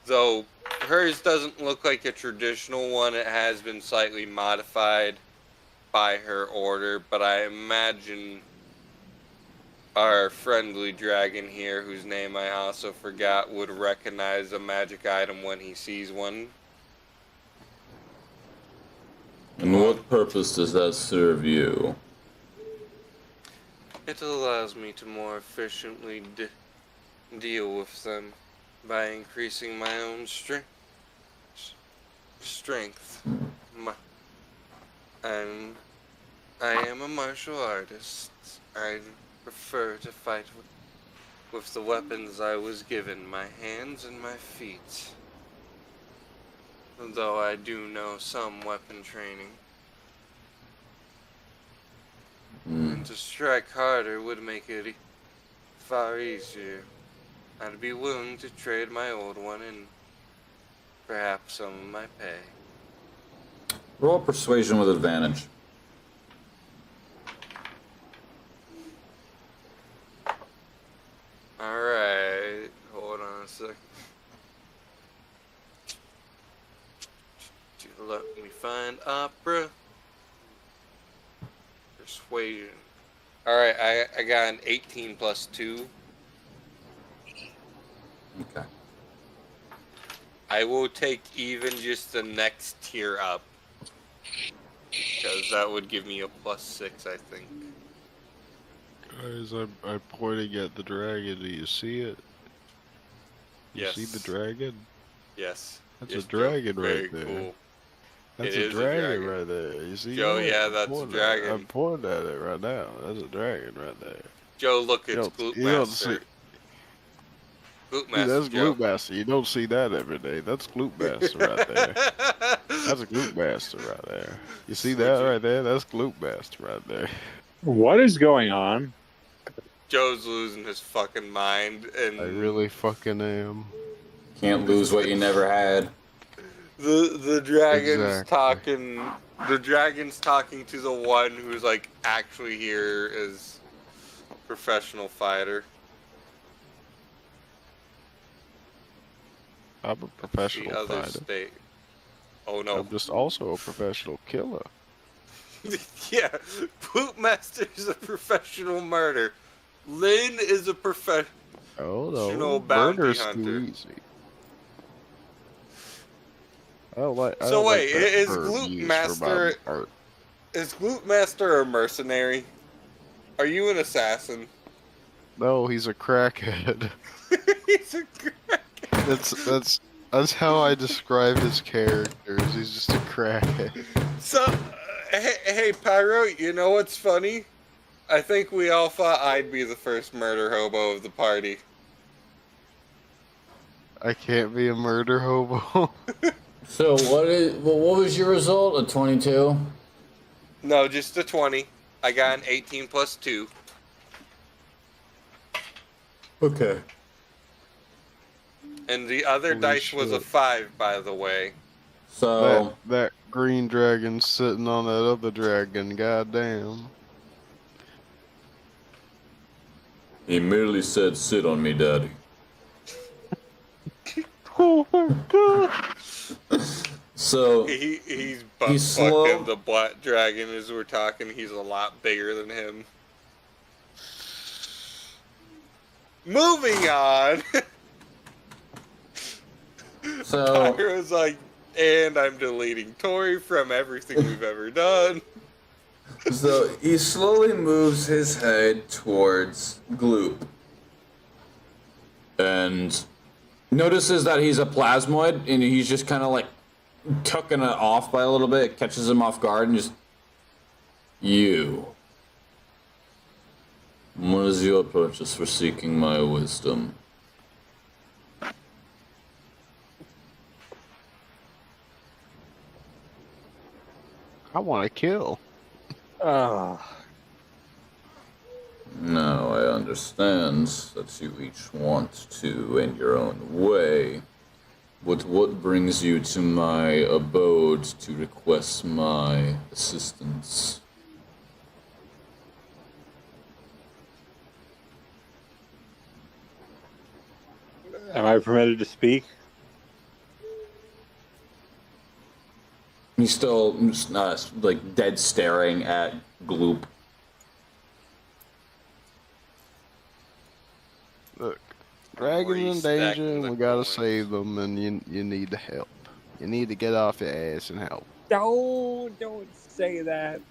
Though hers doesn't look like a traditional one, it has been slightly modified by her order, but I imagine our friendly dragon here, whose name I also forgot, would recognize a magic item when he sees one. And what purpose does that serve you? It allows me to more efficiently deal with them by increasing my own strength. I am a martial artist. I prefer to fight with the weapons I was given, my hands and my feet. Though I do know some weapon training. And to strike harder would make it far easier. I'd be willing to trade my old one and perhaps some of my pay. Roll persuasion with advantage. Alright, hold on a sec. Let me find opera. Persuasion. Alright, I got an 18 plus 2. Okay. I will take even just the next tier up. Because that would give me a plus 6, I think. Guys, I'm pointing at the dragon. Do you see it? You Yes. see the dragon? Yes. That's Yes, a dragon Joe. right Very there. cool. That's It a is a dragon dragon. right there. You see Joe, that? yeah, I'm that's a pointing dragon. I'm pointing at it right now. That's a dragon right there. Joe, look, it's You Glute don't see. Master. Glute Dude, Master, that's Joe. Glute Master. You don't see that every day. That's Glute Master right there. That's a Glute Master right there. You see that Switcher. right there? That's Glute Master right there. What is going on? Joe's losing his fucking mind, and I really fucking am. Can't lose what you never had. the dragon's Exactly. talking. The dragon's talking to the one who's like actually here as professional fighter. I'm a The professional other fighter. state. Oh no. I'm just also a professional killer. Yeah, Glute Master is a professional murder. Lynn is a professional. Oh You no, know, bounty murder's hunter. too easy. I don't like. I So don't wait, like that is term Glute used Master- for my art. Is Glute Master a mercenary? Are you an assassin? No, he's a crackhead. He's a crack. That's how I describe his characters. He's just a crackhead. So, hey, Pyro, you know what's funny? I think we all thought I'd be the first murder hobo of the party. I can't be a murder hobo. So what was your result? A 22? No, just a 20. I got an 18 plus 2. Okay. And the other Holy dice was a shit. 5, by the way. So that green dragon sitting on that other dragon. Goddamn. he merely said, "Sit on me, Daddy." Oh my god. So He's butt He's slow. fucking the black dragon as we're talking. He's a lot bigger than him. Moving on. so Pyro's like, and I'm deleting Tori from everything we've ever done. So he slowly moves his head towards Gloop and notices that he's a plasmoid, and he's just kind of like tucking it off by a little bit. It catches him off guard and just, you What is your purchase for seeking my wisdom? I want to kill. Ah. Now I understand that you each want to in your own way. But what brings you to my abode to request my assistance? Am I permitted to speak? He's still like dead staring at Gloop. Look, dragons in Restack danger, the we gotta coins. save them, and you need to help. You need to get off your ass and help. Don't say that.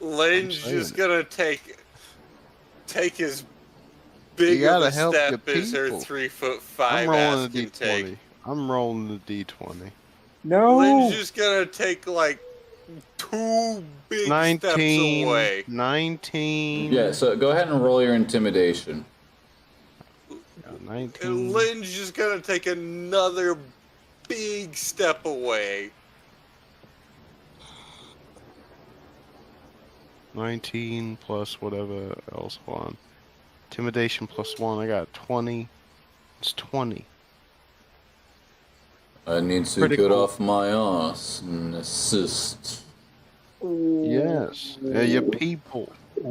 Lynn's saying just it. gonna take as big of gotta a help step your as her people. 3'5" I'm ass rolling a can d20. take. I'm rolling a d20. No. Lynn's just gonna take like 2 big steps 19. away. 19. Yeah, so go ahead and roll your intimidation. Yeah, And 19. Lynn's just gonna take another big step away. 19 plus whatever else. Hold on. Intimidation plus 1. I got 20. It's 20. I need to Critical. get off my ass and assist. Yes. They're your people. They're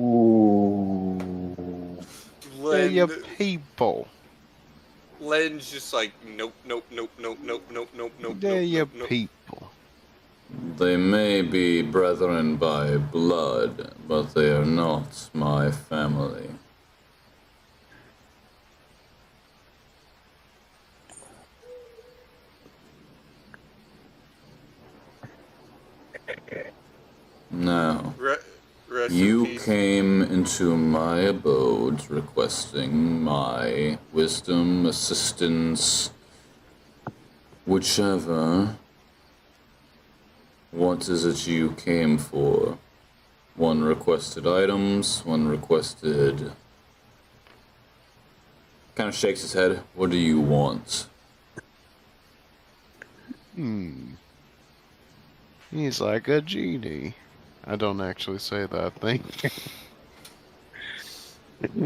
Lynn, your people. Lynn's just like, nope, nope, nope, nope, nope, nope, nope, nope, They're nope, your nope, nope. people. They may be brethren by blood, but they are not my family. Now, Rest in you peace. came into my abode requesting my wisdom, assistance, whichever. What is it you came for? One requested items, one requested... Kind of shakes his head. What do you want? He's like a genie. I don't actually say that thing.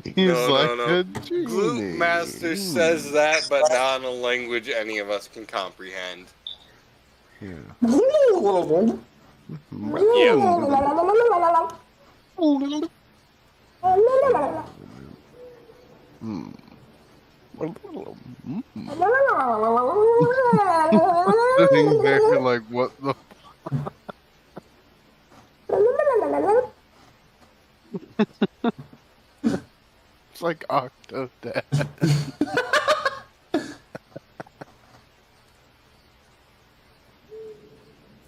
He's No, like no. a genie. Gloop Master says that, but not in a language any of us can comprehend. Yeah. Sitting there like, what the? It's like Octodad.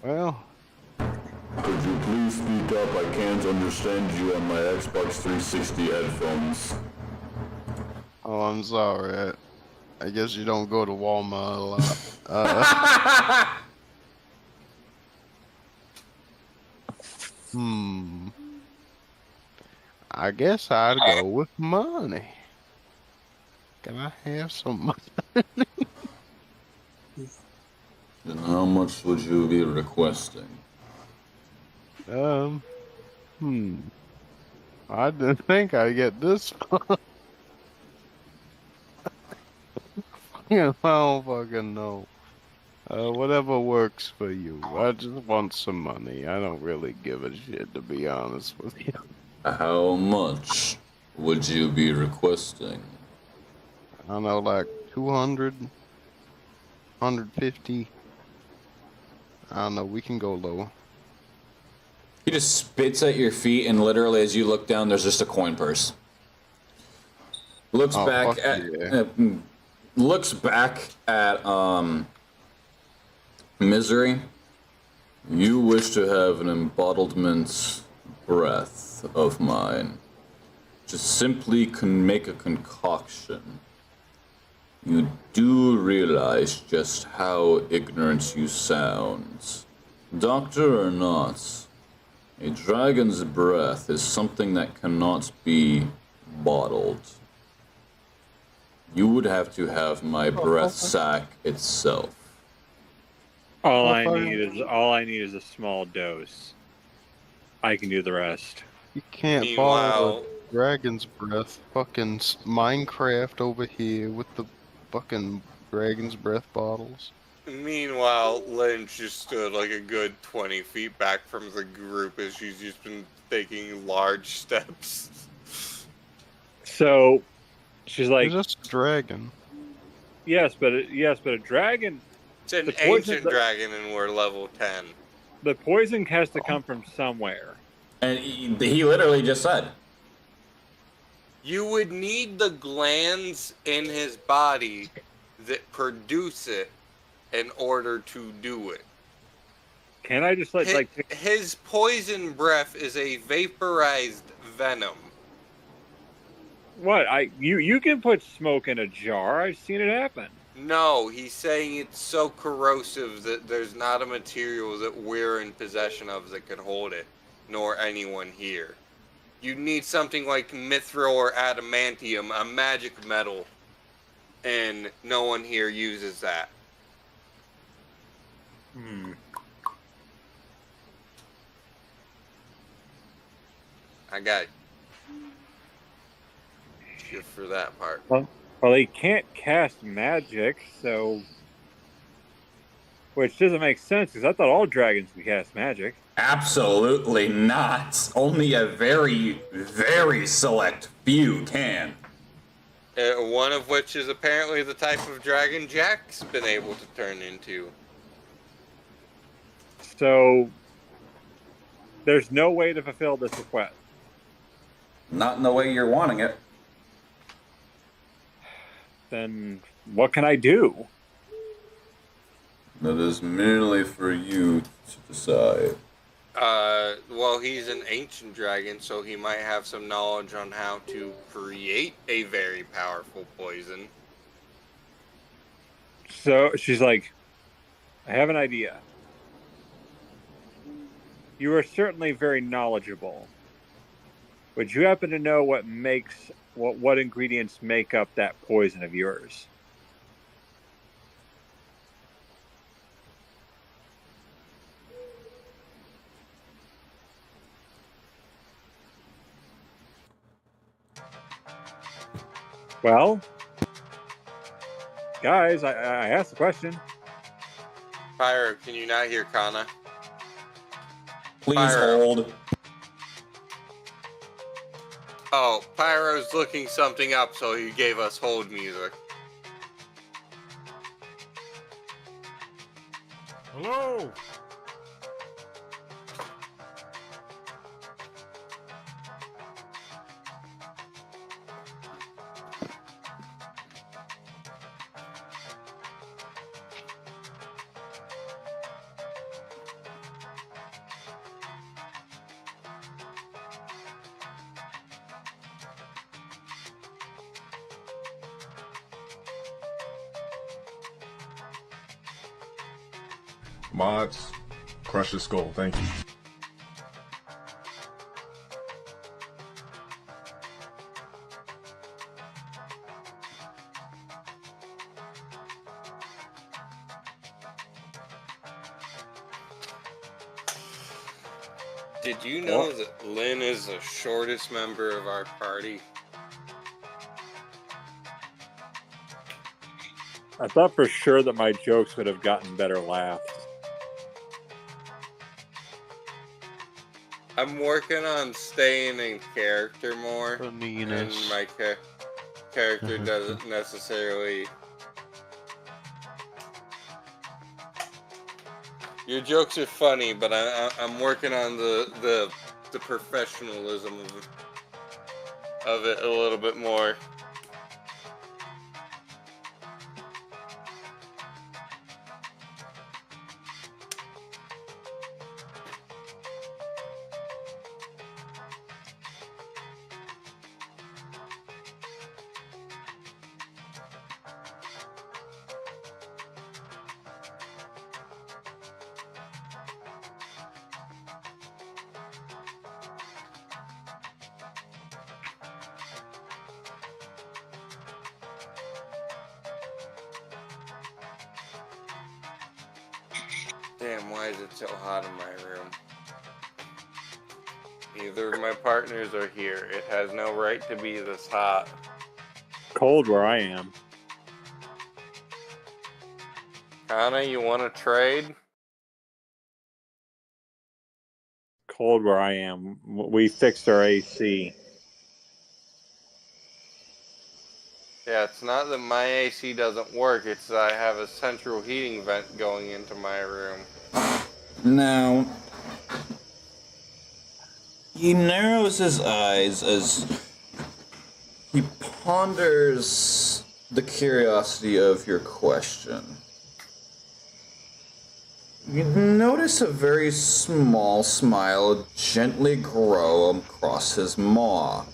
Well, Could you please speak up? I can't understand you on my Xbox 360 headphones. oh, I'm sorry. I guess you don't go to Walmart a lot. I guess I'd go with money. Can I have some money? And how much would you be requesting? I didn't think I'd get this far. I don't fucking know. Whatever works for you. I just want some money. I don't really give a shit, to be honest with you. How much would you be requesting? I don't know, like 200, 150. I don't know, we can go low. He just spits at your feet, and literally, as you look down, there's just a coin purse. Looks Oh, back fuck at yeah. looks back at Misery. You wish to have an embodiment breath of mine. Just simply can make a concoction. You do realize just how ignorant you sound. Doctor or not, a dragon's breath is something that cannot be bottled. You would have to have my breath sac itself. All Well, I if I- need is a small dose. I can do the rest. You can't Meanwhile, bottle a dragon's breath. Fucking Minecraft over here with the fucking dragon's breath bottles. Lynch just stood like a good 20 feet back from the group as she's just been taking large steps. So she's like, It's just a dragon. yes, but a dragon. It's an The poison- ancient dragon and we're level 10. The poison has to come from somewhere. And he literally just said, You would need the glands in his body that produce it in order to do it. Can I just His poison breath is a vaporized venom. what? You can put smoke in a jar. I've seen it happen. No, he's saying it's so corrosive that there's not a material that we're in possession of that could hold it, nor anyone here. You need something like mithril or adamantium, a magic metal, and no one here uses that. I got you for that part. Well, he can't cast magic, so which doesn't make sense because I thought all dragons could cast magic. absolutely not. Only a very, very select few can. One of which is apparently the type of dragon Jack's been able to turn into. So there's no way to fulfill this request. Not in the way you're wanting it. Then what can I do? That is merely for you to decide. Well, he's an ancient dragon, so he might have some knowledge on how to create a very powerful poison. So she's like, I have an idea. You are certainly very knowledgeable. Would you happen to know what ingredients make up that poison of yours? Well, guys, I asked the question. Pyro, can you not hear Kana? Please Fire. hold. Oh, Pyro's looking something up, so he gave us hold music. Hello? Mods, crush the skull, thank you. Did you know that Lynn is the shortest member of our party? I thought for sure that my jokes would have gotten better laughs. I'm working on staying in character more, and Funniness. my character doesn't necessarily... Your jokes are funny, but I'm working on the professionalism of it a little bit more. Damn, why is it so hot in my room? Neither of my partners are here. It has no right to be this hot. Cold where I am. Kana, you want to trade? Cold where I am. We fixed our AC. Yeah, it's not that my AC doesn't work, it's that I have a central heating vent going into my room. Now, he narrows his eyes as he ponders the curiosity of your question. You notice a very small smile gently grow across his maw.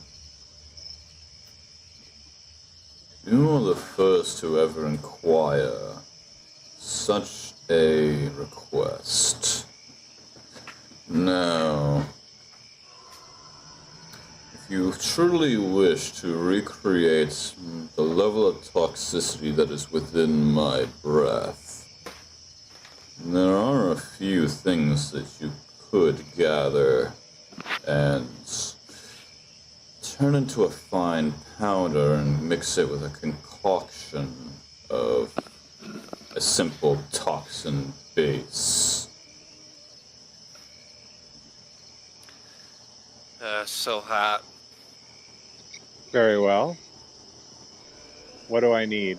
You are the first to ever inquire such a request. Now, if you truly wish to recreate the level of toxicity that is within my breath, there are a few things that you could gather and turn into a fine powder and mix it with a concoction of a simple toxin base. So hot. Very well. What do I need?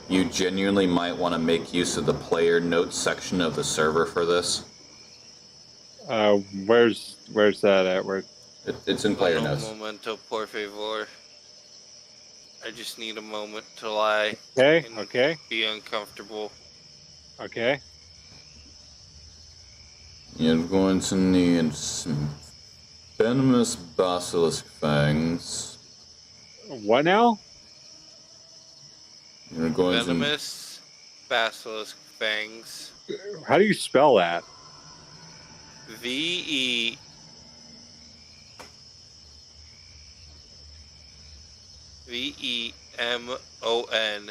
You genuinely might want to make use of the player notes section of the server for this. Where's that at? Where? It's in player Un notes. momento, por favor. I just need a moment to lie Okay. and Okay. be uncomfortable. Okay. You're going to need some venomous basilisk fangs. What now? You're going Venomous basilisk fangs. How do you spell that? V-E V-E-M-O-N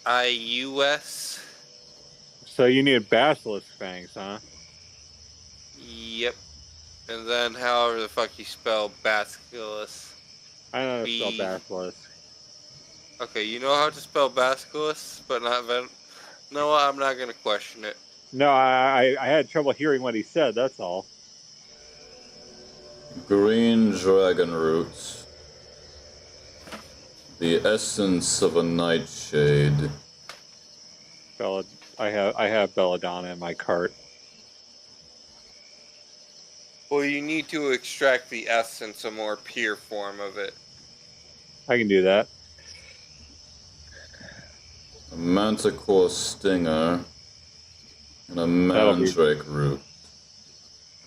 I-U-S. So you need basilisk fangs, huh? Yep. And then however the fuck you spell basilisk. I know how to spell B- basilisk. Okay, you know how to spell basilisk, but not No, I'm not gonna question it. No, I had trouble hearing what he said. That's all. green dragon root, the essence of a nightshade, I have belladonna in my cart. Well, you need to extract the essence, a more pure form of it. I can do that. a manticore stinger, and a mandrake root.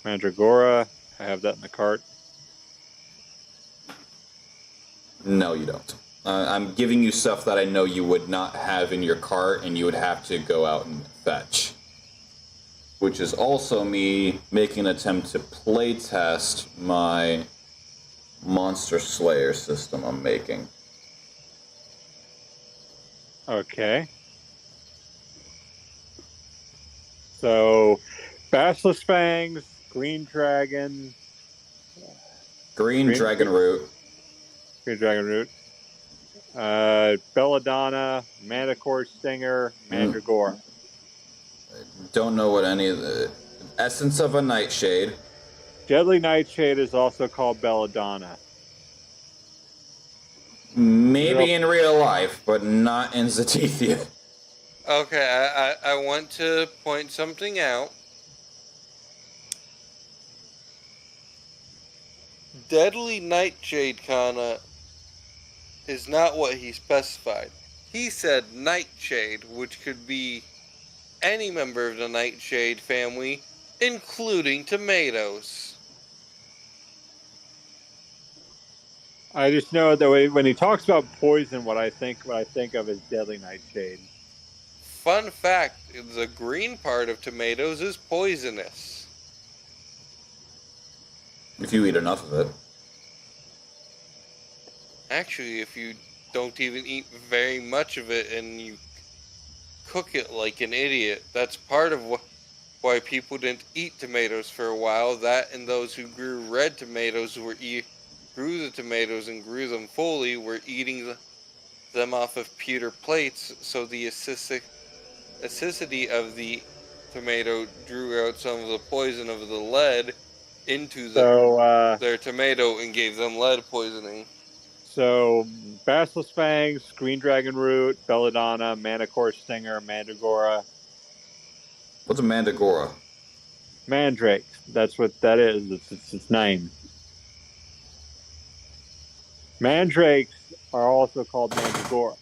Mandragora. I have that in the cart. No, you don't. I'm giving you stuff that I know you would not have in your cart and you would have to go out and fetch. Which is also me making an attempt to playtest my Monster Slayer system I'm making. Okay. So, basilisk fangs, green dragon, Green dragon root. green dragon root, belladonna, manticore stinger, mandragora. Don't know what any of the... Essence of a nightshade. Deadly nightshade is also called belladonna. Maybe in real life, but not in Zetethia. Okay, I want to point something out. Deadly Nightshade Kana is not what he specified. He said Nightshade, which could be any member of the Nightshade family, including tomatoes. I just know that when he talks about poison, what I think of is deadly nightshade. Fun fact, the green part of tomatoes is poisonous. If you eat enough of it. Actually, if you don't even eat very much of it and you cook it like an idiot. That's part of why people didn't eat tomatoes for a while. That and those who grew red tomatoes grew the tomatoes and grew them fully were eating them off of pewter plates, so the acidity of the tomato drew out some of the poison of the lead into their tomato and gave them lead poisoning. So Basilisk Fangs, Green Dragon Root, Belladonna, Manicore Stinger, Mandragora, What's a mandragora? Mandrake. That's what that is. It's its name. Mandrakes are also called Mandragora.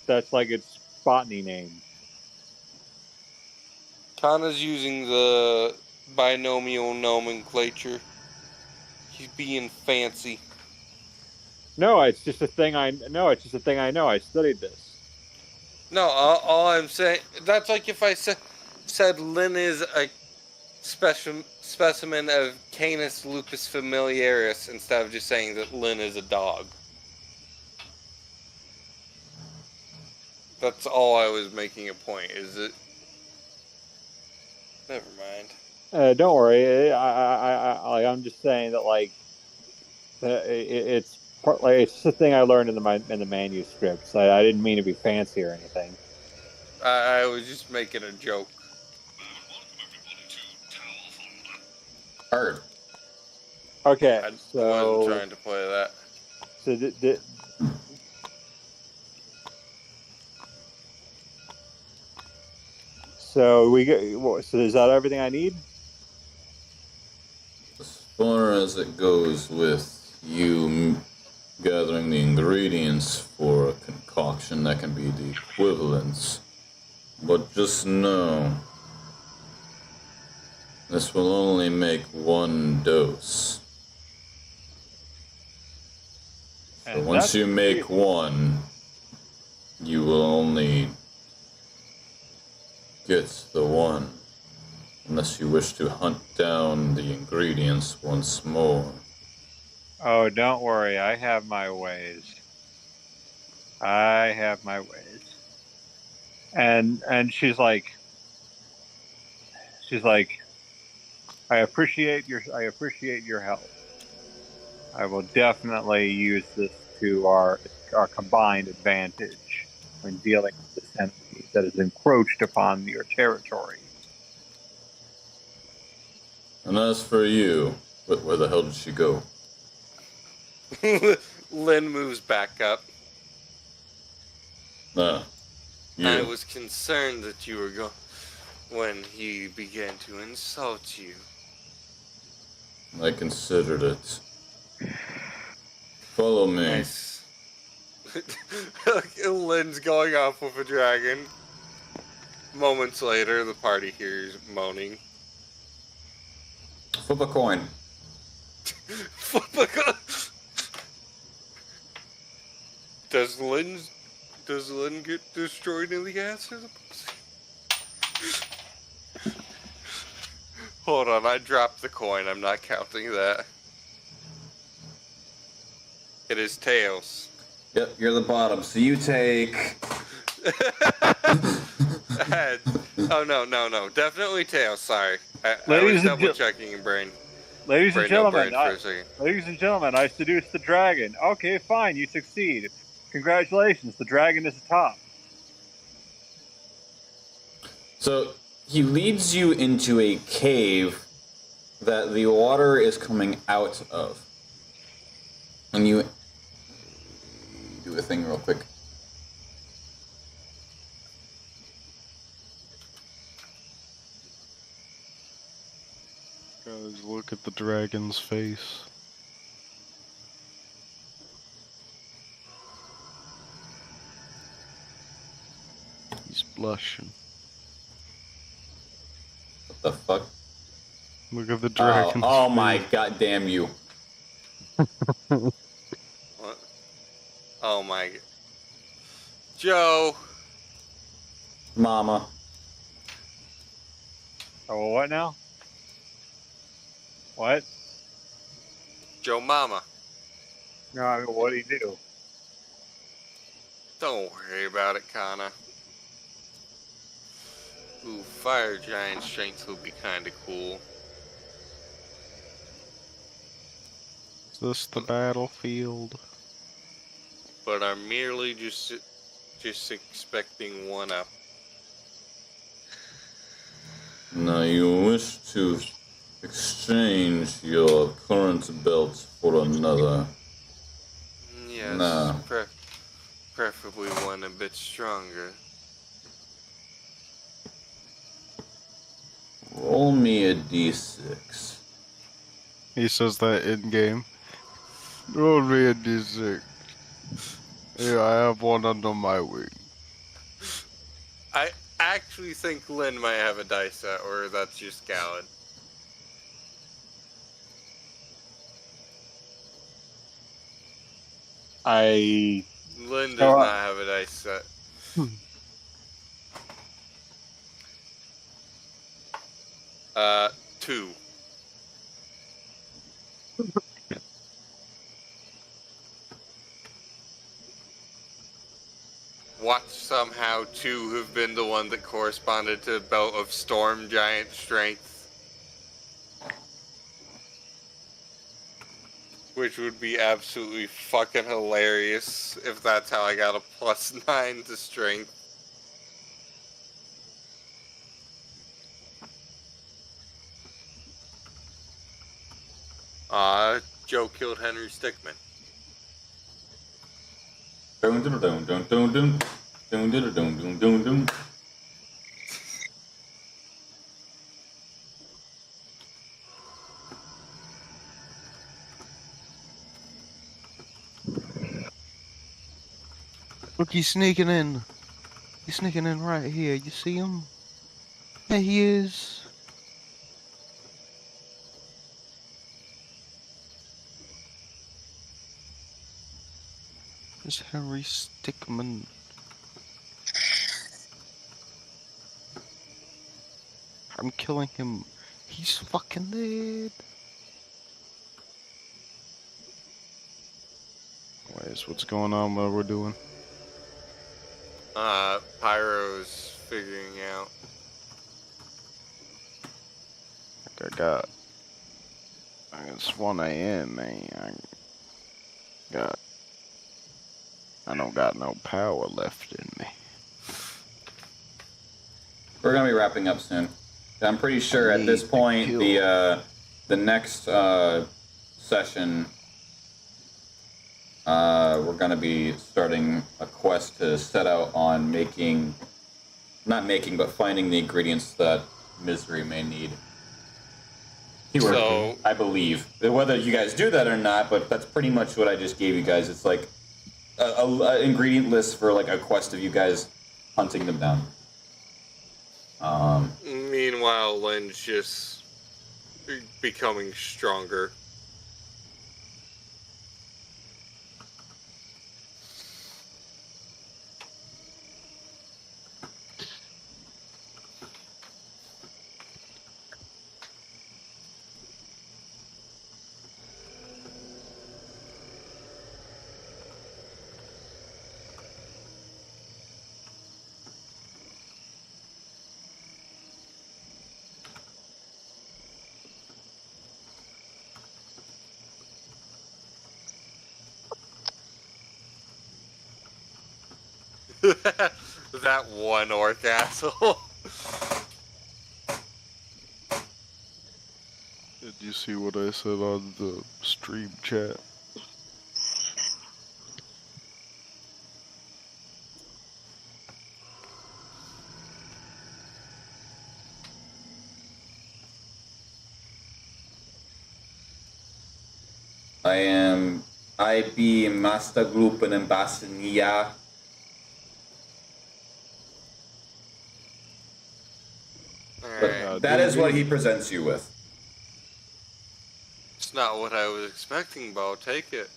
That's like its botany name. Kana's using the binomial nomenclature. He's being fancy. No, it's just a thing I know. It's just a thing I know. I studied this. No, all I'm saying, that's like if I said Lynn is a specimen of Canis lupus familiaris instead of just saying that Lynn is a dog. That's all I was making a point. Is it? Never mind. Don't worry. I'm just saying that like it's just a thing I learned in the manuscripts. I didn't mean to be fancy or anything. I was just making a joke. Heard. Okay, I so wasn't trying to play that. So we get. So is that everything I need? As far as it goes with you gathering the ingredients for a concoction, that can be the equivalents. But just know, this will only make one dose. So And once that's you make one, you will only get the one, unless you wish to hunt down the ingredients once more. Oh, don't worry. I have my ways. And she's like, I appreciate your help. I will definitely use this to our combined advantage when dealing with this enemy that has encroached upon your territory. And as for you, where the hell did she go? Lynn moves back up. Ah, you. I was concerned that you were going when he began to insult you. I considered it. Follow me. Nice. Lynn's going off with a dragon. Moments later, the party hears moaning. Flip a coin. Does Lynn get destroyed in the ass or the pussy? Hold on, I dropped the coin. I'm not counting that. It is tails. Yep, you're the bottom. So you take. Head. Oh no. Definitely tails. Sorry. I Ladies was and double checking your brain. Ladies and gentlemen, For a second. I seduced the dragon. Okay, fine, you succeed. Congratulations, the dragon is atop. So he leads you into a cave that the water is coming out of. And you do a thing real quick. Guys, look at the dragon's face. He's blushing. What the fuck? Look at the dragon's Oh my face. god damn you. What? Oh my. Joe. Mama. Oh, what now? What? Joe Mama. No, I mean, what do you do? Don't worry about it, Kana. Ooh, fire giant strength would be kinda cool. Is this the battlefield? But I'm merely just expecting one up. Now you wish to exchange your current belt for another. Yes, Nah. preferably one a bit stronger. Roll me a d6. He says that in game. Roll me a d6. Yeah, I have one under my wing. I actually think Lynn might have a dice set, or that's just Gallad. I Lynn does So, not have a dice set. Hmm. 2. Watch somehow 2 have been the one that corresponded to the belt of Storm Giant Strength. Which would be absolutely fucking hilarious if that's how I got a +9 to strength. Joe killed Henry Stickmin. Dun dun dun dun dun dun dun dun dun dun dun dun. Look, he's sneaking in. He's sneaking in right here. You see him? There he is. There's Henry Stickmin. I'm killing him. He's fucking dead. Anyways, what's going on? What we're doing? Pyro's figuring out. It's 1 a.m., man. I don't got no power left in me. We're gonna be wrapping up soon. I'm pretty sure at this point the next session we're gonna be starting a quest to set out on finding the ingredients that Misery may need. So, I believe whether you guys do that or not, but that's pretty much what I just gave you guys. It's like a ingredient list for like a quest of you guys hunting them down. Meanwhile, Lynn's just becoming stronger. That one orc asshole. Did you see what I said on the stream chat? I be master group in Ambassador. But that is what he presents you with. It's not what I was expecting, but I'll take it.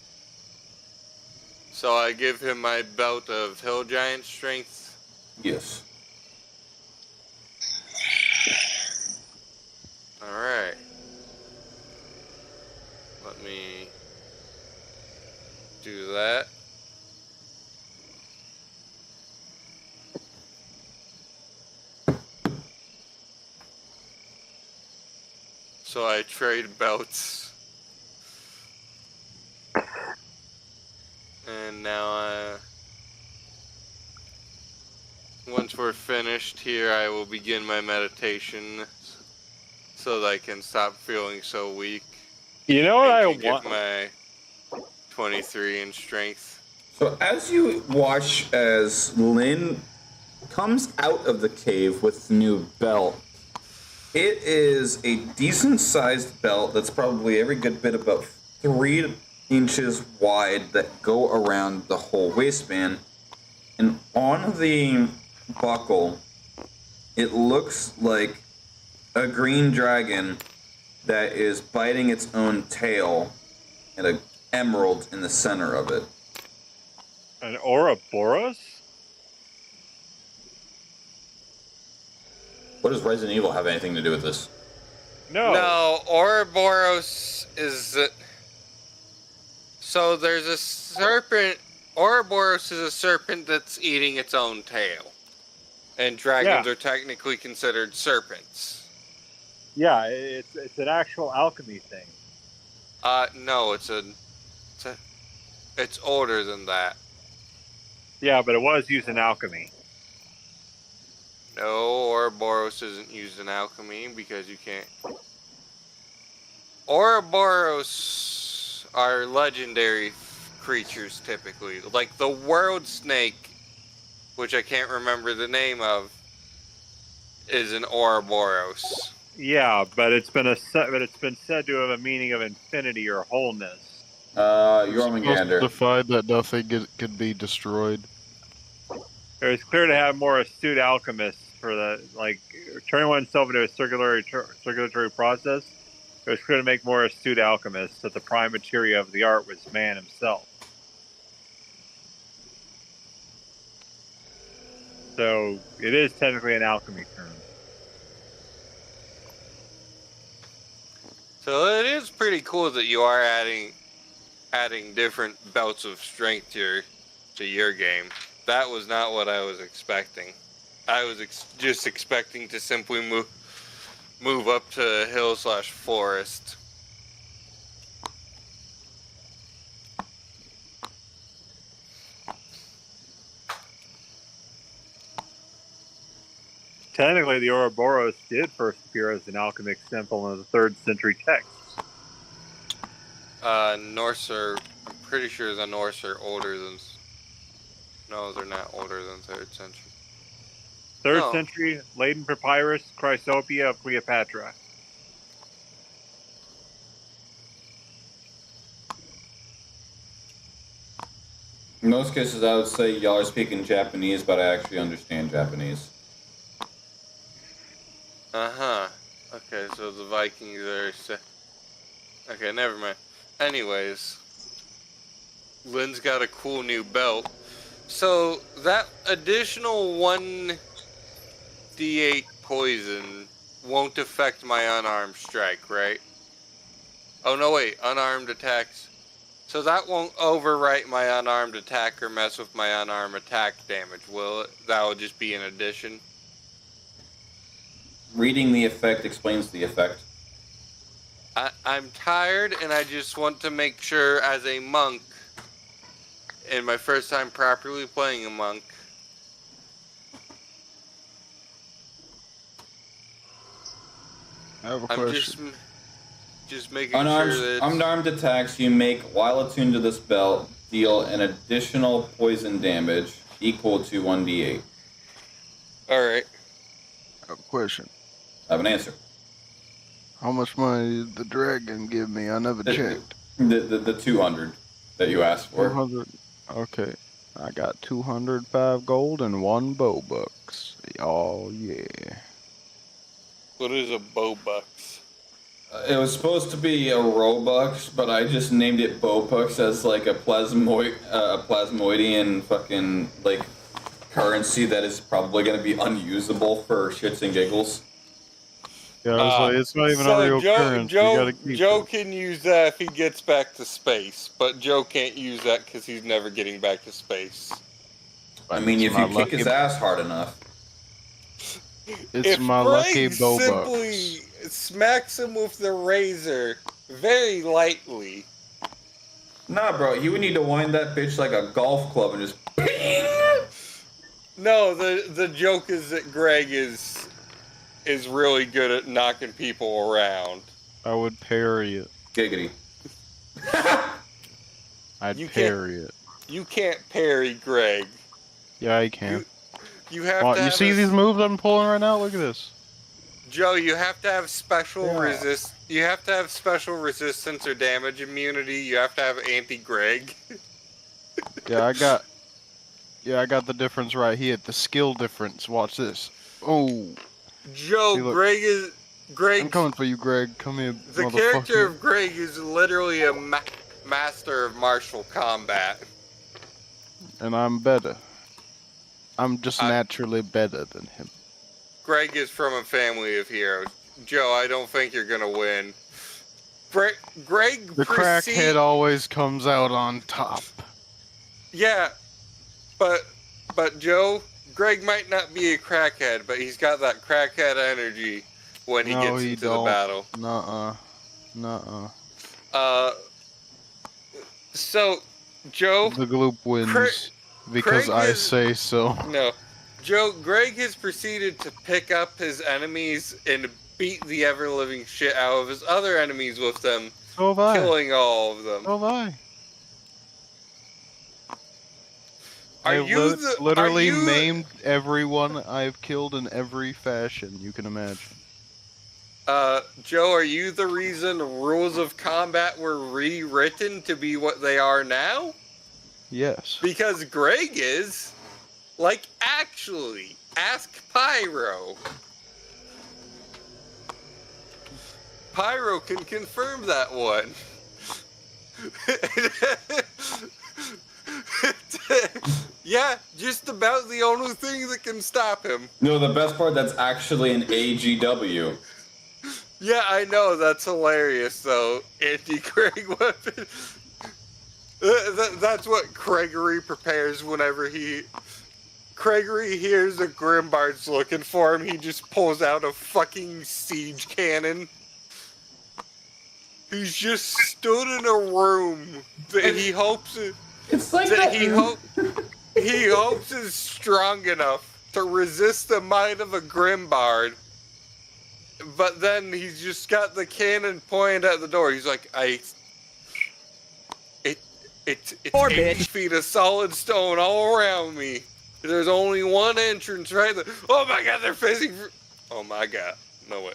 So I give him my belt of Hill Giant Strength. Yes. Alright. Let me do that. So I trade belts. And now, once we're finished here, I will begin my meditation so that I can stop feeling so weak. You know what And I can want? get my 23 in strength. So as you watch as Lynn comes out of the cave with the new belt, it is a decent-sized belt that's probably every good bit about 3 inches wide that go around the whole waistband. And on the buckle, it looks like a green dragon that is biting its own tail and an emerald in the center of it. An Ouroboros? What does Resident Evil have anything to do with this? No, Ouroboros is... So there's a serpent... Ouroboros is a serpent that's eating its own tail. And dragons are technically considered serpents. Yeah, it's an actual alchemy thing. No, it's older than that. Yeah, but it was used in alchemy. No, Ouroboros isn't used in alchemy because you can't. Ouroboros are legendary creatures typically, like the world snake, which I can't remember the name of, is an Ouroboros. Yeah, but it's been said to have a meaning of infinity or wholeness. Jormungandr. Justified that nothing could be destroyed. It was clear to have more astute alchemists for the turning oneself into a circulatory process. It was clear to make more astute alchemists that the prime materia of the art was man himself. So it is technically an alchemy term. So it is pretty cool that you are adding different belts of strength to your game. That was not what I was expecting. I was just expecting to simply move up to hill/forest. Technically, the Ouroboros did first appear as an alchemic symbol in the 3rd century texts. Norse are... I'm pretty sure the Norse are older than... No, they're not older than 3rd century. 3rd century, Laden Papyrus, Chrysopia of Cleopatra. In most cases, I would say y'all are speaking Japanese, but I actually understand Japanese. Uh-huh. Okay, so the Vikings are... Okay, never mind. Anyways. Lynn's got a cool new belt. So, that additional 1d8 poison won't affect my unarmed strike, right? Oh, no, wait. Unarmed attacks. So that won't overwrite my unarmed attack or mess with my unarmed attack damage, will it? That will just be an addition? Reading the effect explains the effect. I'm tired, and I just want to make sure, as a monk, in my first time properly playing a monk, I have a I'm question. just making sure that Unarmed attacks you make while attuned to this belt deal an additional poison damage equal to 1d8. Alright. I have a question. I have an answer. How much money did the dragon give me? I never checked. The 200 that you asked for. 200. Okay. I got 205 gold and 1 bow bucks. Oh, yeah. What is a bowbucks? It was supposed to be a Robux, but I just named it Bowbucks as like a plasmoidian fucking like currency that is probably going to be unusable for shits and giggles. Yeah, I was like, it's not even a real currency. You gotta keep Joe it. can use that if he gets back to space, but Joe can't use that because he's never getting back to space. I mean, if you kick his ass hard enough. It's my lucky Frank bow bucks. smacks him with the razor very lightly. Nah, bro, you would need to wind that bitch like a golf club and just ping! No, the joke is that Greg is really good at knocking people around. I would parry it. Giggity. I'd You parry it. You can't parry Greg. Yeah, I can. You have Well, to you have see these moves I'm pulling right now? Look at this. Joe, you have to have special Yeah. You have to have special resistance or damage immunity. You have to have anti-Greg. Yeah, I got the difference right here. The skill difference. Watch this. Oh, Joe, See, look. I'm Greg. coming for you, Greg. Come here, The motherfucker. character of Greg is literally a master of martial combat. And I'm better. I'm just naturally better than him. Greg is from a family of heroes. Joe, I don't think you're gonna win. Greg. The crackhead always comes out on top. Yeah, but Joe, Greg might not be a crackhead, but he's got that crackhead energy when he gets into the battle. Nuh-uh. So, Joe... The gloop wins because Craig I say so. No. Joe, Greg has proceeded to pick up his enemies and beat the ever-living shit out of his other enemies with them, So have I. killing all of them. So have I. Are you literally maimed everyone I've killed in every fashion you can imagine. Joe, are you the reason rules of combat were rewritten to be what they are now? Yes. Because Greg is. Like, actually, ask Pyro. Pyro can confirm that one. Yeah, just about the only thing that can stop him. No, the best part, that's actually an AGW. Yeah, I know, that's hilarious, though. Anti-Greg weapon. That's what Gregory prepares whenever Gregory hears a Grimbard's looking for him, he just pulls out a fucking siege cannon. He's just stood in a room that he hopes It's like he hopes is strong enough to resist the might of a Grimbard. But then he's just got the cannon pointed at the door. He's like, it's 80 feet of solid stone all around me. There's only one entrance right there. Oh my god, they're phasing. Oh my god. No way.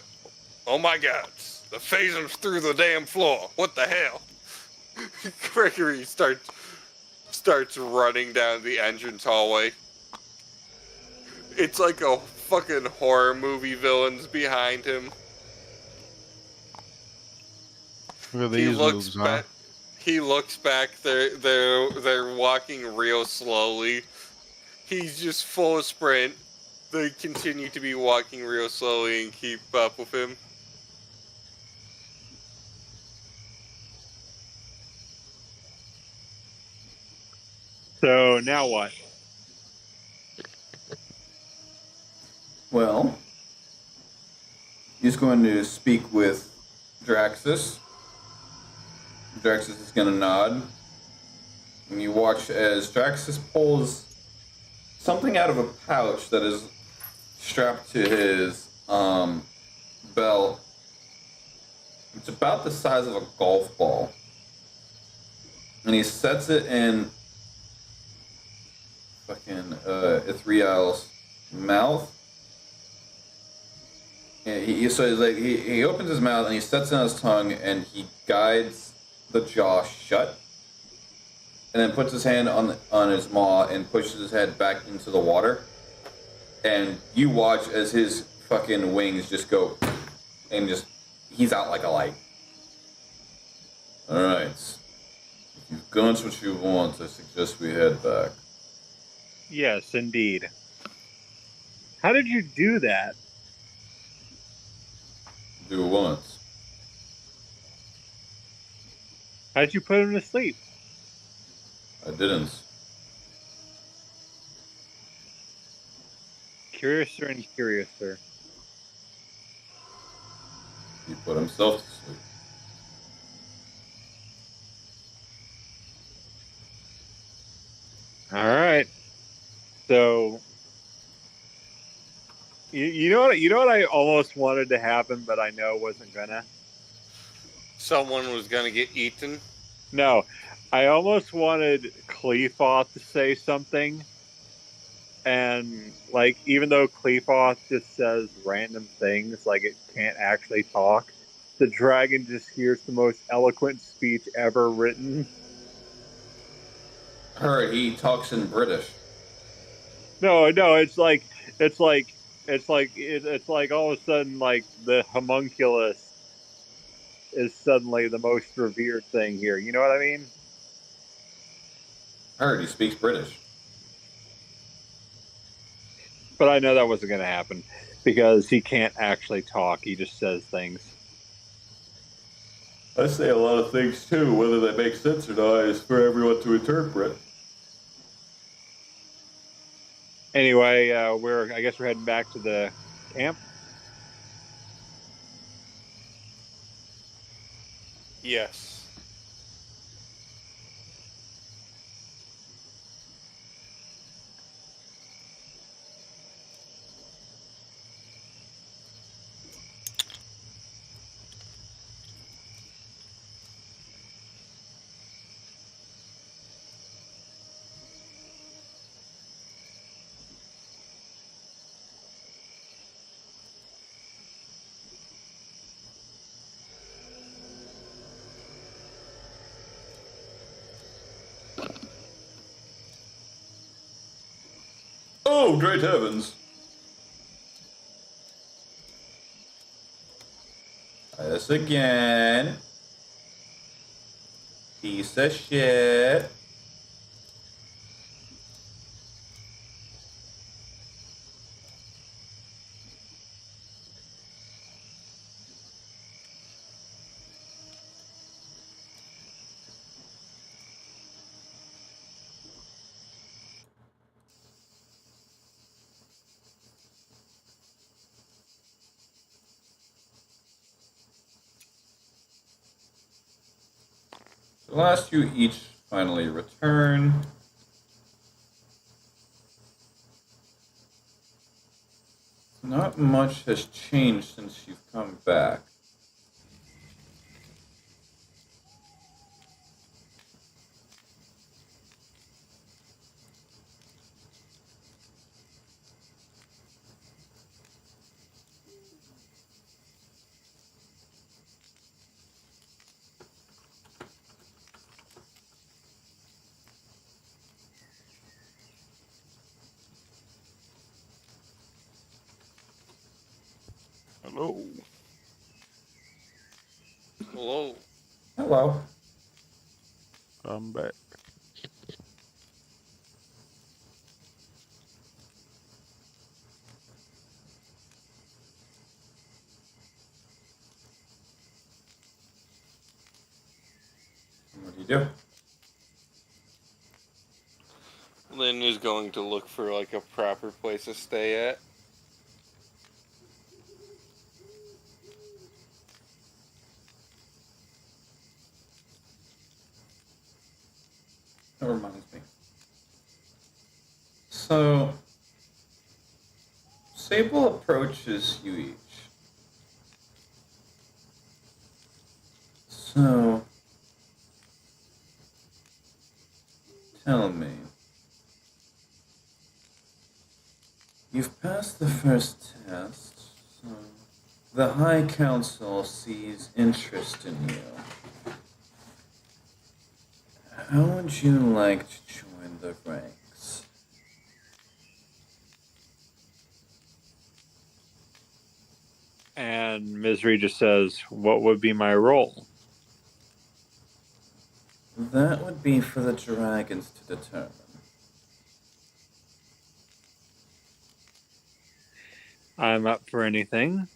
Oh my god. They're phasing through the damn floor. What the hell? Gregory starts running down the entrance hallway. It's like a fucking horror movie villains behind him. Look at these moves, huh? He looks back. They're walking real slowly. He's just full sprint. They continue to be walking real slowly and keep up with him. So now what? Well, he's going to speak with Draxus. Draxus is going to nod. And you watch as Draxus pulls something out of a pouch that is strapped to his belt. It's about the size of a golf ball. And he sets it in fucking Ithriel's mouth. And he opens his mouth and he sets it on his tongue and he guides the jaw shut. And then puts his hand on his maw and pushes his head back into the water. And you watch as his fucking wings just go and he's out like a light. Alright. If you've got what you want, I suggest we head back. Yes, indeed. How did you do that? Do it once. How did you put him to sleep? I didn't. Curiouser and curiouser. put himself to sleep. All right. So you know what I almost wanted to happen, but I know wasn't gonna. Someone was gonna get eaten. No, I almost wanted Cleofoth to say something, and like even though Cleofoth just says random things, like it can't actually talk, the dragon just hears the most eloquent speech ever written. Heard he talks in British. No, it's like it's like all of a sudden like the homunculus is suddenly the most revered thing here. You know what I mean? Heard he speaks British. But I know that wasn't going to happen because he can't actually talk. He just says things. I say a lot of things too, whether they make sense or not is for everyone to interpret. Anyway, I guess we're heading back to the camp. Yes. Oh, great heavens! Try this again. Piece of shit. The last you each finally return. Not much has changed since you've come back. Hello. Hello. Hello. I'm back. What do you do? Lynn is going to look for like a proper place to stay at. That reminds me. So, Sable approaches you each. So, tell me. You've passed the first test, so the High Council sees interest in you. How would you like to join the ranks? And Misery just says, "What would be my role?" That would be for the dragons to determine. I'm up for anything.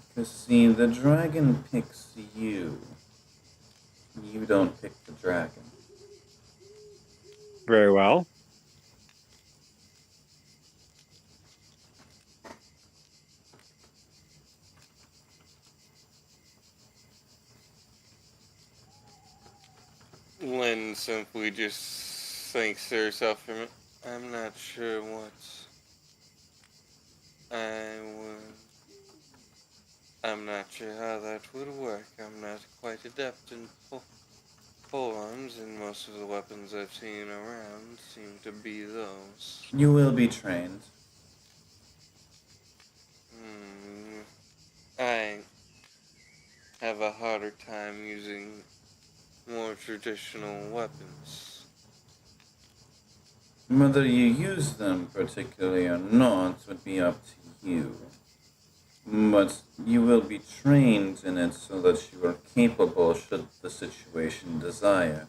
Because, see, the dragon picks you. You don't pick the dragon. Very well. simply just thinks to herself for a minute, I'm not sure I'm not sure how that would work. I'm not quite adept in polearms, and most of the weapons I've seen around seem to be those. You will be trained. I have a harder time using more traditional weapons. Whether you use them particularly or not would be up to you. But you will be trained in it so that you are capable should the situation desire.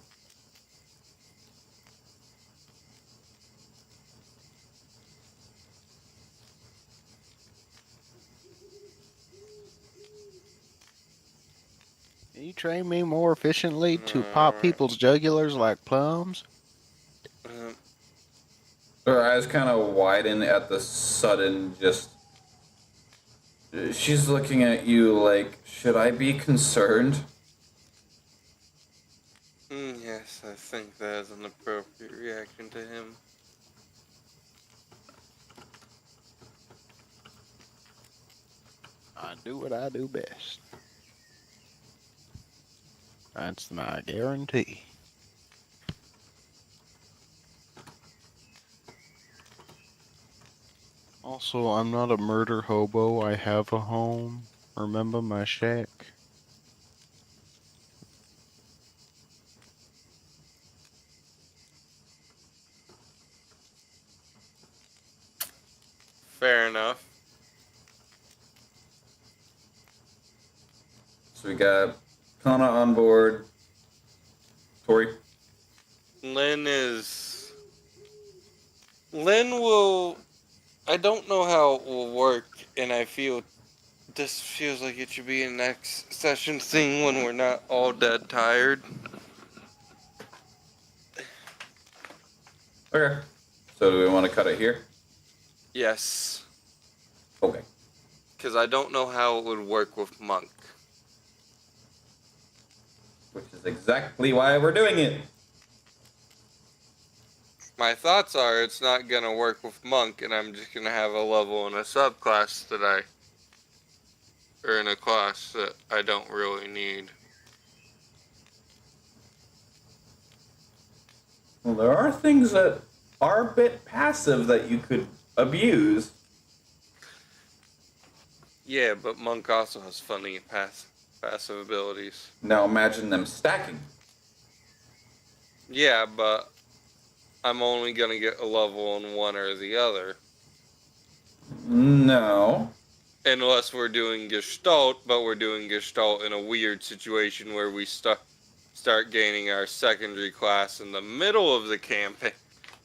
Can you train me more efficiently to pop Alright. people's jugulars like plums? Her eyes kind of widen at the sudden just... She's looking at you like, should I be concerned? Yes, I think that is an appropriate reaction to him. I do what I do best. That's my guarantee. Also, I'm not a murder hobo. I have a home. Remember my shack? Fair enough. So we got Kana on board. Tori. Lynn will... I don't know how it will work, and I feel this feels like it should be a next session thing when we're not all dead tired. Okay. So do we want to cut it here? Yes. Okay. Because I don't know how it would work with Monk. Which is exactly why we're doing it. My thoughts are it's not going to work with Monk, and I'm just going to have a level in a subclass or in a class that I don't really need. Well, there are things that are a bit passive that you could abuse. Yeah, but Monk also has funny passive abilities. Now imagine them stacking. Yeah, but I'm only going to get a level in one or the other. No. Unless we're doing Gestalt, but we're doing Gestalt in a weird situation where we start gaining our secondary class in the middle of the campaign,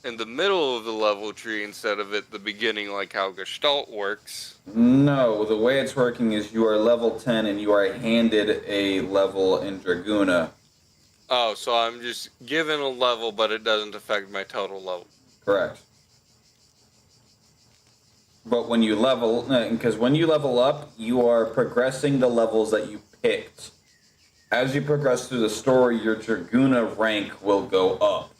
in the middle of the level tree instead of at the beginning like how Gestalt works. No, the way it's working is you are level 10 and you are handed a level in Dragoona. Oh, so I'm just given a level, but it doesn't affect my total level. Correct. But when you level, because when you level up, you are progressing the levels that you picked. As you progress through the story, your Dragoona rank will go up.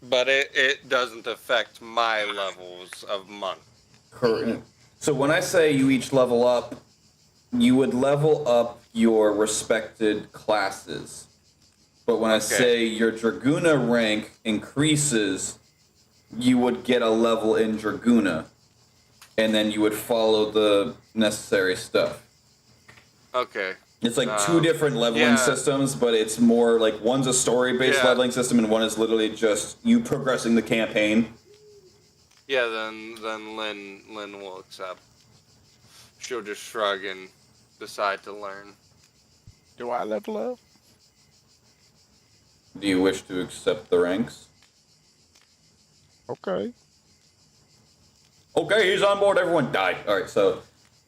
But it doesn't affect my levels of Monk. Correct. So when I say you each level up, you would level up your respected classes. But when I say your Dragoona rank increases, you would get a level in Dragoona. And then you would follow the necessary stuff. Okay. It's like two different leveling systems, but it's more like one's a story-based leveling system and one is literally just you progressing the campaign. Yeah, then Lynn will accept. She'll just shrug and decide to learn. Do I level up? Do you wish to accept the ranks? Okay. Okay, he's on board. Everyone died. All right, so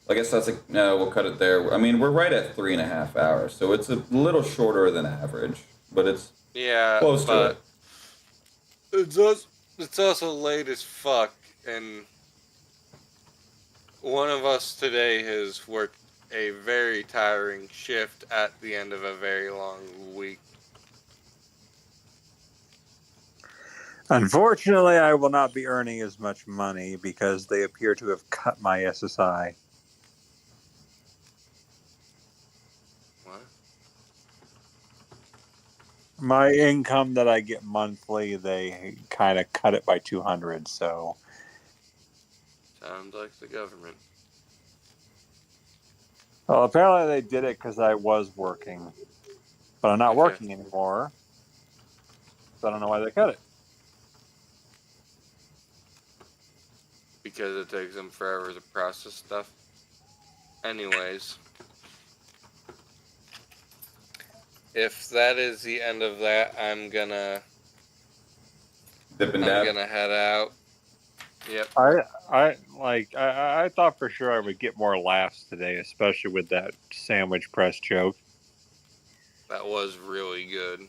I guess that's we'll cut it there. I mean, we're right at 3.5 hours, so it's a little shorter than average, but it's close to it. It's also late as fuck, and one of us today has worked a very tiring shift at the end of a very long week. Unfortunately, I will not be earning as much money because they appear to have cut my SSI. What? My income that I get monthly, they kind of cut it by 200. So, Sounds like the government. well, apparently they did it because I was working, but I'm not Okay. working anymore. So I don't know why they cut it. Because it takes them forever to process stuff. Anyways. If that is the end of that, I'm gonna Dip and dab. head out. Yep. I thought for sure I would get more laughs today, especially with that sandwich press joke. That was really good.